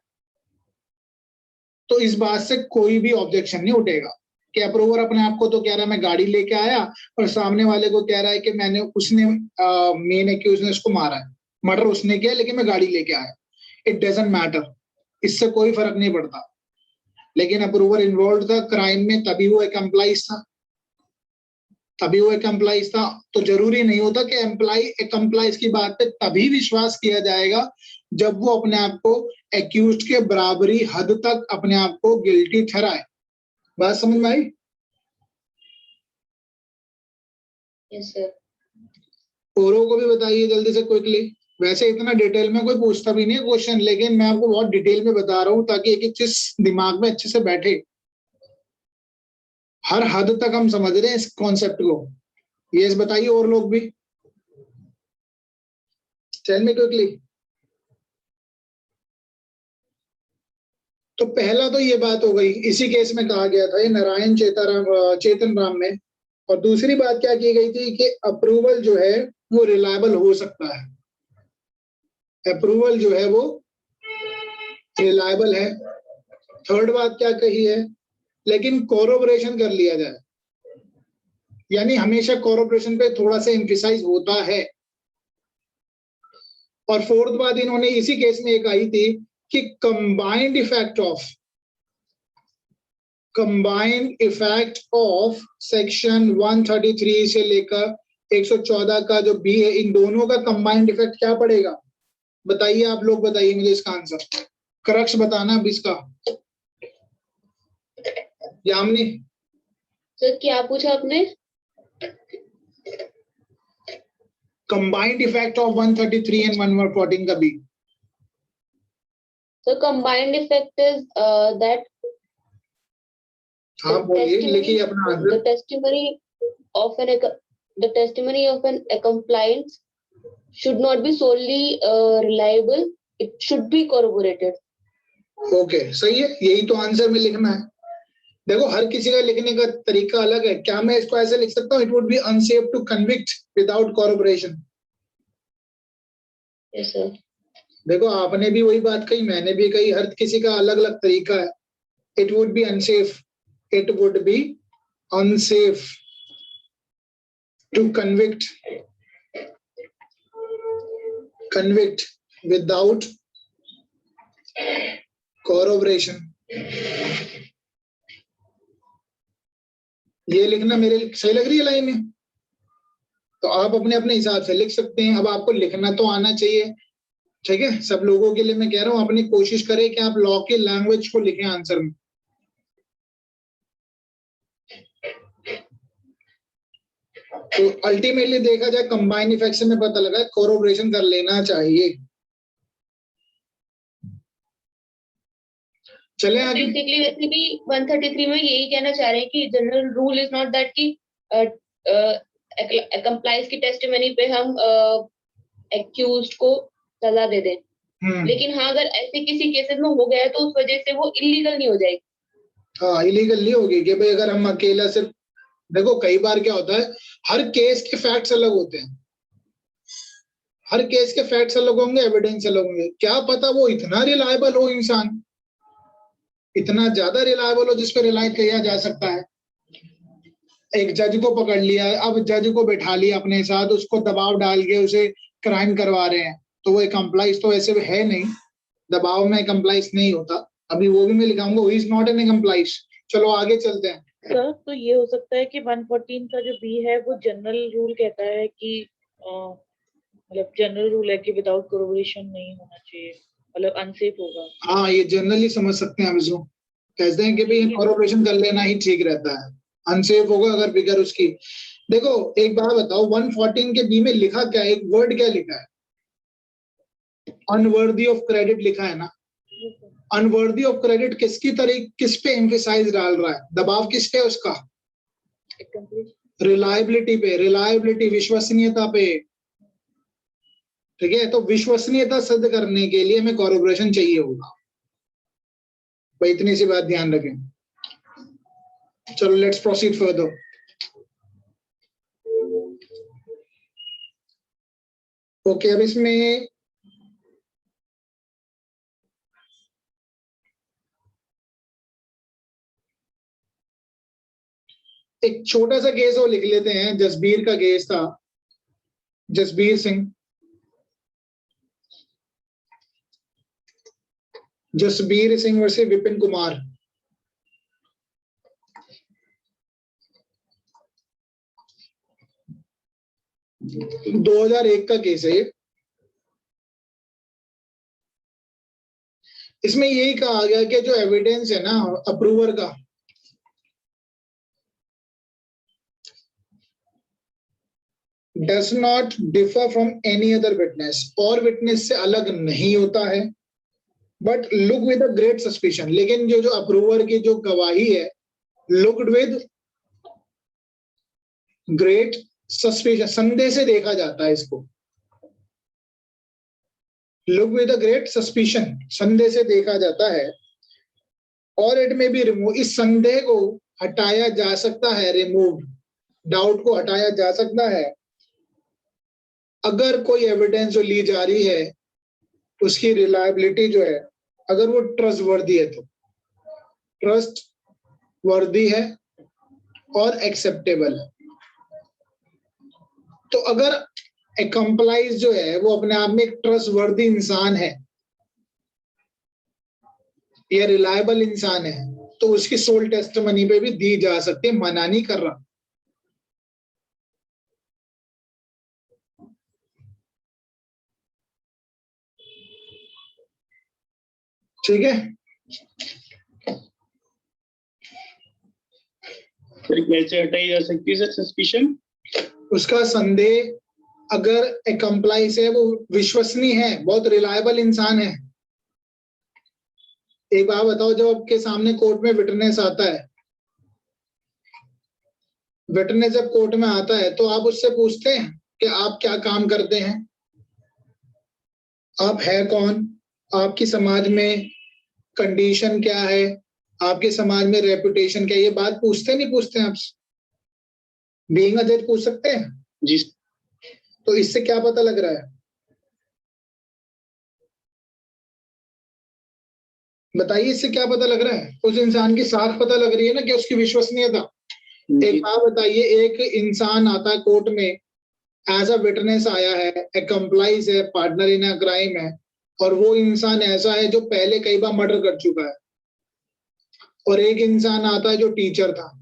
तो इस बात से कोई भी ऑब्जेक्शन नहीं उठेगा कि अप्रूवर अपने आप को तो कह रहा है मैं गाड़ी लेके आया, और सामने वाले को कह रहा है कि मैंने उसने मेन एक्यूज ने उसको मारा है, मर्डर उसने किया लेकिन मैं गाड़ी लेके आया। इट डजंट मैटर, इससे कोई फर्क नहीं पड़ता। लेकिन अप्रूवर इन्वॉल्व था क्राइम में, तभी वो एक एम्प्लॉइज था, तभी वो एक एम्प्लॉइज था। तो जरूरी नहीं होता कि एम्प्लॉइज की बात पे तभी विश्वास किया जाएगा जब वो अपने आप को एक्यूज्ड के बराबरी हद तक अपने आप को गिल्टी ठहराए। बात समझ में आई? Yes sir. औरों को भी बताइए जल्दी से क्विकली। वैसे इतना डिटेल में कोई पूछता भी नहीं है क्वेश्चन, लेकिन मैं आपको बहुत डिटेल में बता रहा हूँ ताकि एक एक चीज दिमाग में अच्छे से बैठे। हर हद तक हम समझ रहे हैं इस कॉन्सेप्ट को। यस बताइए और लोग भी। Tell me quickly. तो पहला तो ये बात हो गई, इसी केस में कहा गया था ये नारायण चेतन राम में। और दूसरी बात क्या की गई थी कि अप्रूवल जो है वो रिलायबल हो सकता है, अप्रूवल जो है वो रिलायबल है। थर्ड बात क्या कही है, लेकिन कोरोबरेशन कर लिया जाए, यानी हमेशा कोरोबरेशन पे थोड़ा सा एम्फिसाइज होता है। और फोर्थ बात इन्होंने इसी केस में एक आई थी कि कंबाइंड इफेक्ट ऑफ सेक्शन 133 से लेकर 114 का जो बी है, इन दोनों का कंबाइंड इफेक्ट क्या पड़ेगा? बताइए आप लोग, बताइए मुझे इसका आंसर। क्रक्स बताना अब इसका। यामिनी सर क्या पूछा आपने? कंबाइंड इफेक्ट ऑफ 133 एंड 114 का B. So combined effect is that हाँ बोलिए, लिखिए अपना the answer. testimony of an accompliance should not be solely reliable. It should be corroborated. Okay सही है, यही तो आंसर में लिखना है। देखो हर किसी का लिखने का तरीका अलग है। क्या मैं इसको ऐसे लिख सकता हूँ, it would be unsafe to convict without corroboration? Yes sir. देखो आपने भी वही बात कही, मैंने भी कही, हर किसी का अलग अलग तरीका है। It would be unsafe, it would be unsafe to convict without corroboration. ये लिखना मेरे सही लग रही है लाइन में? तो आप अपने अपने हिसाब से लिख सकते हैं। अब आपको लिखना तो आना चाहिए, ठीक है? सब लोगों के लिए मैं कह रहा हूँ, अपनी कोशिश करें कि आप लॉ की लैंग्वेज को लिखें आंसर में। तो अल्टीमेटली देखा जाए कंबाइंड इफेक्ट से में पता लगा कोरोबोरेशन कर लेना चाहिए। चले आगे। बेसिकली वैसे भी 133 में यही कहना चाह रहे हैं कि general rule is not that कि कंप्लाइज की टेस्टिमनी पे हम एक्यूज्ड को सजा दे दें। लेकिन हाँ अगर ऐसे किसी केसेस में हो गया है तो उस वजह से वो इलीगल नहीं हो जाएगी। हाँ इलीगल नहीं होगी कि भाई अगर हम अकेला सिर्फ, देखो कई बार क्या होता है, हर केस के फैक्ट्स अलग होते हैं, हर केस के फैक्ट्स अलग होंगे, एविडेंस अलग होंगे। क्या पता वो इतना रिलायबल हो, इंसान इतना ज्यादा रिलायबल हो जिस पे रिलाय किया जा सकता है। एक जज को पकड़ लिया, अब जज को बैठा लिया अपने साथ, उसको दबाव डाल के उसे क्राइम करवा रहे हैं, तो वो एक कंप्लाइज तो ऐसे है नहीं, दबाव में कंप्लाइज नहीं होता। अभी वो भी मैं लिखाऊंगा, he is not an accomplice. चलो आगे चलते हैं। सर तो ये हो सकता है कि 114 का जो बी है वो जनरल रूल कहता है कि मतलब जनरल रूल है कि विदाउट कोरोबोरेशन नहीं होना चाहिए, मतलब अनसेफ होगा। हाँ ये जनरली समझ सकते हैं हम इसको, कहते हैं कि भाई कोरोबोरेशन कर लेना ही ठीक रहता है, अनसेफ होगा अगर बिगर उसकी। देखो एक बात बताओ, 114 के बी में लिखा क्या है, एक वर्ड क्या लिखा है, अनवर्दी ऑफ क्रेडिट लिखा है ना। अनवर्दी ऑफ क्रेडिट किसकी तरह, किस पे एम्फेसाइज डाल रहा है, दबाव किस पे उसका, रिलायबिलिटी पे, रिलायबिलिटी विश्वसनीयता पे। ठीक है, तो विश्वसनीयता सिद्ध करने के लिए हमें कॉर्पोरेशन चाहिए होगा भाई, इतनी सी बात ध्यान रखें। चलो लेट्स प्रोसीड फर्दर। ओके, अब इसमें एक छोटा सा केस वो लिख लेते हैं, जसबीर का केस था, जसबीर सिंह, जसबीर सिंह वर्सेस विपिन कुमार। । 2001 का केस है ये। इसमें यही कहा गया कि जो एविडेंस है ना अप्रूवर का, does not differ from any other witness, और विटनेस से अलग नहीं होता है, but look with a great suspicion. लेकिन जो अप्रूवर की जो गवाही है, लुक्ड विद ग्रेट सस्पिशन, संदेह से देखा जाता है इसको, look with a great suspicion, संदेह से देखा जाता है। और इट में भी रिमूव, इस संदेह को हटाया जा सकता है, रिमूव, डाउट को हटाया जा सकता है अगर कोई एविडेंस जो ली जा रही है उसकी रिलायबिलिटी जो है, अगर वो ट्रस्ट वर्दी है, तो ट्रस्ट वर्दी है और एक्सेप्टेबल है। तो अगर एक्म्प्लाइज जो है वो अपने आप में एक ट्रस्ट वर्दी इंसान है या रिलायबल इंसान है, तो उसकी सोल टेस्टिमनी पे भी दी जा सकती है, मना नहीं कर रहा। ठीक है, फिर कैसे हटाई जा सकती है सर सस्पिशन? उसका संदेह अगर एक्म्प्लाइज है वो विश्वसनीय है, बहुत रिलायबल इंसान है। एक बात बताओ, जब आपके सामने कोर्ट में विटनेस आता है, विटनेस जब कोर्ट में आता है तो आप उससे पूछते हैं कि आप क्या काम करते हैं, आप है कौन, आपकी समाज में कंडीशन क्या है, आपके समाज में रेपुटेशन क्या है, ये बात पूछते नहीं पूछते हैं आपसे? बीइंग अ जज पूछ सकते हैं जी। तो इससे क्या पता लग रहा है, बताइए, इससे क्या पता लग रहा है? उस इंसान की साख पता लग रही है ना, कि उसकी विश्वसनीयता। एक बात बताइए, एक इंसान आता है कोर्ट में, एज अ विटनेस आया है, एक्म्प्लाइज है, पार्टनर इन अ क्राइम है, और वो इंसान ऐसा है जो पहले कई बार मर्डर कर चुका है, और एक इंसान आता है जो टीचर था,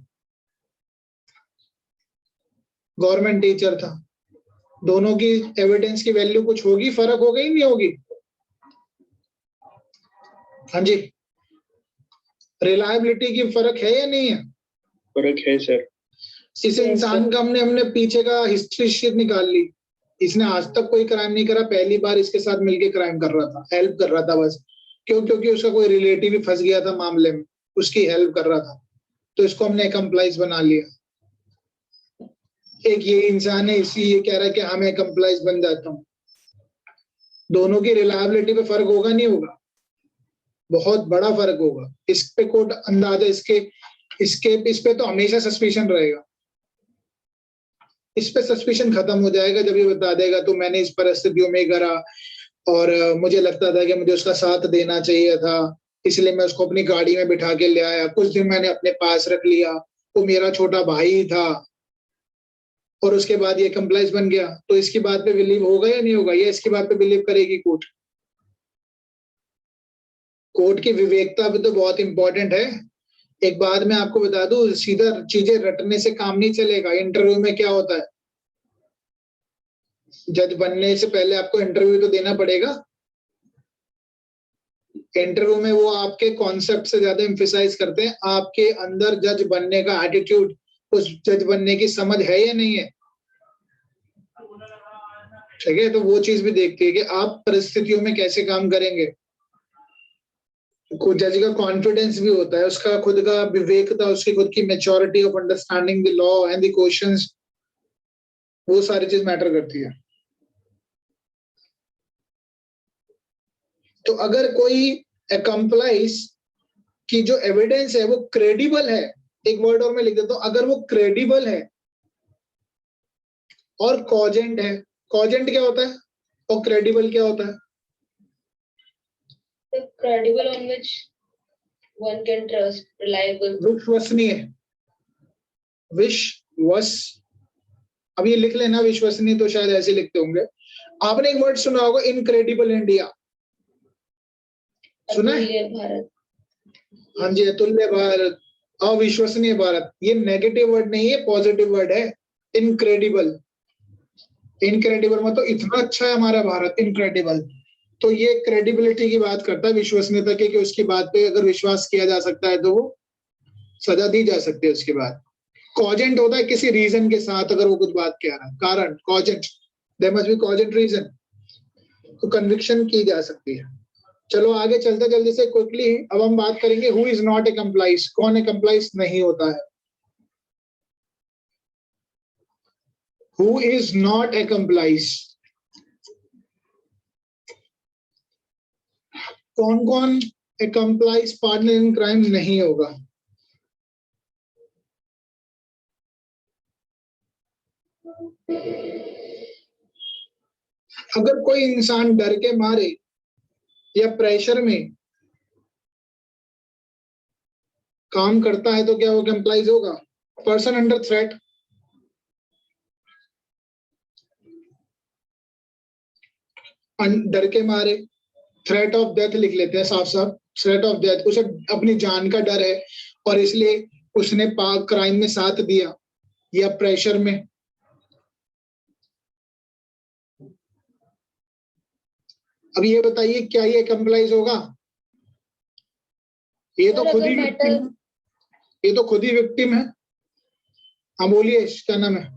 गवर्नमेंट टीचर था, दोनों की एविडेंस की वैल्यू कुछ होगी, फर्क होगा ही नहीं होगी? हाँ जी, रिलायबिलिटी की फर्क है या नहीं है? फर्क है सर। इस इंसान का हमने पीछे का हिस्ट्री शीट निकाल ली, इसने आज तक कोई क्राइम नहीं करा, पहली बार इसके साथ मिलके क्राइम कर रहा था, हेल्प कर रहा था बस। क्यों? क्योंकि उसका कोई रिलेटिव ही फंस गया था मामले में, उसकी हेल्प कर रहा था, तो इसको हमने एक्म्प्लाइज बना लिया। एक ये इंसान है, इसी ये कह रहा है कि हाँ मैं एक्म्प्लाइज बन जाता हूँ। दोनों की रिलायबिलिटी पे फर्क होगा नहीं होगा? बहुत बड़ा फर्क होगा। इस पे कोर्ट अंदाजा इस पे तो हमेशा सस्पिशन रहेगा। इस पे सस्पिशन खत्म हो जाएगा जब ये बता देगा तो मैंने इस परिस्थितियों में करा और मुझे लगता था कि मुझे उसका साथ देना चाहिए था, इसलिए मैं उसको अपनी गाड़ी में बिठा के ले आया, कुछ दिन मैंने अपने पास रख लिया, वो मेरा छोटा भाई था, और उसके बाद ये कंप्लाइंस बन गया। तो इसकी बात पे बिलीव होगा या नहीं होगा? या इसकी बात पे बिलीव करेगी कोर्ट? कोर्ट की विवेकता भी तो बहुत इंपॉर्टेंट है। एक बात मैं आपको बता दूं, सीधा चीजें रटने से काम नहीं चलेगा। इंटरव्यू में क्या होता है, जज बनने से पहले आपको इंटरव्यू तो देना पड़ेगा। इंटरव्यू में वो आपके कॉन्सेप्ट से ज्यादा एम्फेसाइज करते हैं आपके अंदर जज बनने का एटीट्यूड, उस जज बनने की समझ है या नहीं है, ठीक है। तो वो चीज भी देखती है कि आप परिस्थितियों में कैसे काम करेंगे। जज का कॉन्फिडेंस भी होता है, उसका खुद का विवेकता, उसकी खुद की maturity of understanding the law and the questions, वो सारी चीज मैटर करती है। तो अगर कोई अकम्प्लाइज की जो एविडेंस है वो क्रेडिबल है, एक वर्ड और मैं लिख देता हूं, अगर वो क्रेडिबल है और कॉजेंट है। कॉजेंट क्या होता है और क्रेडिबल क्या होता है? Credible on which one can trust, reliable. विश्वसनीय, विश्वस, अब ये लिख लेना विश्वसनीय, तो शायद ऐसे लिखते होंगे। आपने एक वर्ड सुना होगा इनक्रेडिबल इंडिया, सुना है? अतुल्य भारत। हाँ जी, अतुल्य भारत, अविश्वसनीय भारत। ये नेगेटिव वर्ड नहीं है, पॉजिटिव वर्ड है। इनक्रेडिबल, इनक्रेडिबल मतलब इतना अच्छा है हमारा भारत, इनक्रेडिबल। तो ये क्रेडिबिलिटी की बात करता है, विश्वसनीयता की, कि उसकी बात पे अगर विश्वास किया जा सकता है तो वो सजा दी जा सकती है उसके बाद। कॉजेंट होता है किसी रीजन के साथ, अगर वो कुछ बात कह रहा है, कारण, कॉजेंट, देयर मस्ट बी कॉजेंट रीजन, तो कन्विक्शन की जा सकती है। चलो आगे चलते जल्दी से क्विकली। अब हम बात करेंगे who is not a complies, कौन ए कंप्लाइज नहीं होता है। Who is not a complies, कौन कौन कंप्लाइज पार्टनर इन क्राइम नहीं होगा। अगर कोई इंसान डर के मारे या प्रेशर में काम करता है तो क्या वो कंप्लाइज होगा? पर्सन अंडर थ्रेट, डर के मारे, थ्रेट ऑफ डेथ लिख लेते हैं साफ साफ, थ्रेट ऑफ डेथ, उसे अपनी जान का डर है और इसलिए उसने क्राइम में साथ दिया, या प्रेशर में। अब ये बताइए क्या ये कंप्लाइज होगा? ये तो खुद ही विक्टिम है, ये तो खुद ही विक्टिम है। हाँ बोलिए, क्या नाम है?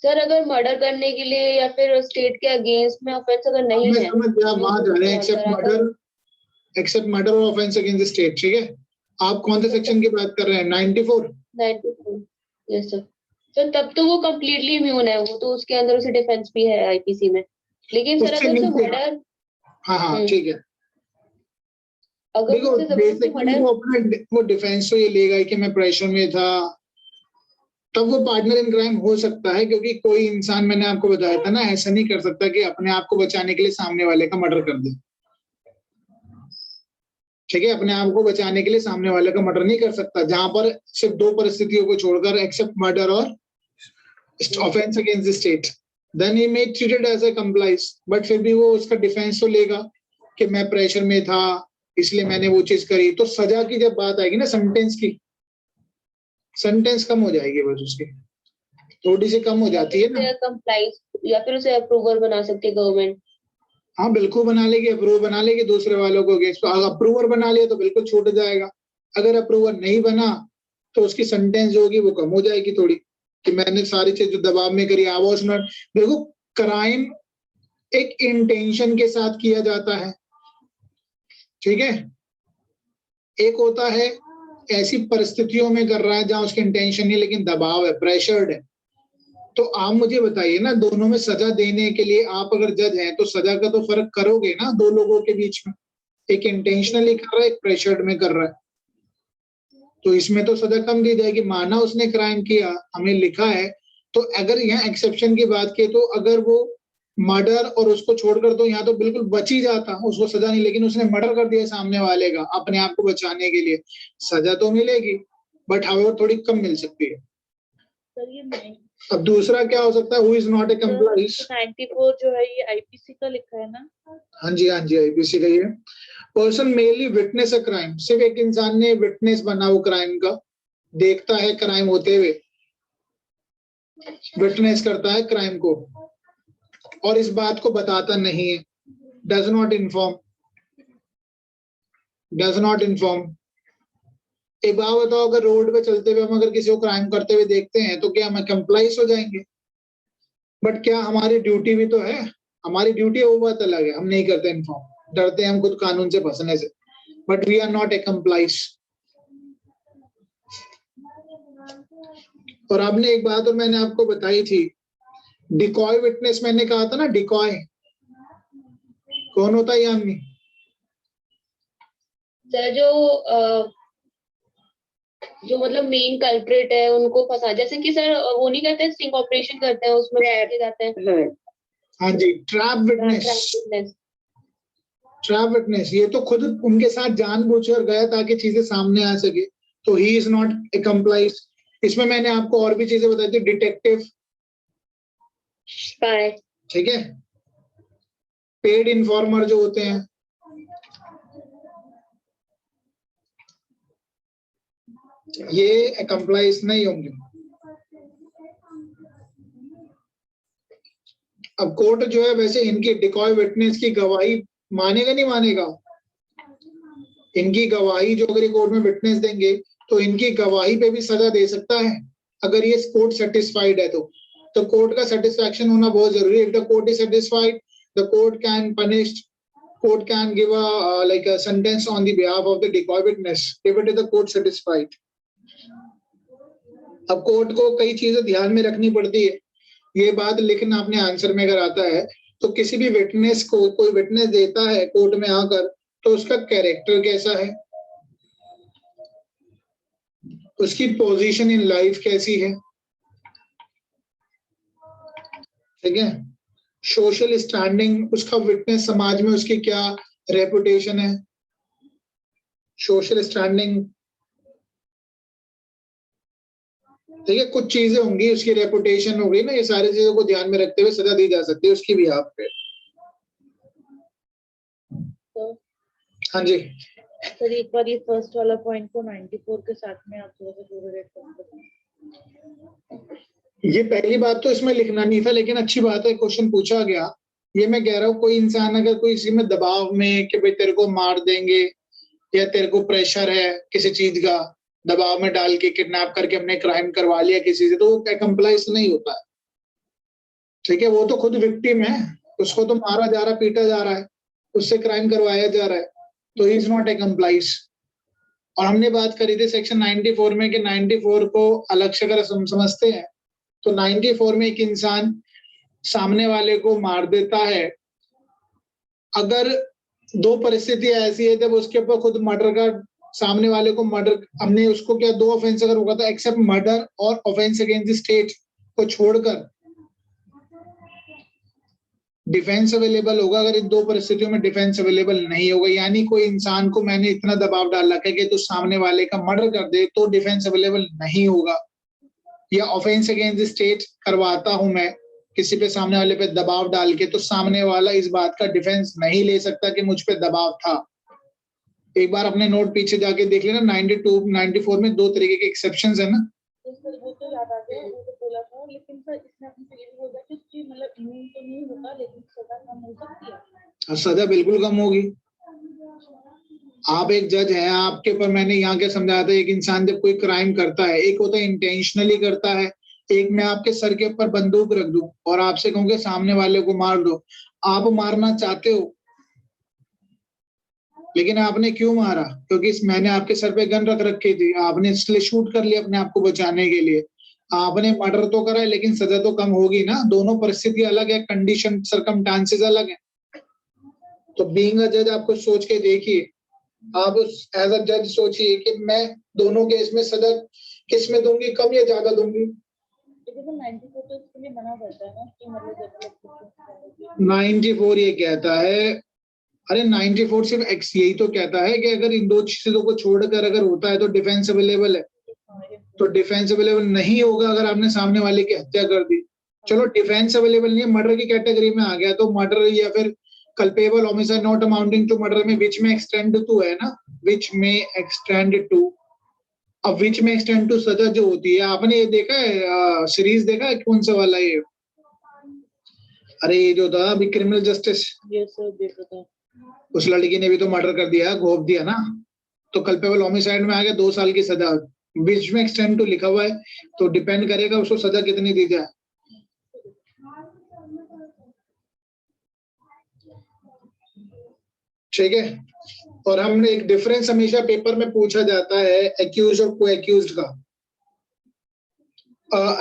सर अगर मर्डर करने के लिए या फिर स्टेट के अगेंस्ट में ऑफेंस अगर नहीं है, समझ गया, वहां जा रहे हैं, एक्सेप्ट मर्डर और ऑफेंस अगेंस्ट द स्टेट, ठीक है। आप कौन से सेक्शन की बात कर रहे हैं? 94? 94, यस सर। तो तब तो वो कम्प्लीटली इम्यून है, वो तो उसके अंदर उसे डिफेंस भी है आईपीसी में। लेकिन सर अगर उसे मर्डर, हाँ ठीक है, अगर देखो उससे जबरदस्ती बेसिकली मर्डर, वो अपना वो डिफेंस तो ये लेगा कि मैं प्रेशर में था, तब वो पार्टनर इन क्राइम हो सकता है। क्योंकि कोई इंसान, मैंने आपको बताया था ना, ऐसा नहीं कर सकता कि अपने आप को बचाने के लिए सामने वाले का मर्डर कर दे, ठीक है। अपने आप को बचाने के लिए सामने वाले का मर्डर नहीं कर सकता, जहां पर सिर्फ दो परिस्थितियों को छोड़कर, एक्सेप्ट मर्डर और offence against the state, then ही may treated as accomplice. But फिर भी वो उसका डिफेंस तो लेगा कि मैं प्रेशर में था इसलिए मैंने वो चीज करी। तो सजा की जब बात आएगी ना, सेंटेंस की, सेंटेंस कम हो जाएगी, बस उसकी थोड़ी सी कम हो जाती है ना। कंप्लाइज या फिर उसे अप्रूवर बना सकती है गवर्नमेंट। हाँ बिल्कुल बना लेगी, अप्रूव बना लेगी दूसरे वालों को अगेंस्ट। अप्रूवर बना लिया तो बिल्कुल छूट जाएगा। अगर अप्रूवर नहीं बना तो उसकी सेंटेंस जो होगी वो कम हो जाएगी थोड़ी, कि मैंने सारी चीज जो दबाव में करी, आई वाज नॉट। देखो क्राइम एक इंटेंशन के साथ किया जाता है, ठीक है। एक होता है ऐसी परिस्थितियों में कर रहा है जहां उसकी इंटेंशन नहीं लेकिन दबाव है, प्रेशर्ड है। तो आप मुझे बताइए ना, दोनों में सजा देने के लिए आप अगर जज हैं तो सजा का तो फर्क करोगे ना दो लोगों के बीच में। एक इंटेंशनली कर रहा है, एक प्रेशर्ड में कर रहा है, तो इसमें तो सजा कम दी जाएगी। माना उसने क्राइम किया, हमें लिखा है, तो अगर यहाँ एक्सेप्शन की बात की तो अगर वो मर्डर और उसको छोड़कर तो यहाँ तो बिल्कुल बच ही जाता, उसको सजा नहीं। लेकिन उसने मर्डर कर दिया सामने वाले का अपने आप को बचाने के लिए, सजा तो मिलेगी बट हाउएवर थोड़ी कम मिल सकती है। अब दूसरा क्या हो सकता है, who is not a complies. 94 जो है ये आईपीसी का लिखा है ना? हाँ जी आईपीसी का ही है। Person mainly witness a crime, सिर्फ एक इंसान ने विटनेस बना वो क्राइम का, देखता है क्राइम होते हुए, विटनेस करता है क्राइम को और इस बात को बताता नहीं है, डज नॉट इन्फॉर्म, एक बात बताओ, अगर रोड पे चलते हुए हम अगर किसी को क्राइम करते हुए देखते हैं तो क्या हम कंप्लाइज हो जाएंगे? बट क्या हमारी ड्यूटी भी तो है, हमारी ड्यूटी है वो बात अलग है, हम नहीं करते इन्फॉर्म, डरते हैं हम खुद कानून से फंसने से, but we are not accomplice. और आपने एक बात और मैंने आपको बताई थी, डिकॉय विटनेस मैंने कहा था ना, डिकॉय कौन होता है यानी? सर जो मतलब मेन कल्प्रिट है उनको फंसा, जैसे कि सर वो नहीं करते, स्टिंग ऑपरेशन करते हैं उसमें पकड़े जाते हैं। हाँ जी, ट्रैप विटनेस। ट्रैप विटनेस ये तो खुद उनके साथ जानबूझकर गया ताकि चीजें सामने आ सके, तो ही इज नॉट ए कंप्लाइज। इसमें मैंने आपको और भी चीजें बताई थी, डिटेक्टिव, स्पाई, ठीक है, पेड इन्फॉर्मर जो होते हैं, ये कंप्लाइज नहीं होंगे। अब कोर्ट जो है वैसे इनकी डिकॉय विटनेस की गवाही मानेगा नहीं मानेगा? इनकी गवाही जो अगर कोर्ट में विटनेस देंगे तो इनकी गवाही पे भी सजा दे सकता है अगर ये कोर्ट सेटिस्फाइड है तो कोर्ट का सेटिस्फैक्शन होना बहुत जरूरी है। If the court is satisfied, the court can punish, court can give a sentence on the behalf of the decoy witness if it is the court satisfied. अब court को कई चीजें ध्यान में रखनी पड़ती है, ये बात लिखना अपने आंसर में अगर आता है तो किसी भी विटनेस को कोई विटनेस देता है कोर्ट में आकर तो उसका कैरेक्टर कैसा है, उसकी पोजीशन इन लाइफ कैसी है, ठीक है, सोशल स्टैंडिंग, उसका विटनेस समाज में उसकी क्या रेपुटेशन है, सोशल स्टैंडिंग, ठीक है, कुछ चीजें होंगी, उसकी रेपुटेशन हो गई ना, ये सारी चीजों को ध्यान में रखते हुए सजा दी जा सकती है उसकी भी आप पे। हाँ जी सर, एक बार ये फर्स्ट वाला पॉइंट को 94 के साथ में आप थोड़ा सा कोरिलेट कर। ये पहली बात तो इसमें लिखना नहीं था, लेकिन अच्छी बात है क्वेश्चन पूछा गया। ये मैं कह रहा हूँ कोई इंसान अगर कोई इसी में दबाव में कि भाई तेरे को मार देंगे या तेरे को प्रेशर है किसी चीज का, दबाव में डाल के किडनैप करके अपने क्राइम करवा लिया किसी से, तो वो कंप्लाइज नहीं होता है, ठीक है, वो तो खुद विक्टिम है, उसको तो मारा जा रहा, पीटा जा रहा है, उससे क्राइम करवाया जा रहा है, तो ही इज नॉट ए कंप्लाइज। और हमने बात करी थी सेक्शन 94 में कि 94 को अलग से अगर समझते हैं तो 94 में एक इंसान सामने वाले को मार देता है, अगर दो परिस्थितियां ऐसी है जब उसके ऊपर खुद मर्डर का, सामने वाले को मर्डर, हमने उसको क्या दो ऑफेंस अगर होगा तो एक्सेप्ट मर्डर और ऑफेंस अगेंस्ट द स्टेट को छोड़कर डिफेंस अवेलेबल होगा। अगर इन दो परिस्थितियों में डिफेंस अवेलेबल नहीं होगा, यानी कोई इंसान को मैंने इतना दबाव डाल रखा है कि तो सामने वाले का मर्डर कर दे, तो डिफेंस अवेलेबल नहीं होगा। या ऑफेंस अगेंस्ट द स्टेट करवाता हूं मैं किसी पे, सामने वाले पे दबाव डाल के, तो सामने वाला इस बात का डिफेंस नहीं ले सकता कि मुझ पे दबाव था। एक बार अपने नोट पीछे जाके देख लेना, 92 94 में दो तरीके के एक्सेप्शंस है ना। वो तो याद आ गया, वो तो बोला था, लेकिन सर इसमें हमसे ये भी बोला कि मतलब इम्यून तो नहीं होता लेकिन सजा कम हो सकती है। सजा बिल्कुल कम होगी। आप एक जज हैं, आपके ऊपर मैंने यहाँ के समझाया था, एक इंसान जब कोई क्राइम करता है, एक होता है इंटेंशनली करता है, एक मैं आपके सर के ऊपर बंदूक रख दूं और आपसे कहूँ कि सामने वाले को मार दो, आप मारना चाहते हो लेकिन आपने क्यों मारा? क्योंकि मैंने आपके सर पे गन रख रखी थी, आपने इसलिए शूट कर लिया अपने आप को बचाने के लिए। आपने मर्डर तो करा है लेकिन सजा तो कम होगी ना। दोनों परिस्थिति अलग है, कंडीशन सर्कमस्टांसेस अलग है। तो बीइंग अ जज आपको सोच के देखिए, आप एज अ जज सोचिए कि मैं दोनों केस में सजा किस में दूंगी, कम या ज्यादा दूंगी। 94 ये कहता है, अरे 94 सिर्फ यही तो कहता है कि अगर इन दो चीजों को छोड़कर अगर होता है तो डिफेंस अवेलेबल है, तो डिफेंस अवेलेबल नहीं होगा अगर आपने सामने वाले की हत्या कर दी। चलो डिफेंस अवेलेबल नहीं है, मर्डर की कैटेगरी में आ गया तो मर्डर या फिर culpable homicide not amounting to murder में विच में एक्सटेंड टू है ना, विच में एक्सटेंड टू। अब विच में एक्सटेंड टू सजा जो होती है, आपने ये देखा है सीरीज देखा है कौन सा वाला ये, अरे ये जो था अभी क्रिमिनल जस्टिस, ये सर देखा था, उस लड़की ने भी तो मर्डर कर दिया, घोप दिया ना, तो कल्पेबल होमिसाइड में आ गया 2 साल की सजा, बीच में एक्सटेंड टू लिखा हुआ है, तो डिपेंड करेगा उसको सजा कितनी दी जाए। ठीक है, और हमने एक डिफरेंस हमेशा पेपर में पूछा जाता है एक्यूज और को एक्यूज का।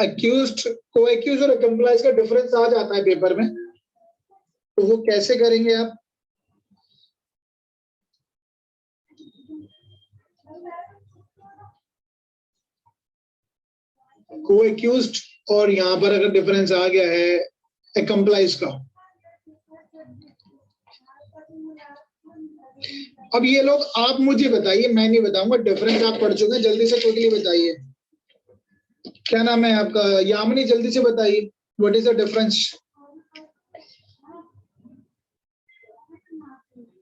एक्यूज, को एक्यूज और एक्म्प्लाइज का डिफरेंस आ जाता है पेपर में, तो वो कैसे करेंगे आप? को एक्यूज और यहाँ पर अगर डिफरेंस आ गया है एक्म्प्लाइज का, अब ये लोग आप मुझे बताइए, मैं नहीं बताऊंगा, डिफरेंस आप पढ़ चुके हैं, जल्दी से क्विकली बताइए। क्या नाम है आपका? यामिनी, जल्दी से बताइए व्हाट इज द डिफरेंस।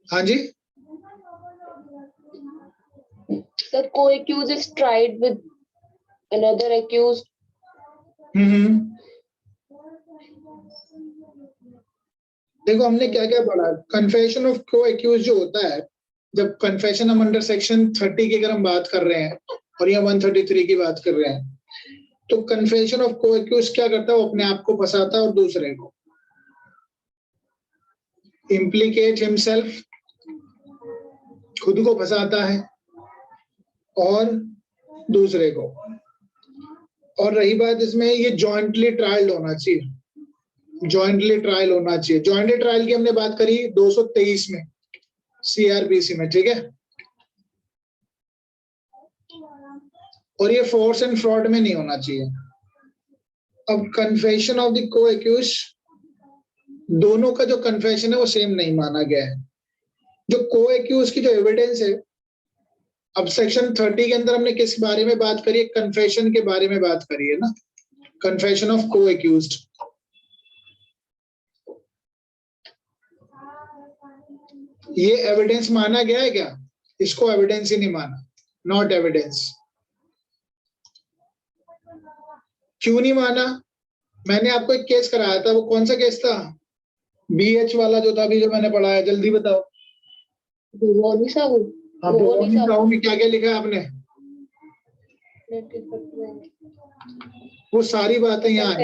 हाँ जी The co-accused is tried with another accused. देखो हमने क्या क्या पढ़ा। कन्फेशन ऑफ को एक्यूज जो होता है, जब कन्फेशन हम अंडर सेक्शन 30 की अगर हम बात कर रहे हैं और यहाँ 133 की बात कर रहे हैं, तो कन्फेशन ऑफ को एक्यूज क्या करता है? वो अपने आप को फंसाता है और दूसरे को, इम्प्लीकेट हिमसेल्फ, खुद को फंसाता है और दूसरे को। और रही बात इसमें, ये जॉइंटली ट्रायल होना चाहिए, जॉइंटली ट्रायल होना चाहिए। जॉइंटली ट्रायल की हमने बात करी 223 में सीआरपीसी में, ठीक है। और ये फोर्स एंड फ्रॉड में नहीं होना चाहिए। अब कन्फेशन ऑफ द को एक्यूज, दोनों का जो कन्फेशन है वो सेम नहीं माना गया है। जो को एक्यूज की जो एविडेंस है, अब सेक्शन 30 के अंदर हमने किस बारे में बात करी है? कन्फेशन के बारे में बात करी है ना, कन्फेशन ऑफ को एक्यूज्ड। ये एविडेंस माना गया है क्या? इसको एविडेंस ही नहीं माना, नॉट एविडेंस। क्यों नहीं माना? मैंने आपको एक केस कराया था, वो कौन सा केस था? बीएच वाला जो था अभी जो मैंने पढ़ाया, जल्दी बताओ। भुवोनी साहू। हाँ, भुवोनी साहू में क्या क्या लिखा है आपने? वो सारी बातें यहाँ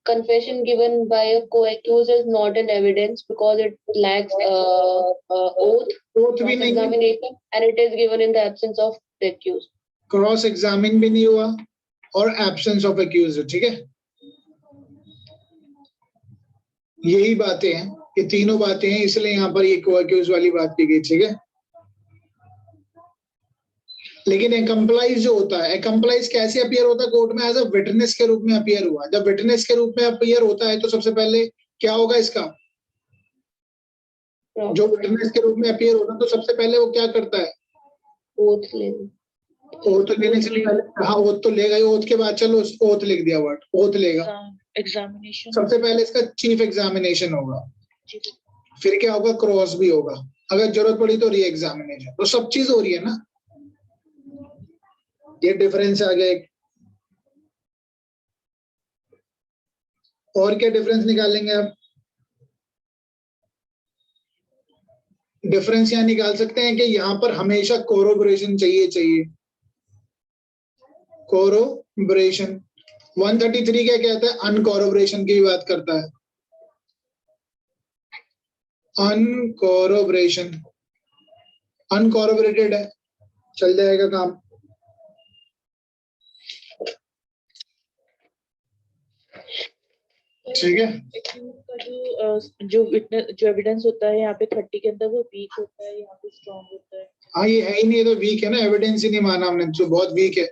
Confession given by a co-accused is not an evidence because it lacks oath भी नहीं, examination, and it is given in the absence of the accused. Cross examine भी नहीं हुआ और एब्सेंस ऑफ एक्यूज्ड, ठीक है। यही बातें हैं, ये तीनों बातें हैं, इसलिए यहाँ पर ये को एक्यूज वाली बात की गई, ठीक है। लेकिन एक्म्प्लाइज जो होता है, एक्म्प्लाइज कैसे अपीयर होता है कोर्ट में? एज अ विटनेस के रूप में अपीयर हुआ। जब विटनेस के रूप में अपीयर होता है तो सबसे पहले क्या होगा इसका? जो विटनेस के रूप में अपीयर होता है तो सबसे पहले वो क्या करता है? ओथ लेना। ओथ लेने से पहले, हाँ ओथ तो लेगा ही। ओथ के बाद चलो ओथ लिख दिया, वर्ड ओथ लेगा। एग्जामिनेशन सबसे पहले इसका चीफ एग्जामिनेशन होगा, फिर क्या होगा? क्रॉस भी होगा, अगर जरूरत पड़ी तो री एग्जामिनेशन। तो सब चीज हो रही है ना, ये डिफरेंस आ गया एक। और क्या डिफरेंस निकालेंगे आप? डिफरेंस यहाँ निकाल सकते हैं कि यहाँ पर हमेशा कोरोबोरेशन चाहिए। कोरोबोरेशन 133 क्या कहता है? अनकोरोबोरेशन की बात करता है। अनकोरोबोरेशन, अनकोरोबोरेटेड है, चल जाएगा काम। ठीक है, जो एविडेंस होता है यहाँ पे 30 के अंदर वो वीक होता है, यहाँ पे स्ट्रॉन्ग होता है। हाँ ये है ही नहीं, तो वीक है ना, एविडेंस ही नहीं माना हमने, जो बहुत वीक है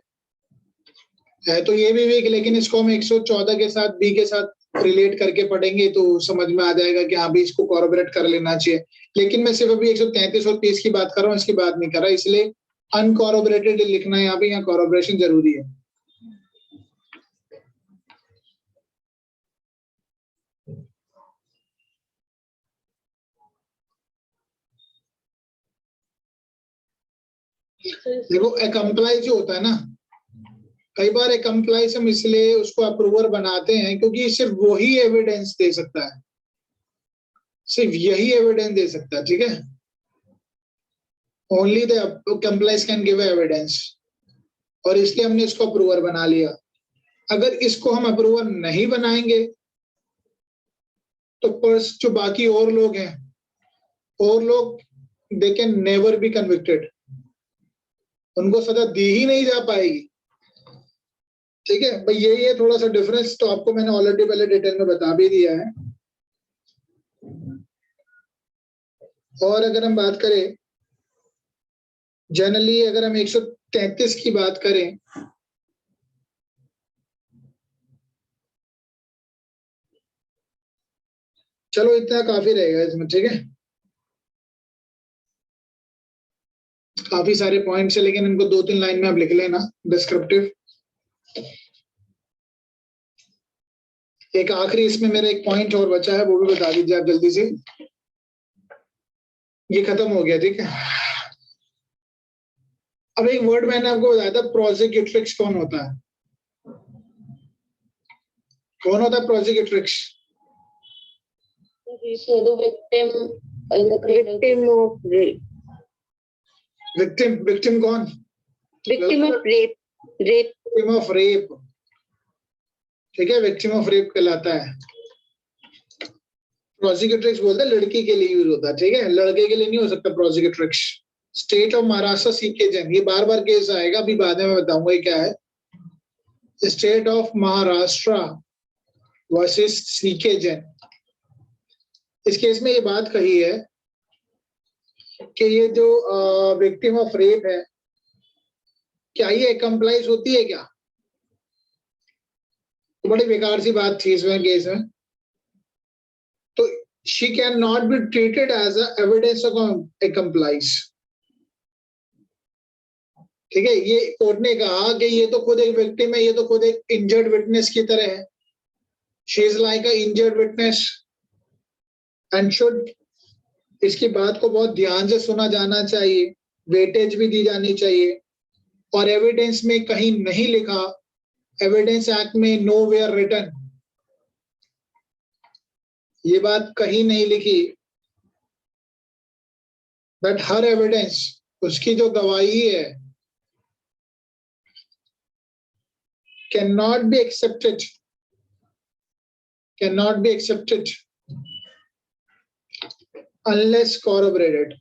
तो ये भी वीक। लेकिन इसको हम 114 के साथ बी के साथ रिलेट करके पढ़ेंगे तो समझ में आ जाएगा कि हाँ भी इसको कॉर्पोरेट कर लेना चाहिए। लेकिन मैं सिर्फ अभी 133 और 30 की बात कर रहा हूँ, इसकी बात नहीं कर रहा, इसलिए अनकॉर्पोरेटेड लिखना है यहाँ पे, यहाँ कॉर्पोरेशन जरूरी है। देखो एक्म्प्लाइज जो होता है ना, कई बार एक्म्प्लाइज हम इसलिए उसको अप्रूवर बनाते हैं क्योंकि सिर्फ वही एविडेंस दे सकता है, सिर्फ यही एविडेंस दे सकता है, ठीक है। Only the compliance can give evidence, और इसलिए हमने इसको अप्रूवर बना लिया। अगर इसको हम अप्रूवर नहीं बनाएंगे तो जो बाकी और लोग हैं, और लोग they can never be convicted, उनको सजा दी ही नहीं जा पाएगी। ठीक है भाई, यही है थोड़ा सा डिफरेंस, तो आपको मैंने ऑलरेडी पहले डिटेल में बता भी दिया है। और अगर हम बात करें जनरली, अगर हम 133 की बात करें, चलो इतना काफी रहेगा इसमें, ठीक है। काफी सारे पॉइंट्स है, लेकिन इनको 2-3 लाइन में आप लिख लेना डिस्क्रिप्टिव। एक आखिरी इसमें मेरा एक पॉइंट और बचा है, वो भी बता दीजिए आप जल्दी से। ये खत्म हो गया, ठीक है। अब एक वर्ड मैंने आपको बताया था, प्रोसिक्यूट्रिक्स कौन होता है? कौन होता है प्रोसिक्यूट्रिक्स? विक्टिम कौन? Victim of rape. Victim of rape, ठीक है, विक्टिम ऑफ रेप कहलाता है। प्रोसिक्यूट्रिक्स बोलते हैं लड़की के लिए यूज होता है, ठीक है, लड़के के लिए नहीं हो सकता prosecutrix. State of Maharashtra C K Jain, ये बार बार केस आएगा, अभी बाद में मैं बताऊंगा ये क्या है। State of Maharashtra versus C K Jain. इस केस में ये बात कही है कि ये जो विक्टिम ऑफ रेप है, क्या ये कंप्लाइज होती है क्या? तो बड़ी बेकार सी बात थी इसमें केस में। तो she can not be treated as evidence of accomplice, ठीक है। ये कोर्ट ने कहा कि ये तो खुद एक विक्टिम है, ये तो खुद एक इंजर्ड विटनेस की तरह है। She is like a injured witness and should, इसकी बात को बहुत ध्यान से सुना जाना चाहिए, वेटेज भी दी जानी चाहिए। और एविडेंस में कहीं नहीं लिखा, एविडेंस एक्ट में नो वेयर रिटन, ये बात कहीं नहीं लिखी, बट हर एविडेंस, उसकी जो गवाही है, cannot be accepted unless corroborated।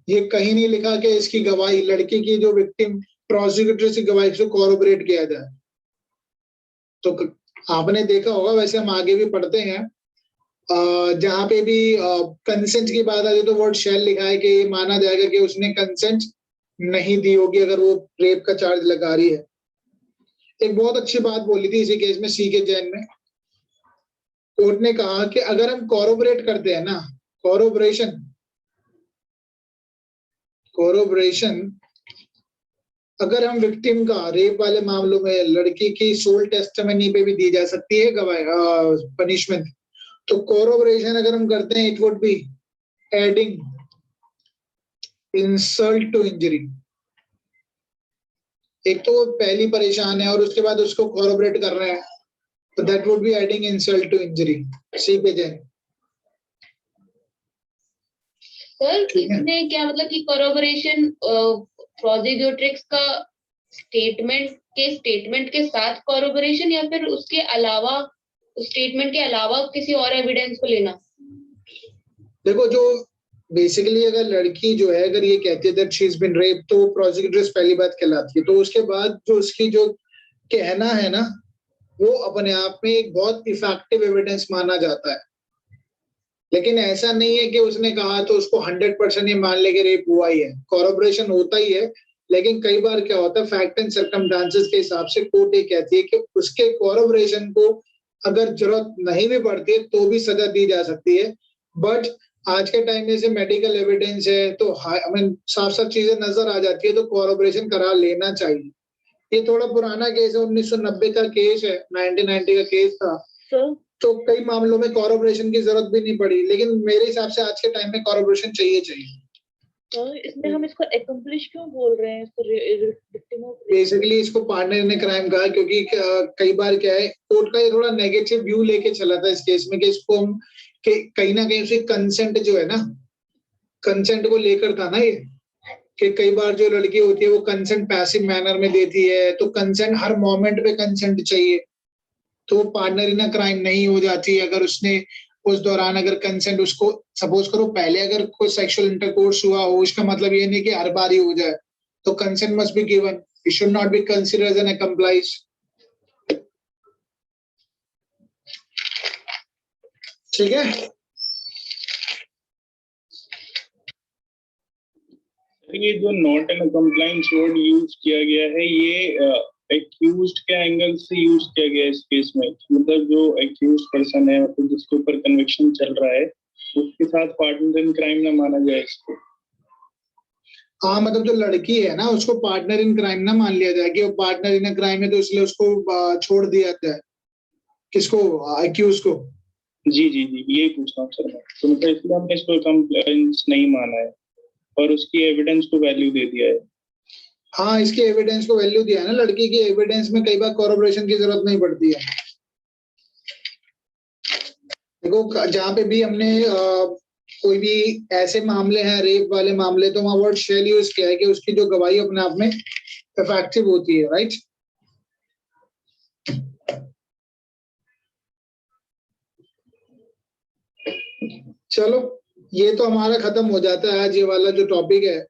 ये कहीं नहीं लिखा कि इसकी गवाही, लड़की की जो विक्टिम प्रोसिक्यूटर की गवाही से कोऑर्पोरेट किया जाए। तो आपने देखा होगा, वैसे हम आगे भी पढ़ते हैं, जहां पे भी कंसेंट की बात आती है तो वर्ड शैल लिखा है कि ये माना जाएगा कि उसने कंसेंट नहीं दी होगी अगर वो रेप का चार्ज लगा रही है। एक बहुत अच्छी बात बोली थी इसी केस में सीके जैन में। कोर्ट ने कहा कि अगर हम कोऑर्पोरेट करते हैं ना, कोऑर्पोरेशन, अगर हम विक्टिम का रेप वाले मामलों में लड़की की सोल टेस्टिमनी पे भी दी जा सकती है गवाही, पनिशमेंट। तो कोऑर्पोरेशन अगर हम करते हैं, it would be adding insult to injury. एक तो वो पहली परेशान है और उसके बाद उसको कोऑर्पोरेट कर रहे हैं, तो that would be adding insult to injury. सीपे जैन सर, इसमें क्या मतलब कि कोऑर्पोरेशन प्रोसिक्यूट्रिक्स का स्टेटमेंट के साथ कोऑर्पोरेशन, या फिर उसके अलावा, स्टेटमेंट के अलावा किसी और एविडेंस को लेना? देखो, जो बेसिकली अगर लड़की जो है, अगर ये कहती है that she is been rape, तो प्रोसिक्यूट्रिक्स पहली बात कहलाती है। तो उसके बाद जो उसकी जो कहना है ना, वो अपने आप में एक बहुत इफेक्टिव एविडेंस माना जाता है। लेकिन ऐसा नहीं है कि उसने कहा तो उसको 100% ये मान ले कि रेप हुआ ही है। कोऑर्पोरेशन होता ही है, लेकिन कई बार क्या होता है, फैक्ट एंड सर्कमस्टांसेस के हिसाब से कोर्ट ये कहती है कि उसके कोऑर्पोरेशन को अगर जरूरत नहीं भी पड़ती है तो भी सजा दी जा सकती है। बट आज के टाइम में से मेडिकल एविडेंस है तो साफ साफ चीजें नजर आ जाती है, तो कोऑर्पोरेशन करा लेना चाहिए। ये थोड़ा पुराना केस है, 1990 का केस है, 1990 का केस था। तो कई मामलों में कोऑर्पोरेशन की जरूरत भी नहीं पड़ी, लेकिन मेरे हिसाब से आज के टाइम में कोऑर्पोरेशन चाहिए। तो इसमें हम इसको एक्म्प्लिश क्यों बोल रहे हैं, इसको बेसिकली इसको पार्टनर ने क्राइम कहा, क्योंकि कई बार क्या है, कोर्ट का ये थोड़ा नेगेटिव व्यू लेके चला था इस केस में कि इसको हम कि कहीं ना कहीं उसे कंसेंट जो है ना, कंसेंट को लेकर था ना ये, कि कई बार जो लड़की होती है वो कंसेंट पैसिव मैनर में देती है, तो कंसेंट हर मोमेंट पे कंसेंट चाहिए, तो वो पार्टनर इन क्राइम नहीं हो जाती अगर उसने उस दौरान अगर कंसेंट उसको, सपोज करो पहले अगर कोई सेक्सुअल इंटरकोर्स हुआ हो, इसका मतलब ये नहीं कि हर बार ही हो जाए, तो consent must be given, it should not be considered as an accomplice. ठीक है, ये जो not an accomplice word use किया गया है, ये एक्यूज्ड के एंगल से यूज किया गया है इस केस में, मतलब जो एक्यूज्ड पर्सन है, मतलब जिसके ऊपर कन्विक्शन चल रहा है, उसके साथ पार्टनर इन क्राइम ना माना जाए इसको। हाँ, मतलब जो लड़की है ना उसको पार्टनर इन क्राइम ना मान लिया जाए कि वो पार्टनर इन क्राइम है, तो इसलिए उसको छोड़ दिया जाए, किसको, एक्यूज को। जी जी जी, यही पूछ रहा हूँ सर मैं, तो मतलब इसलिए हमने इसको कंप्लाइंस नहीं माना है और उसकी एविडेंस को वैल्यू दे दिया है। हाँ, इसके एविडेंस को वैल्यू दिया है ना, लड़की की एविडेंस में कई बार कोरबोरेशन की जरूरत नहीं पड़ती है। देखो जहाँ पे भी हमने कोई भी ऐसे मामले हैं, रेप वाले मामले, तो वहाँ वर्ड शेल यूज किया है कि उसकी जो गवाही अपने आप में इफेक्टिव होती है, राइट। चलो, ये तो हमारा खत्म हो जाता है आज ये वाला जो टॉपिक है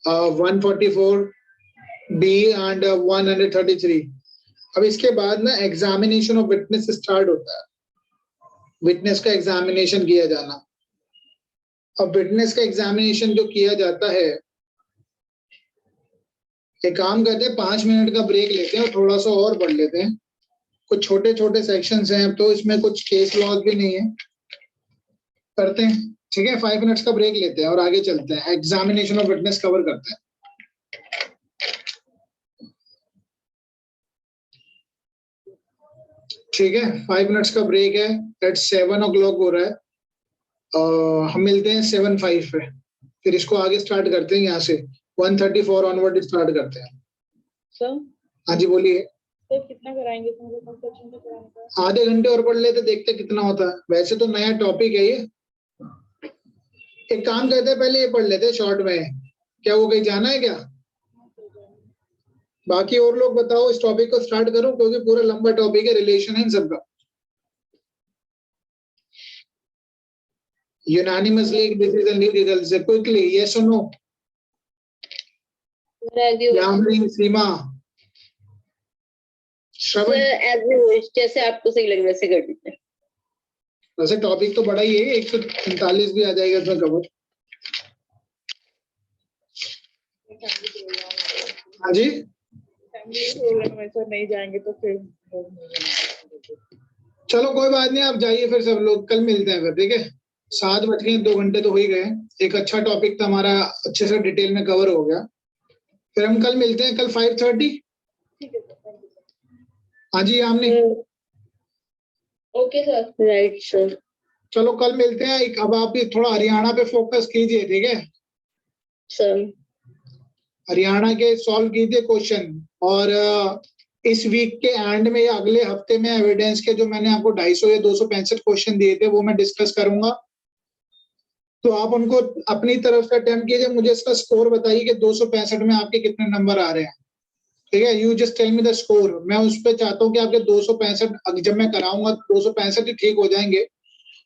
144 बी एंड 133। अब इसके बाद ना एग्जामिनेशन ऑफ विटनेस स्टार्ट होता है, विटनेस का एग्जामिनेशन किया जाना। अब विटनेस का एग्जामिनेशन जो किया जाता है, एक काम करते हैं 5 मिनट का ब्रेक लेते हैं और थोड़ा सा और पढ़ लेते हैं, कुछ छोटे छोटे सेक्शंस हैं, तो इसमें कुछ केस लॉज भी नहीं है, करते हैं। ठीक है, 5 मिनट्स का ब्रेक लेते हैं और आगे चलते हैं, एग्जामिनेशन ऑफ विटनेस कवर करते हैं। ठीक है, 5 मिनट्स का ब्रेक है, एट 7 o'clock हो रहा है, हम मिलते हैं 7:05 पे, फिर इसको आगे स्टार्ट करते हैं यहाँ से 134 ऑनवर्ड स्टार्ट करते हैं। सर हाँ जी, बोलिए। सर कितना कराएंगे का? आधे घंटे और पढ़ लेते, देखते कितना होता है, वैसे तो नया टॉपिक है ये। एक काम करते हैं, पहले ये पढ़ लेते हैं शॉर्ट में, क्या वो कहीं जाना है क्या? बाकी और लोग बताओ, इस टॉपिक को स्टार्ट करो क्योंकि पूरा लंबा टॉपिक है, रिलेशन है इन सबका। Unanimously decision legal से quickly, yes or no? Yamini, सीमा, श्रवण, जैसे आपको सही लगे वैसे कर दीजिए। वैसे टॉपिक तो बड़ा ही है, 145 भी आ जाएगा इसमें कवर। हाँ जी, सर नहीं जाएंगे तो फिर चलो कोई बात नहीं, आप जाइए फिर, सब लोग कल मिलते हैं फिर। ठीक है, 7 बज गए, 2 घंटे तो हो ही गए। एक अच्छा टॉपिक था हमारा, अच्छे से डिटेल में कवर हो गया। फिर हम कल मिलते हैं, कल 5:30। हाँ जी, हमने, ओके सर, राइट सर। चलो कल मिलते हैं। अब आप भी थोड़ा हरियाणा पे फोकस कीजिए, ठीक है सर? हरियाणा के सॉल्व कीजिए क्वेश्चन, और इस वीक के एंड में या अगले हफ्ते में एविडेंस के जो मैंने आपको 250 या 265 क्वेश्चन दिए थे वो मैं डिस्कस करूंगा, तो आप उनको अपनी तरफ से अटेम्प्ट कीजिए। मुझे इसका स्कोर बताइए कि 265 में आपके कितने नंबर आ रहे हैं। ठीक है, you just tell me the score. मैं उस पर चाहता हूँ कि आपके 265, जब मैं कराऊंगा 265 ही ठीक हो जाएंगे,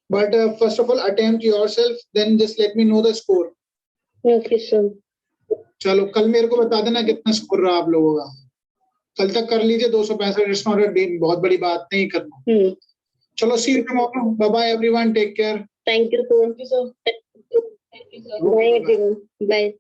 but first of all attempt yourself, then just let me know the score. Okay sir. चलो कल मेरे को बता देना कितना स्कोर रहा आप लोगों का, कल तक कर लीजिए 265, इट्स नॉट अ बहुत बड़ी बात नहीं करना। चलो, see you tomorrow, bye bye everyone, take care. Thank you sir. Bye everyone, bye.